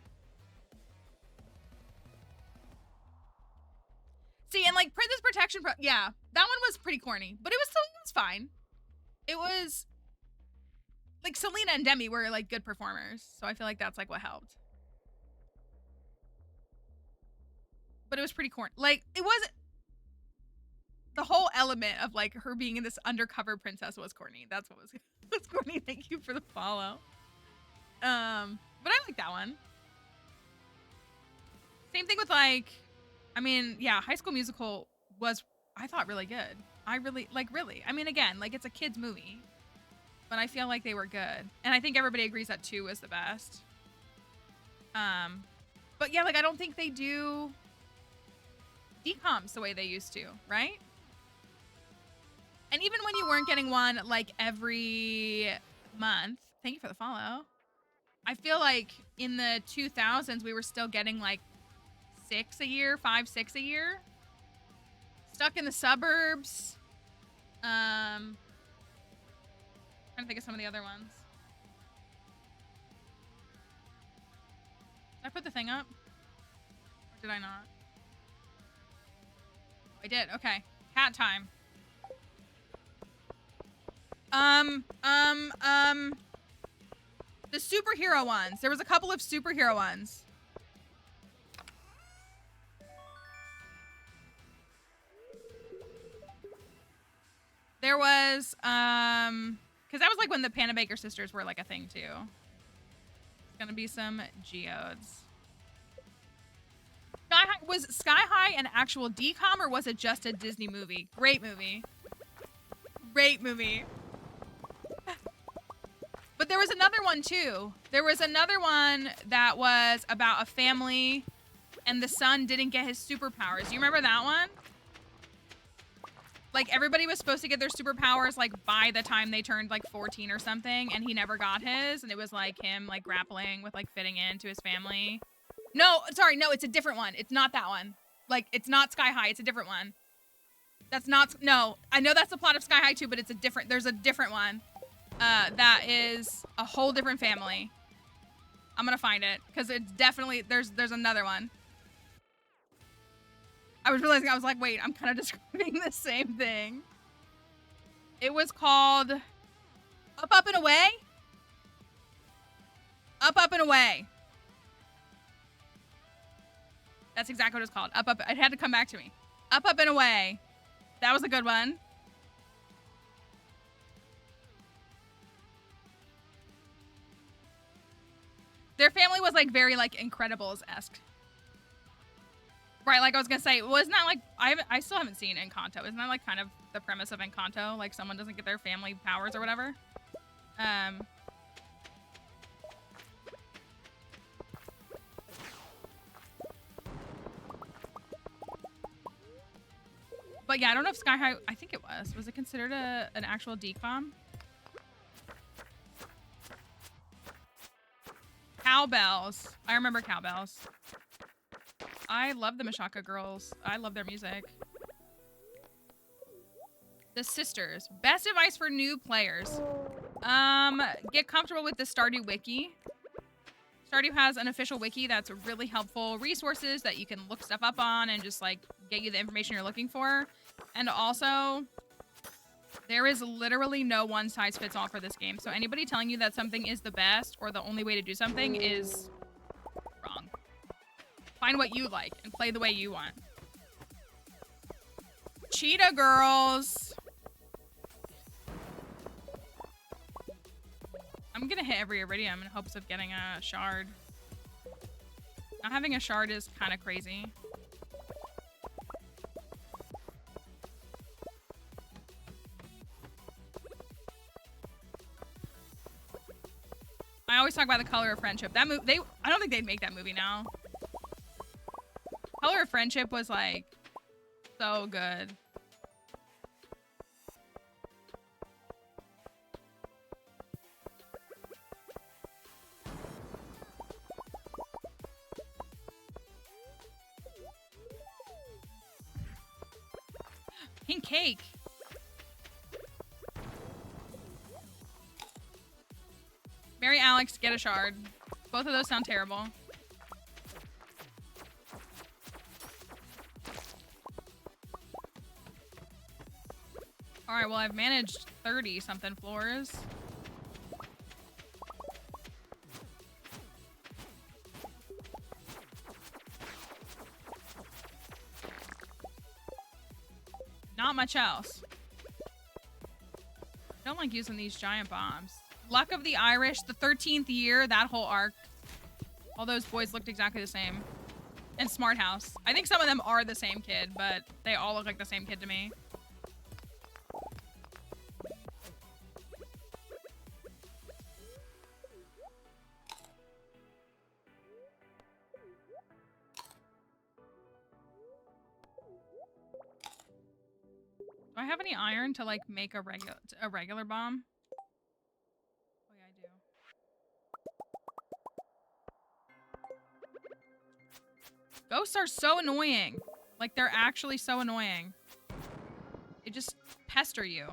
See, and like Princess Protection, yeah, that one was pretty corny, but it was fine. It was like Selena and Demi were like good performers, so I feel like that's like what helped. But it was pretty corny. Like it wasn't. The whole element of like her being in this undercover princess was corny. That's what was corny. Thank you for the follow. But I like that one. Same thing with like, I mean, yeah, High School Musical was, I thought, really good. I really. I mean, again, like it's a kid's movie, but I feel like they were good. And I think everybody agrees that 2 is the best. But yeah, like I don't think they do decoms the way they used to, right? And even when you weren't getting one like every month, thank you for the follow. I feel like in the 2000s we were still getting like 6 a year, 5, 6 a year. Stuck in the Suburbs. Trying to think of some of the other ones. Did I put the thing up? Or did I not? I did. Okay. Cat time. The superhero ones. There was a couple of superhero ones. There was, because that was like when the Panda Baker sisters were like a thing too. It's gonna be some geodes. Was Sky High an actual DCOM or was it just a Disney movie? Great movie. Great movie. But there was another one too. There was another one that was about a family and the son didn't get his superpowers. You remember that one? Like everybody was supposed to get their superpowers like by the time they turned like 14 or something and he never got his and it was like him like grappling with like fitting into his family. No, sorry, no, it's a different one. It's not that one. Like it's not Sky High, it's a different one. That's not, no. I know that's the plot of Sky High too, but it's a different, there's a different one. That is a whole different family. I'm gonna find it because it's definitely there's another one. I was realizing I was like, wait, I'm kind of describing the same thing. It was called Up, Up and Away. Up, Up and Away. That's exactly what it's called. Up, Up. It had to come back to me. Up, Up and Away. That was a good one. Their family was like very like Incredibles-esque. Right, like I was gonna say, wasn't that like I still haven't seen Encanto. Isn't that like kind of the premise of Encanto? Like someone doesn't get their family powers or whatever. But yeah, I don't know if Sky High. I think it was. Was it considered an actual DCOM? Cowbells. I remember Cowbells. I love the Mashaka Girls. I love their music. The Sisters. Best advice for new players. Get comfortable with the Stardew Wiki. Stardew has an official wiki that's really helpful. Resources that you can look stuff up on and just like get you the information you're looking for. And also, there is literally no one size fits all for this game. So anybody telling you that something is the best or the only way to do something is wrong. Find what you like and play the way you want. Cheetah Girls. I'm gonna hit every iridium in hopes of getting a shard. Not having a shard is kind of crazy. I always talk about The Color of Friendship. That movie, I don't think they'd make that movie now. Color of Friendship was like so good. Pink cake. Marry Alex, get a shard. Both of those sound terrible. Alright, well I've managed 30 something floors. Not much else. Don't like using these giant bombs. Luck of the Irish, the 13th year, that whole arc. All those boys looked exactly the same. And Smart House. I think some of them are the same kid, but they all look like the same kid to me. Do I have any iron to like make a regular bomb? Oh yeah, I do. Ghosts are so annoying. Like, they're actually so annoying. They just pester you.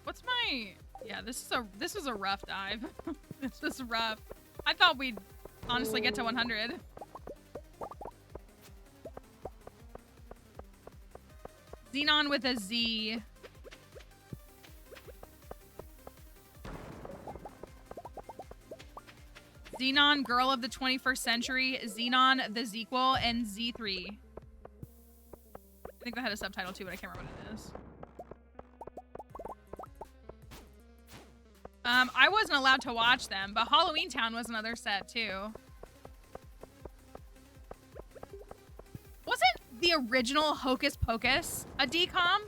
What's my... Yeah, this is a rough dive. This is rough. I thought we'd honestly get to 100. Xenon with a Z. Xenon, girl of the 21st century, Xenon, the Zequel, and Z3. I think that had a subtitle too, but I can't remember what it is. I wasn't allowed to watch them, but Halloween Town was another set too. Wasn't the original Hocus Pocus a decom?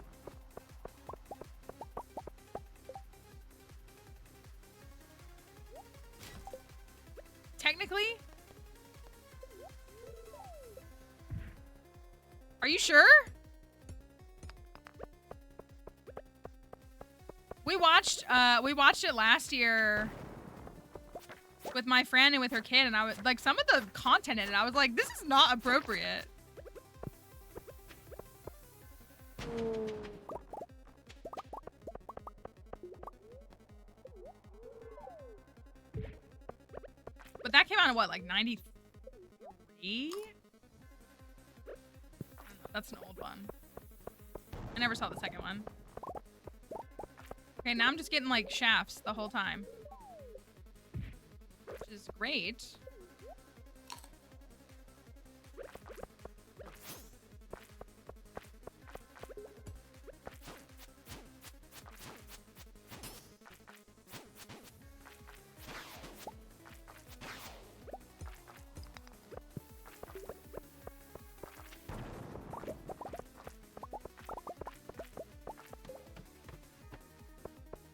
Technically? Are you sure? We watched it last year with my friend and with her kid, and I was like, some of the content in it, I was like, this is not appropriate. But that came out in what, like 93? That's an old one. I never saw the second one. Okay, now I'm just getting like shafts the whole time, which is great.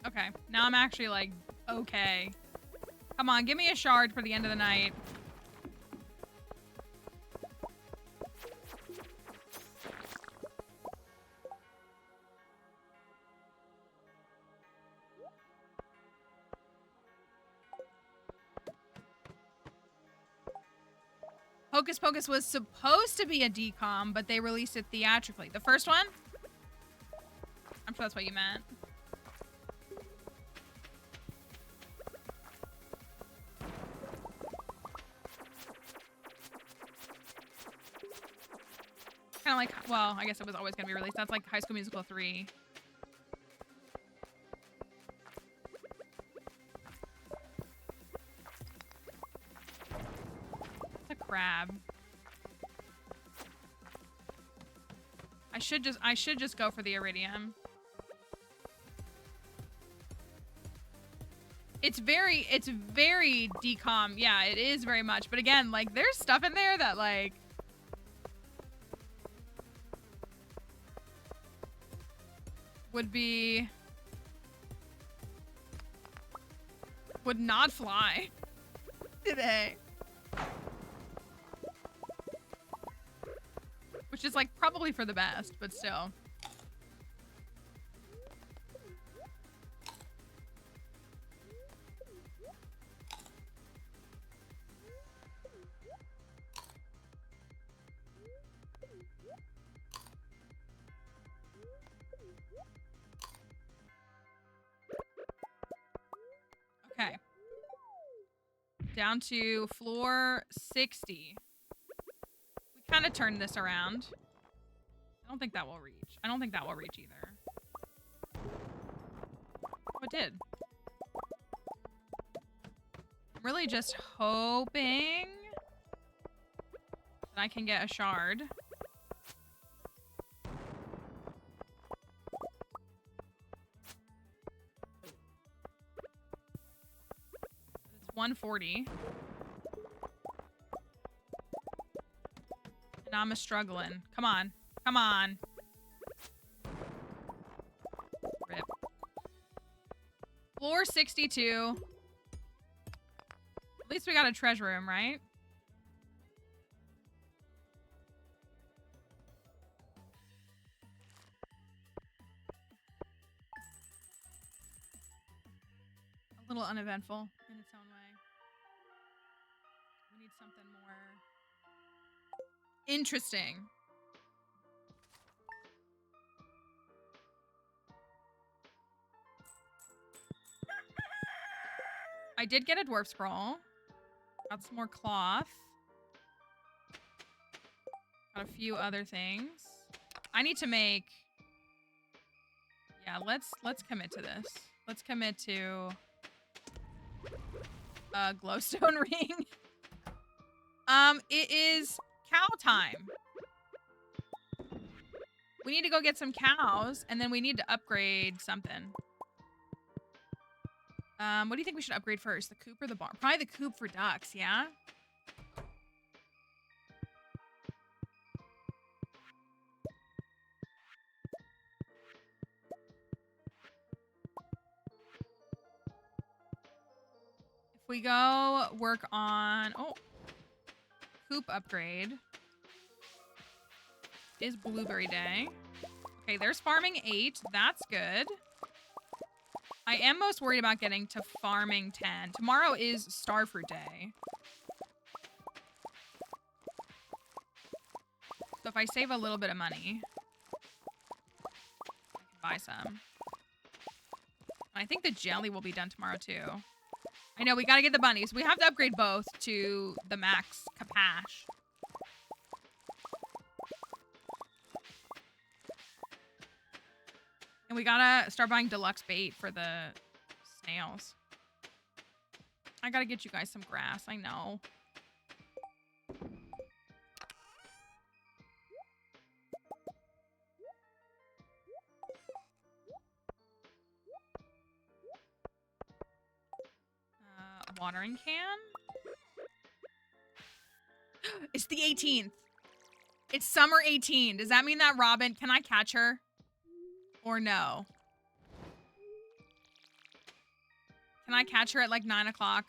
Okay, now I'm actually like, okay. Come on, give me a shard for the end of the night. Hocus Pocus was supposed to be a decom, but they released it theatrically. The first one? I'm sure that's what you meant. Kind of like, well, I guess it was always going to be released. That's like High School Musical 3. It's a crab. I should just go for the iridium. It's very decom. Yeah, it is very much. But again, like, there's stuff in there that, like, would not fly today. Which is like probably for the best, but still. Okay. Down to floor 60. We kind of turned this around. I don't think that will reach. I don't think that will reach either. Oh, it did. I'm really just hoping that I can get a shard. It's 140. And I'm a struggling. Come on. Come on. Floor 62. At least we got a treasure room, right? A little uneventful in its own way. We need something more interesting. I did get a dwarf scroll. Got some more cloth. Got a few other things. I need to make... Yeah, let's commit to this. Let's commit to a glowstone ring. It is cow time. We need to go get some cows, and then we need to upgrade something. What do you think we should upgrade first? The coop or the barn? Probably the coop for ducks, yeah? If we go work on... Oh. Coop upgrade. Is Blueberry Day. Okay, there's farming 8. That's good. I am most worried about getting to farming 10. Tomorrow is Starfruit Day. So if I save a little bit of money, I can buy some. I think the jelly will be done tomorrow too. I know, we gotta get the bunnies. We have to upgrade both to the max capash. And we gotta start buying deluxe bait for the snails. I gotta get you guys some grass, I know. Watering can? It's the 18th. It's summer 18. Does that mean that Robin, can I catch her? Or no? Can I catch her at like 9 o'clock?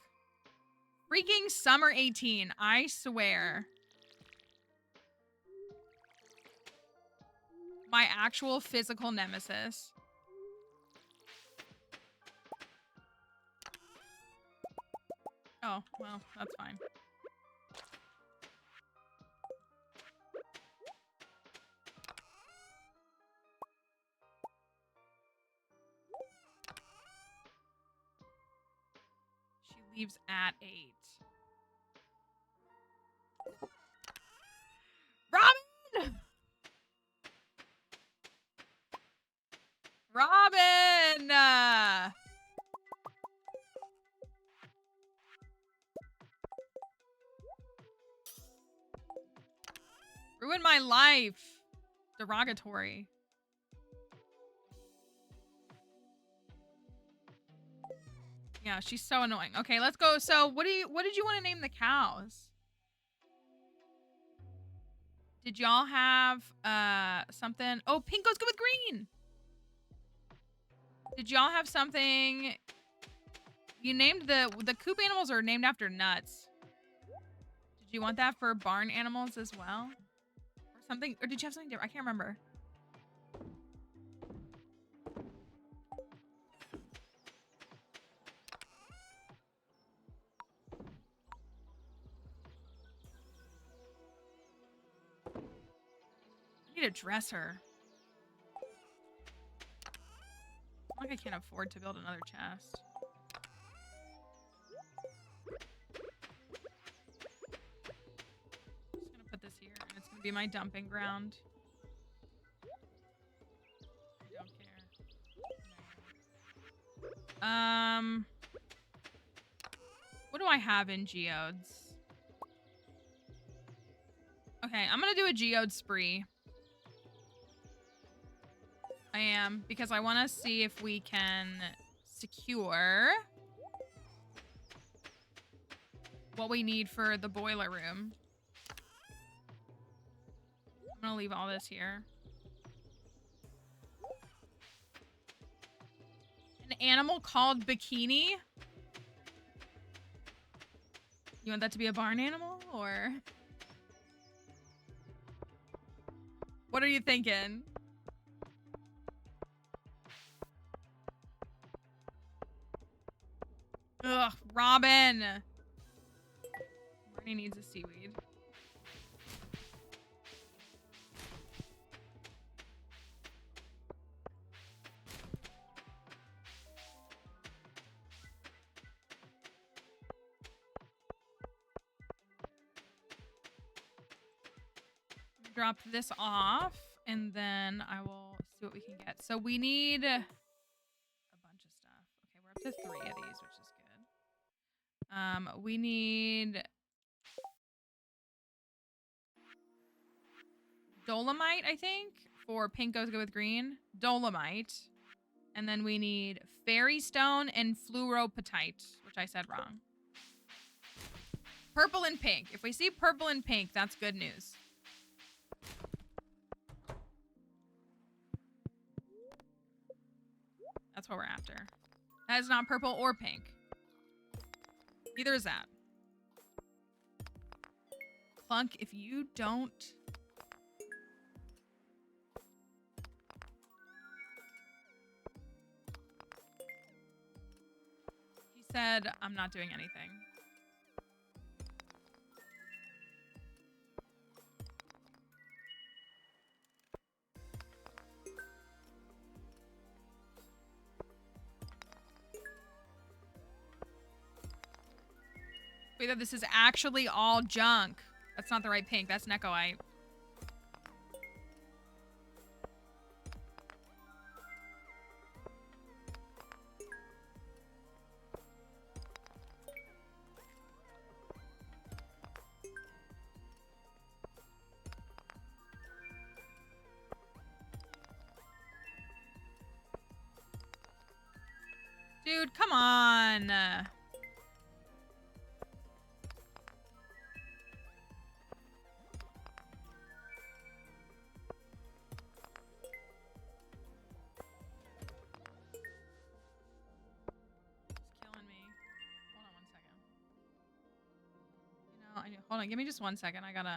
Freaking summer 18. I swear. My actual physical nemesis. Oh, well, that's fine. She leaves at 8. Robin! Robin! Ruined my life. Derogatory. Yeah, she's so annoying. Okay, let's go. So, what did you want to name the cows? Did y'all have something? Oh, pink goes good with green. Did y'all have something? You named the coop animals are named after nuts. Did you want that for barn animals as well? Or something? Or did you have something different? I can't remember. I need to dress her. Like I can't afford to build another chest. I'm just gonna put this here, and it's gonna be my dumping ground. I don't care. What do I have in geodes? Okay, I'm gonna do a geode spree. I am, because I want to see if we can secure what we need for the boiler room. I'm going to leave all this here. An animal called Bikini? You want that to be a barn animal, or? What are you thinking? Ugh, Robin. Marnie needs a seaweed. Drop this off, and then I will see what we can get. So we need a bunch of stuff. Okay, we're up to 3 of these, which is good. We need Dolomite, I think, for pink goes good with green. Dolomite. And then we need Fairy Stone and Fluoropatite, which I said wrong. Purple and pink. If we see purple and pink, that's good news. That's what we're after. That is not purple or pink. Neither is that. Clunk, if you don't... He said, I'm not doing anything. Wait, this is actually all junk. That's not the right pink. That's Nekoite. Dude, come on. Hold on, give me just 1 second. I gotta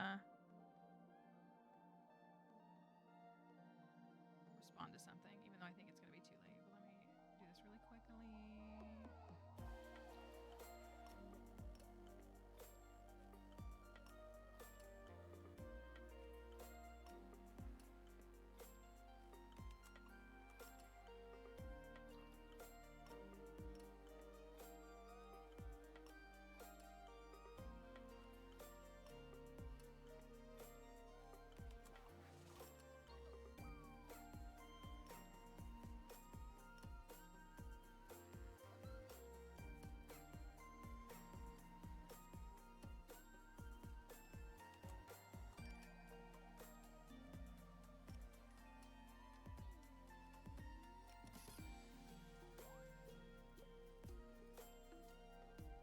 respond to something, even though I think it's gonna be too late. But let me do this really quickly.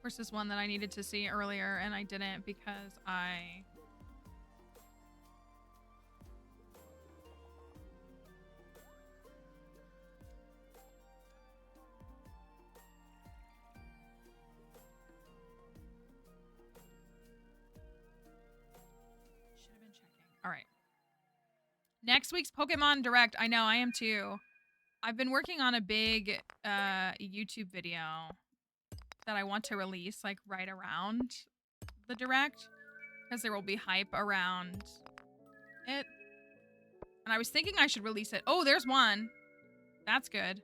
Versus one that I needed to see earlier, and I didn't because I... should have been checking. All right. Next week's Pokemon Direct. I know, I am too. I've been working on a big YouTube video that I want to release like right around the Direct, because there will be hype around it. And I was thinking I should release it. Oh, there's one. That's good.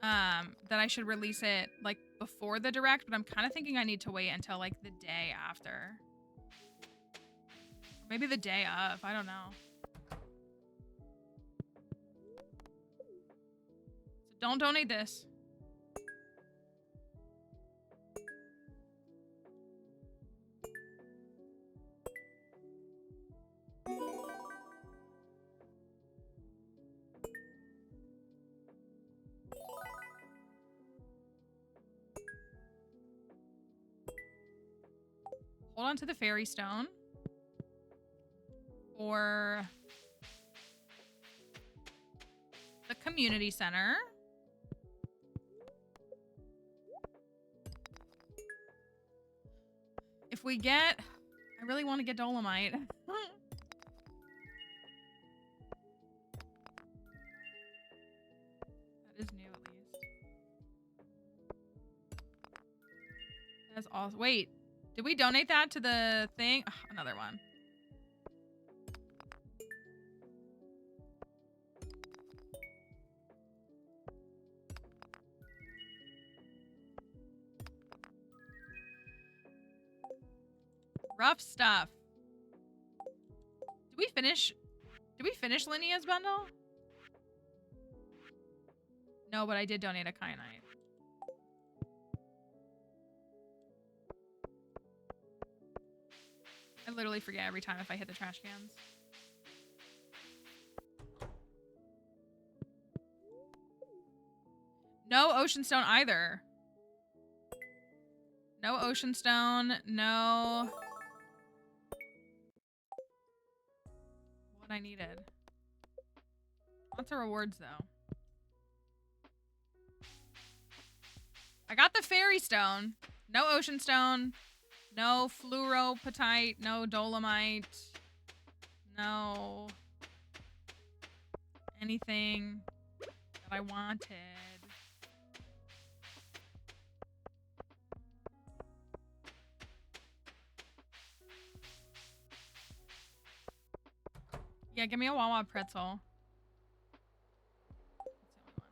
That I should release it like before the Direct, but I'm kind of thinking I need to wait until like the day after. Maybe the day of. I don't know. So don't donate this. Hold on to the Fairy Stone. Or the Community Center. if we get... I really want to get dolomite. That is new, at least. That's awesome. Wait, did we donate that to the thing? Ugh, another one. Rough stuff. Did we finish Linea's bundle? No, but I did donate a kyanite. I literally forget every time if I hit the trash cans. No ocean stone either. No ocean stone, no... What I needed. Lots of rewards, though. I got the fairy stone. No ocean stone. No fluoropatite. No dolomite. No... anything that I wanted. Yeah, give me a Wawa pretzel. That's the only one.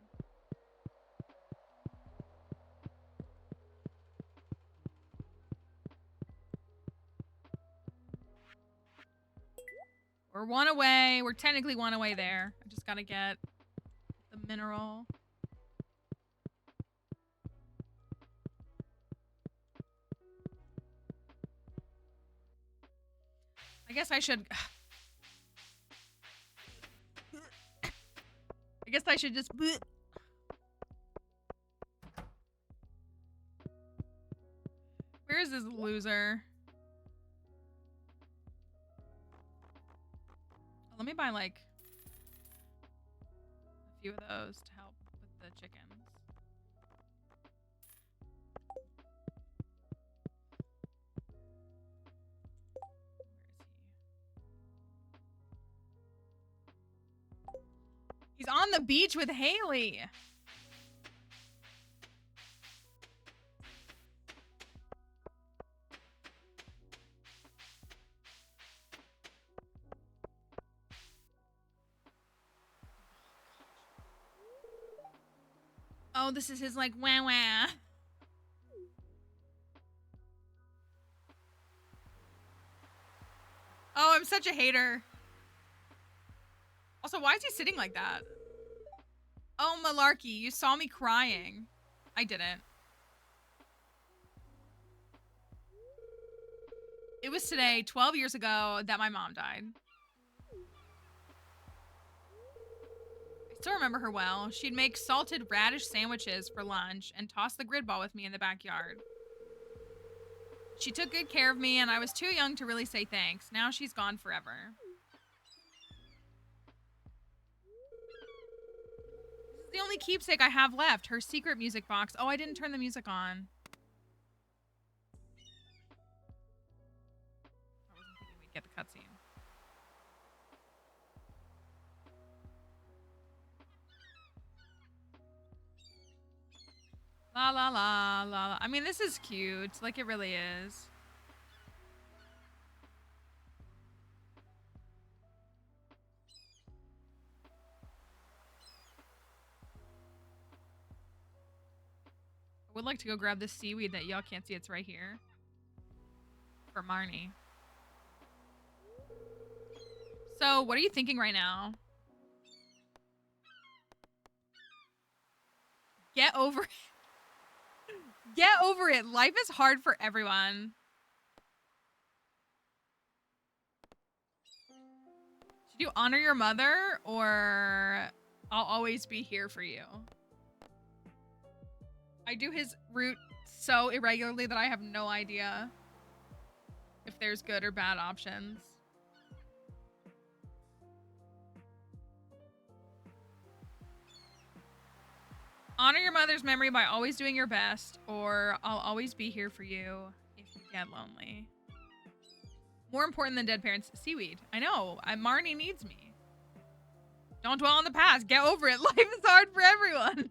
We're one away. We're technically one away there. I just gotta get the mineral. I guess I should... I guess I should just... Where is this loser? Let me buy, like, a few of those to help with the chickens. Where is he? He's on the beach with Haley. Oh, this is his, like, wah wah. Oh, I'm such a hater. Also, why is he sitting like that? Oh, Malarkey, you saw me crying. I didn't. It was today, 12 years ago, that my mom died. I still remember her well. She'd make salted radish sandwiches for lunch and toss the grid ball with me in the backyard. She took good care of me, and I was too young to really say thanks. Now she's gone forever. This is the only keepsake I have left. Her secret music box. Oh, I didn't turn the music on. I wasn't thinking we'd get the cutscene. La la la la. I mean, this is cute. Like, it really is. I would like to go grab this seaweed that y'all can't see. It's right here. For Marnie. So, what are you thinking right now? Get over it. Get over it. Life is hard for everyone. Should you honor your mother, or I'll always be here for you? I do his route so irregularly that I have no idea if there's good or bad options. Honor your mother's memory by always doing your best, or I'll always be here for you if you get lonely. More important than dead parents. Seaweed. I know. Marnie needs me. Don't dwell on the past. Get over it. Life is hard for everyone.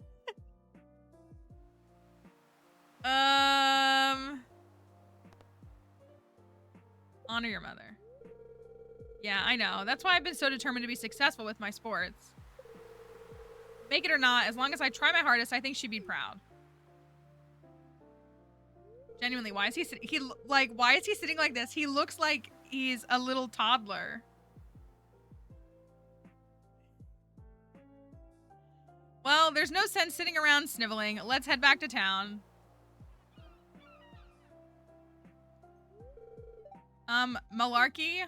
Honor your mother. Yeah, I know. That's why I've been so determined to be successful with my sports. Make it or not, as long as I try my hardest, I think she'd be proud. Genuinely, why is he sitting? Why is he sitting like this? He looks like he's a little toddler. Well, there's no sense sitting around sniveling. Let's head back to town. Malarkey?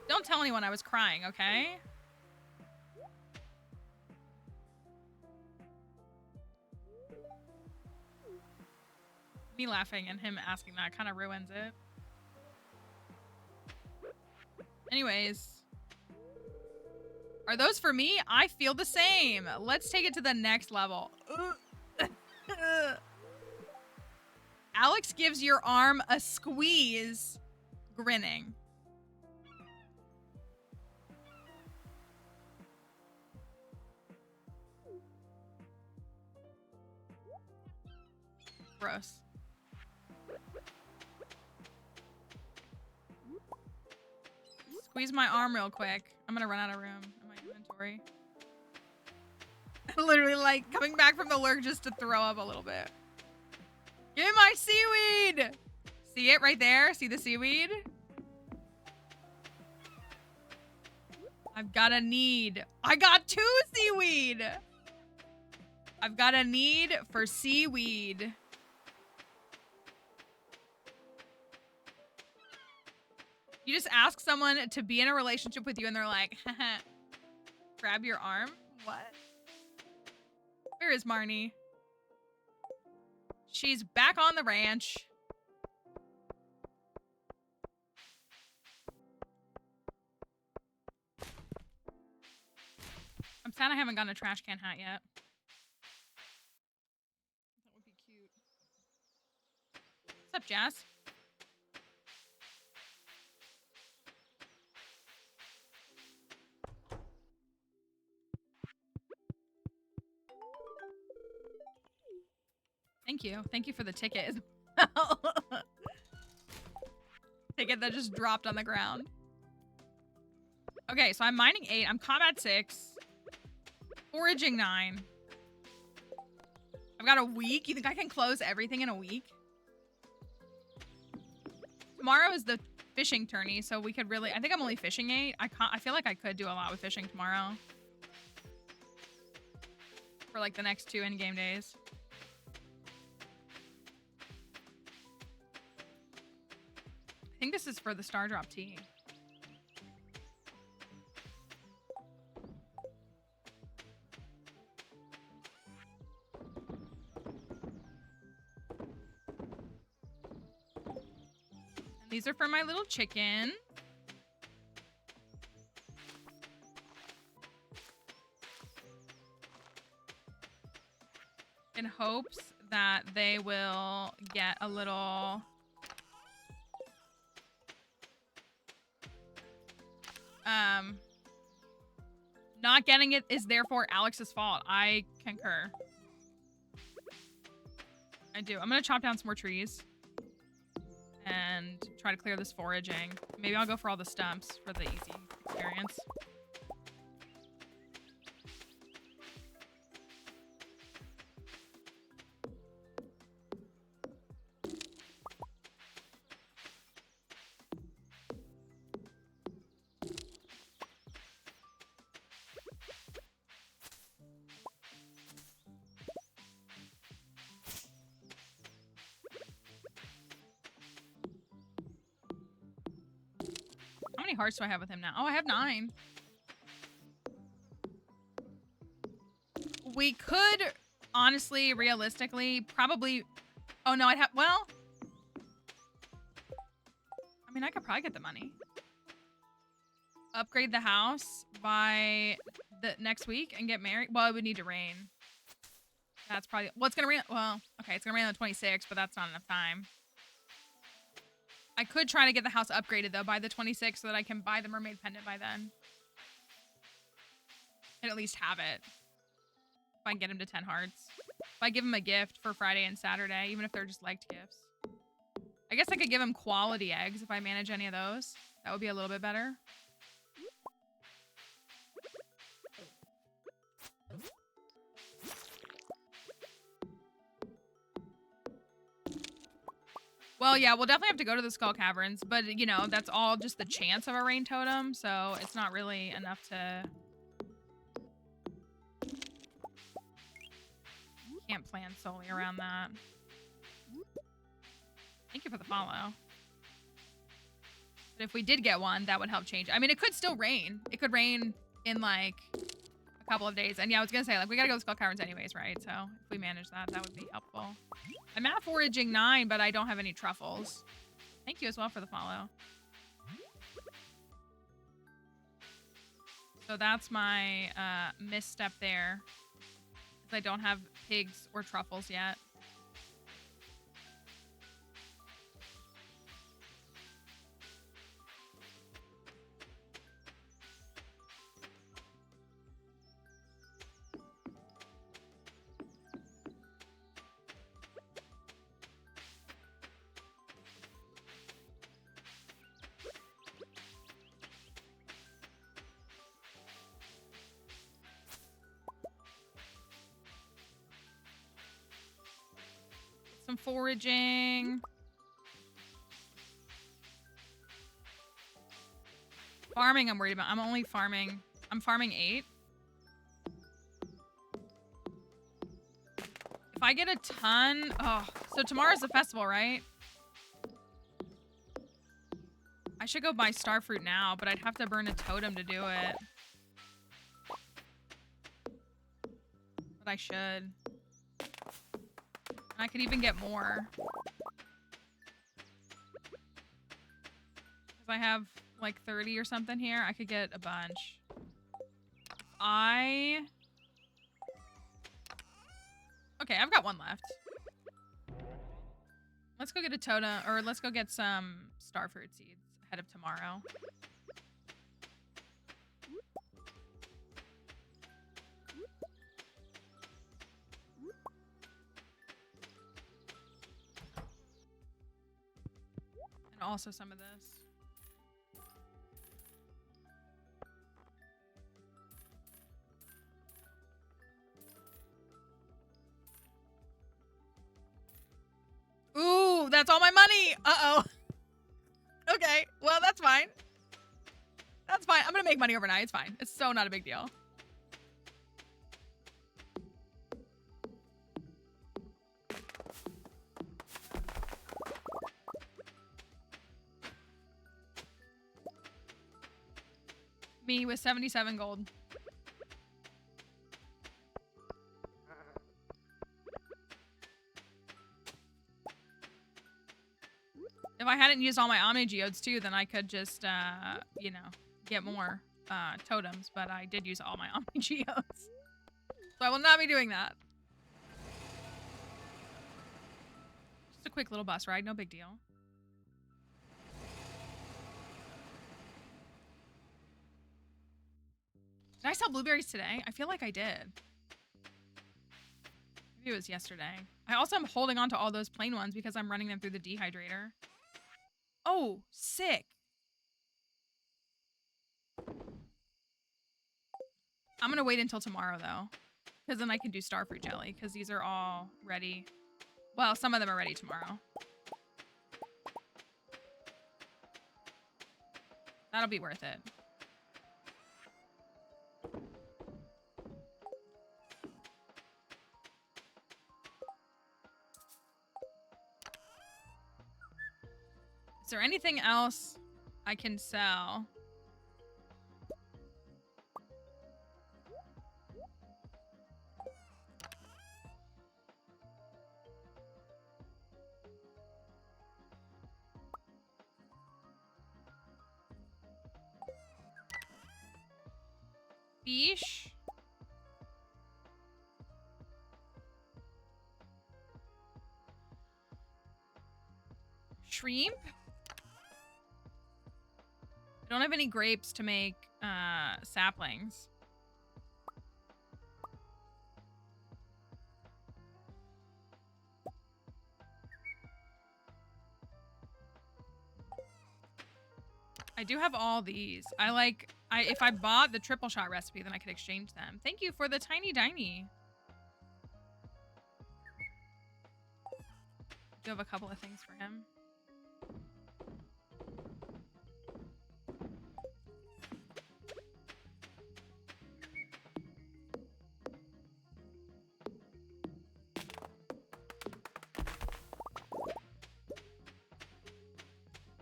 Don't tell anyone I was crying, okay? Me laughing and him asking that kind of ruins it. Anyways. Are those for me? I feel the same. Let's take it to the next level. Alex gives your arm a squeeze, grinning. Gross. Squeeze my arm real quick. I'm gonna run out of room in my inventory. Literally like coming back from the lurk just to throw up a little bit. Give me my seaweed! See it right there? See the seaweed? I've got a need. I got 2 seaweed! I've got a need for seaweed. You just ask someone to be in a relationship with you and they're like, haha, grab your arm? What? Where is Marnie? She's back on the ranch. I'm sad I haven't gotten a trash can hat yet. That would be cute. What's up, Jazz? Thank you. Thank you for the ticket as well. Ticket that just dropped on the ground. Okay, so I'm mining 8. I'm combat 6. Foraging 9. I've got a week. You think I can close everything in a week? Tomorrow is the fishing tourney, so we could really... I think I'm only fishing 8. I feel like I could do a lot with fishing tomorrow. For like the next 2 in-game days. I think this is for the Star Drop tea. And these are for my little chicken. In hopes that they will get a little... Not getting it is therefore Alex's fault. I concur. I do. I'm gonna chop down some more trees and try to clear this foraging. Maybe I'll go for all the stumps for the easy experience. How many hearts do I have with him now? Oh, I have 9. We could, honestly, realistically, probably... Oh, no, I'd have... Well... I mean, I could probably get the money. Upgrade the house by the next week and get married. Well, it would need to rain. That's probably... Well, it's gonna rain... Well, okay, it's gonna rain on the 26th, but that's not enough time. I could try to get the house upgraded, though, by the 26th so that I can buy the mermaid pendant by then. And at least have it. If I can get him to 10 hearts. If I give him a gift for Friday and Saturday, even if they're just liked gifts. I guess I could give him quality eggs if I manage any of those. That would be a little bit better. Well, yeah, we'll definitely have to go to the Skull Caverns, but, you know, that's all just the chance of a rain totem, so it's not really enough to... Can't plan solely around that. Thank you for the follow. But if we did get one, that would help change. I mean, it could still rain. It could rain in, like, a couple of days. And yeah, I was gonna say, like, we gotta go to Skull Caverns anyways, right? So if we manage that, that would be helpful. I'm at foraging 9, but I don't have any truffles. Thank you as well for the follow. So that's my misstep there. Because I don't have pigs or truffles yet. Some foraging. Farming I'm worried about. I'm only farming. I'm farming 8. If I get a ton... Oh, so tomorrow's the festival, right? I should go buy starfruit now, but I'd have to burn a totem to do it. But I should. I could even get more. Because I have like 30 or something here. I could get a bunch. Okay, I've got one left. Let's go get a totem, or let's go get some starfruit seeds ahead of tomorrow. And also some of this. Ooh, that's all my money. Uh-oh. Okay, well, that's fine. That's fine. I'm gonna make money overnight. It's fine. It's so not a big deal. Me with 77 gold. If I hadn't used all my Omni Geodes too, then I could just, you know, get more totems. But I did use all my Omni Geodes. So I will not be doing that. Just a quick little bus ride, no big deal. Did I sell blueberries today? I feel like I did. Maybe it was yesterday. I also am holding on to all those plain ones because I'm running them through the dehydrator. Oh, sick. I'm going to wait until tomorrow, though. Because then I can do starfruit jelly. Because these are all ready. Well, some of them are ready tomorrow. That'll be worth it. Is there anything else I can sell? Fish? Shrimp? I don't have any grapes to make saplings. I do have all these. If I bought the triple shot recipe, then I could exchange them. Thank you for the tiny diny. Do have a couple of things for him.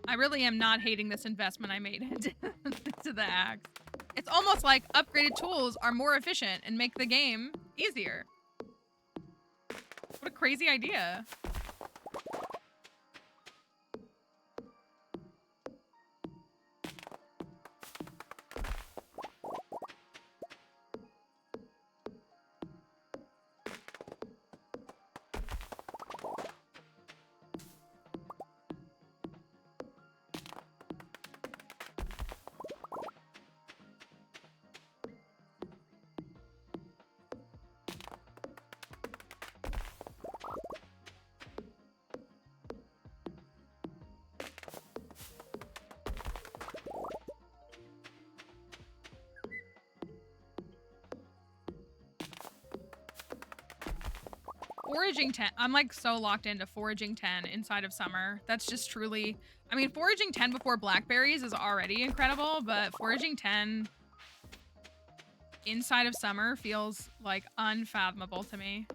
I really am not hating this investment I made into the axe. It's almost like upgraded tools are more efficient and make the game easier. What a crazy idea. Foraging 10. I'm like so locked into foraging 10 inside of summer. That's just truly, I mean, foraging 10 before blackberries is already incredible, but foraging 10 inside of summer feels like unfathomable to me.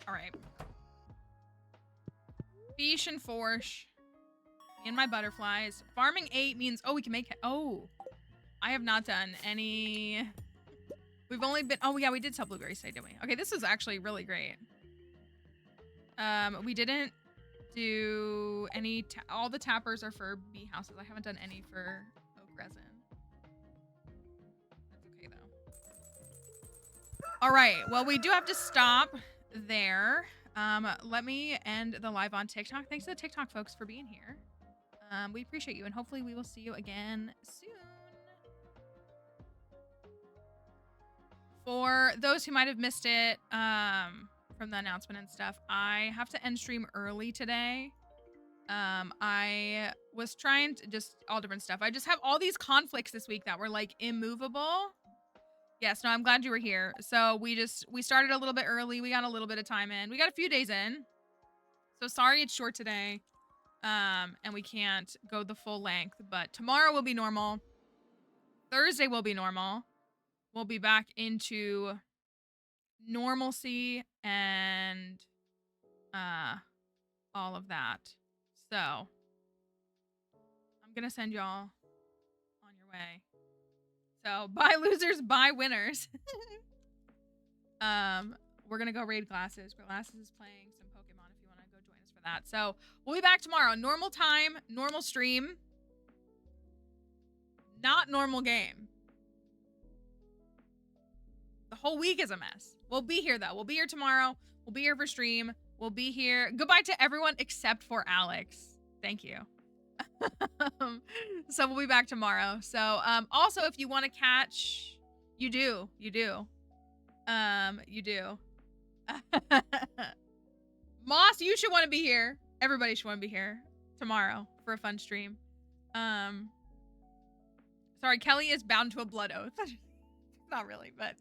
All right. Fish and forsh. And my butterflies. Farming 8 means, oh, we can make, oh. I have not done any. We've only been, oh yeah, we did sell blueberries today, didn't we? Okay, this is actually really great. We didn't do any, all the tappers are for bee houses. I haven't done any for oak resin. That's okay though. All right, well, we do have to stop there. Let me end the live on TikTok. Thanks to the TikTok folks for being here. We appreciate you, and hopefully we will see you again soon. For those who might have missed it from the announcement and stuff, I have to end stream early today. I was trying to just all different stuff. I just have all these conflicts this week that were like immovable. Yes, no, I'm glad you were here. So we started a little bit early. We got a little bit of time in. We got a few days in. So sorry it's short today. And we can't go the full length, but tomorrow will be normal. Thursday will be normal. We'll be back into normalcy and all of that. So I'm gonna send y'all on your way. So bye losers, bye winners. We're gonna go raid Glasses. Glasses is playing some Pokemon if you want to go join us for that. So we'll be back tomorrow. Normal time, normal stream. Not normal game. The whole week is a mess. We'll be here though. We'll be here tomorrow. We'll be here for stream. We'll be here. Goodbye to everyone except for Alex. Thank you. So we'll be back tomorrow. So also if you want to catch, you do. Moss, you should want to be here. Everybody should want to be here tomorrow for a fun stream. Sorry, Kelly is bound to a blood oath. Not really, but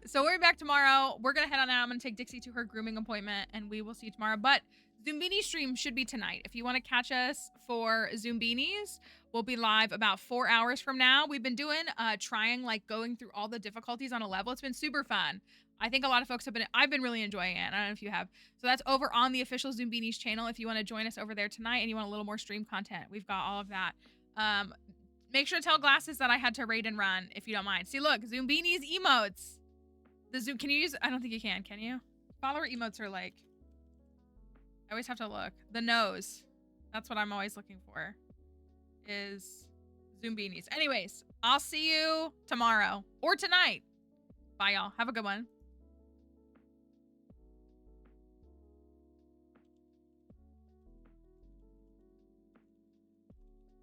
so we'll be back tomorrow. We're gonna head on out. I'm gonna take Dixie to her grooming appointment, and we will see you tomorrow. But Zoombini stream should be tonight. If you want to catch us for Zoombinis, we'll be live about 4 hours from now. We've been doing trying like going through all the difficulties on a level. It's been super fun. I think a lot of folks I've been really enjoying it. I don't know if you have. So that's over on the official Zoom Beanies channel. If you want to join us over there tonight and you want a little more stream content, we've got all of that. Make sure to tell Glasses that I had to raid and run if you don't mind. See, look, Zoom Beanies emotes. The Zoom, can you use, I don't think you can you? Follower emotes are like, I always have to look. The nose. That's what I'm always looking for. Is Zoom Beanies. Anyways, I'll see you tomorrow or tonight. Bye, y'all. Have a good one.